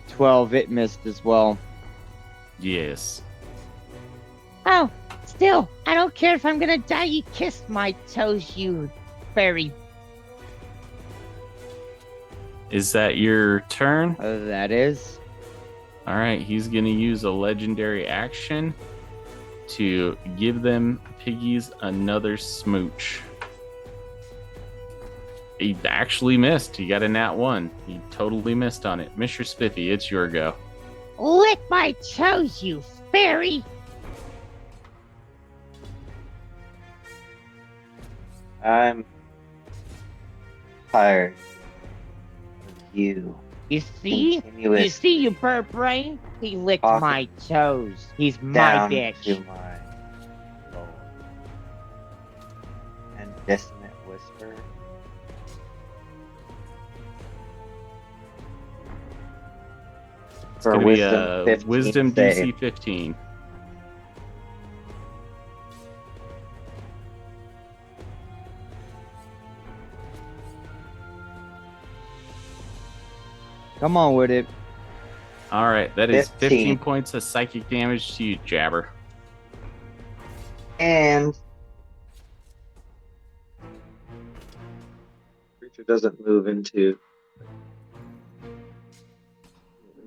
12, it missed as well. Yes. Oh, still, I don't care if I'm gonna die. You kissed my toes, you fairy. Is that your turn? That is. All right. He's going to use a legendary action to give them piggies another smooch. He actually missed. He got a nat 1. He totally missed on it. Missure Spiffy, it's your go. Lick my toes, you fairy. I'm tired of you You see? You continuous see, you bird brain? He licked Talking my toes. He's my down bitch. to my soul. And dissonant whisper. It's For going to be wisdom a 15 wisdom save. DC 15. Come on with it. All right, that is 15 15 points of psychic damage to you, Jabber. And creature doesn't move into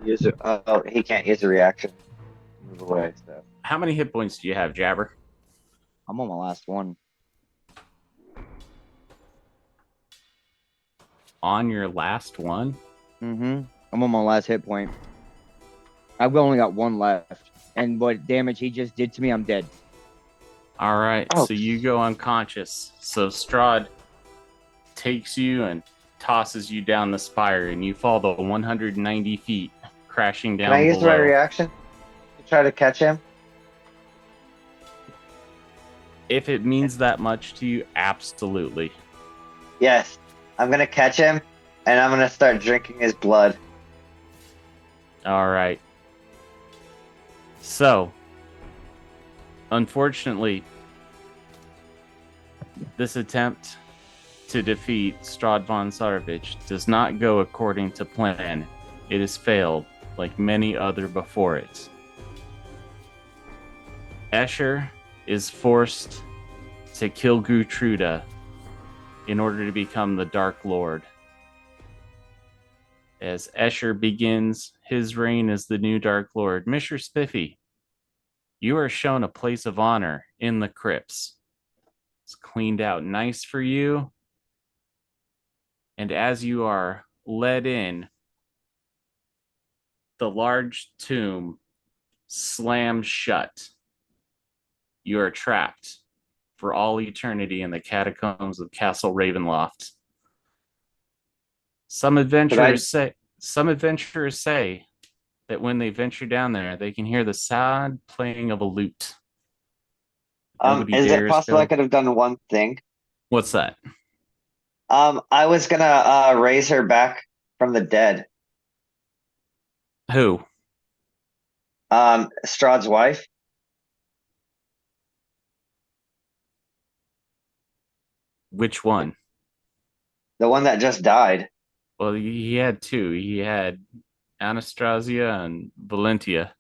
user. Oh, he can't use a reaction to move away. So How many hit points do you have, Jabber? I'm on my last one. On your last one? Mm-hmm. I'm on my last hit point. I've only got one left. And what damage he just did to me, I'm dead. All right, Oh. so you go unconscious. So Strahd takes you and tosses you down the spire, and you fall the 190 feet, crashing down can I use below. my reaction to try to catch him? If it means that much to you, absolutely. Yes. I'm gonna catch him, and I'm gonna start drinking his blood. All right. So, unfortunately, this attempt to defeat Strahd von Sarovich does not go according to plan. It has failed, like many other before it. Escher is forced to kill Gutruda in order to become the Dark Lord. As Escher begins his reign as the new Dark Lord, Missure Spifi, you are shown a place of honor in the crypts. It's cleaned out nice for you. And as you are led in, the large tomb slams shut. You are trapped for all eternity in the catacombs of Castle Ravenloft. Some adventurers say that when they venture down there, they can hear the sad playing of a lute. Nobody Is it dares possible go. I could have done one thing? What's that? I was gonna raise her back from the dead. Who? Strahd's wife. Which one? The one that just died. Well, he had two. He had Anastasia and Valentia.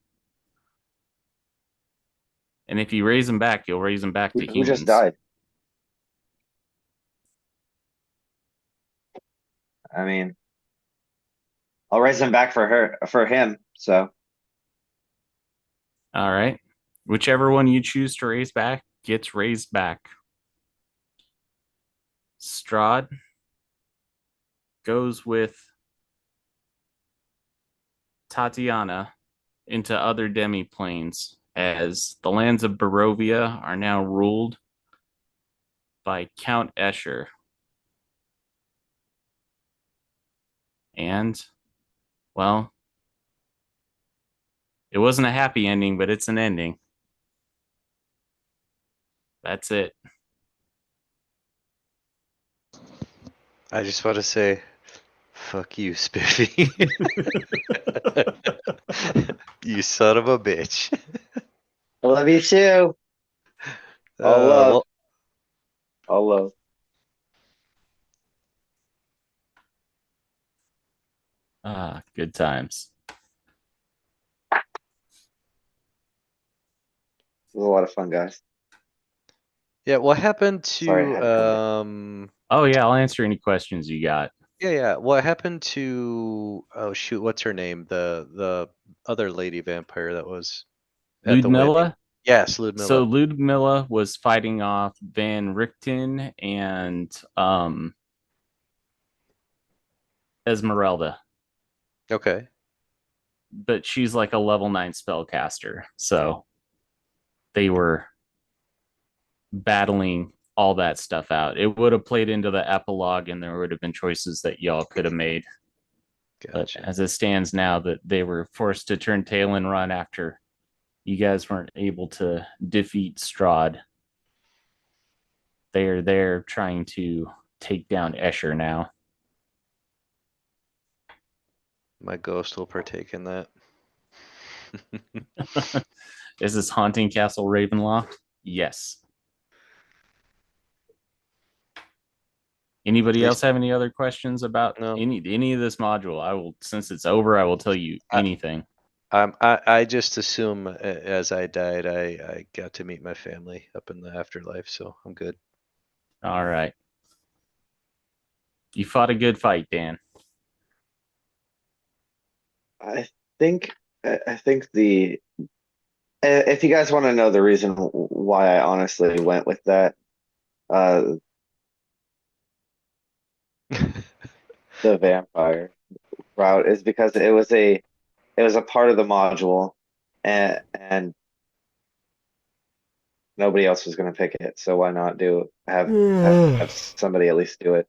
And if you raise them back, you'll raise them back to Who humans. just died? I mean, I'll raise him back for him. So All right. Whichever one you choose to raise back gets raised back. Strahd goes with Tatiana into other demi-planes as the lands of Barovia are now ruled by Count Escher. And, well, it wasn't a happy ending, but it's an ending. That's it. I just want to say, fuck you, Spiffy. You son of a bitch. I love you too. All love. Well, All love. Good times. This was a lot of fun, guys. yeah, what happened Sorry, I had to to Oh, yeah, I'll answer any questions you got. yeah, what happened to, oh shoot, what's her name? The other lady vampire that was at the wedding. Ludmilla? Yes, Ludmilla. So Ludmilla was fighting off Van Richten and Esmeralda. Okay. But she's like a level 9 spellcaster. So they were battling all that stuff out. It would have played into the epilogue, and there would have been choices that y'all could have made. Gotcha. But as it stands now, that they were forced to turn tail and run after you guys weren't able to defeat Strahd. They are there trying to take down Escher now. My ghost will partake in that. Is this haunting Castle Ravenloft? Yes. Anybody At else least- have any other questions about No. any of this module? I will, since it's over, I will tell you anything. I just assume as I died, I got to meet my family up in the afterlife, so I'm good. All right. You fought a good fight, Dan. I think the if you guys want to know the reason why I honestly went with that, the vampire route is because it was a part of the module, and nobody else was going to pick it, so why not have somebody at least do it?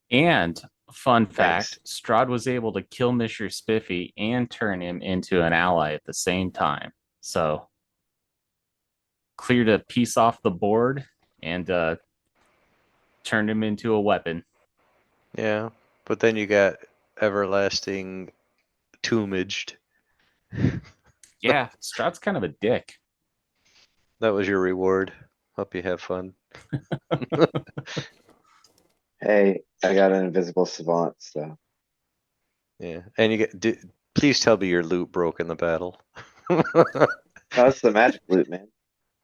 And fun fact, Thanks. Strahd was able to kill Missure Spifi and turn him into an ally at the same time. So cleared a piece off the board and turned him into a weapon. Yeah, but then you got everlasting tombaged. Yeah, Strahd's kind of a dick. That was your reward. Hope you have fun. Hey, I got an invisible savant, so Yeah, and you get. Please tell me your loot broke in the battle. that's the magic loot, man.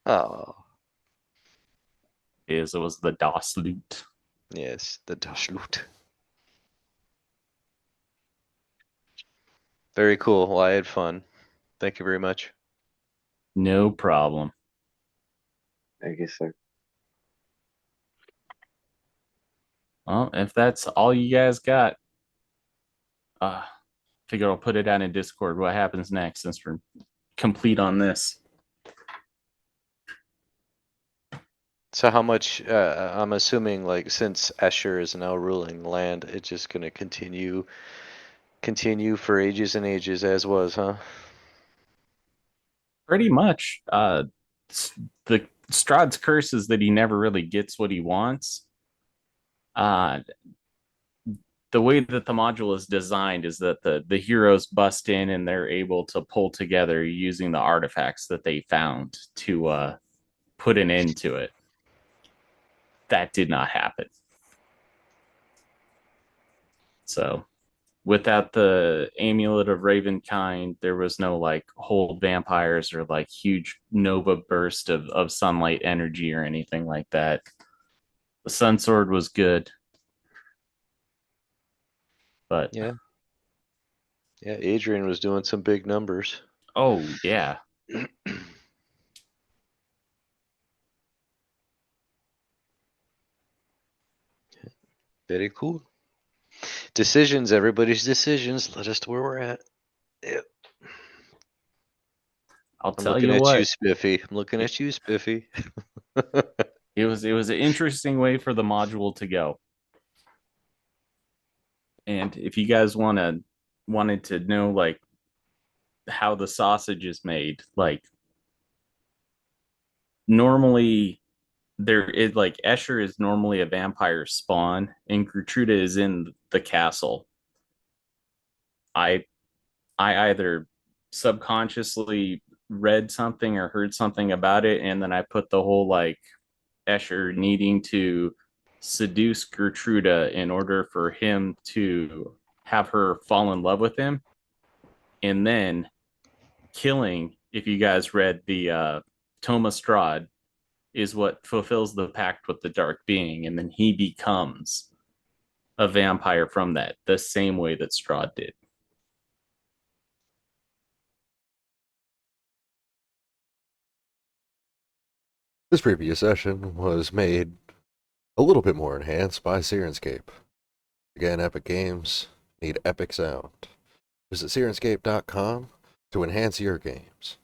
Oh, It was the DOS loot. yes, the Dash loot. Very cool. Well, I had fun. Thank you very much. No problem. Thank you, sir. Well, if that's all you guys got, figure I'll put it out in Discord what happens next since we're complete on this. So how much? I'm assuming, like, since Escher is now ruling land, it's just gonna continue for ages and ages as was, huh? Pretty much. The Strahd's curse is that he never really gets what he wants. The way that the module is designed is that the heroes bust in and they're able to pull together using the artifacts that they found to put an end to it. That did not happen. So without the amulet of Ravenkind, there was no like hold vampires or like huge nova burst of sunlight energy or anything like that. The Sunsword was good. But Yeah. Yeah, Adrain was doing some big numbers. oh yeah. Very cool. Decisions, everybody's decisions led us to where we're at. Yep. I'll I'm tell looking you at what. you, Spiffy. I'm looking at you, Spiffy. It was an interesting way for the module to go. And if you guys wanted to know like how the sausage is made, like normally there is like Escher is normally a vampire spawn and Gertruda is in the castle. I either subconsciously read something or heard something about it, and then I put the whole like Escher needing to seduce Gertruda in order for him to have her fall in love with him, and then killing, if you guys read the Toma Strahd, is what fulfills the pact with the dark being, and then he becomes a vampire from that, the same way that Strahd did. This previous session was made a little bit more enhanced by Syrinscape. Again, Epic Games need epic sound. Visit Syrinscape.com to enhance your games.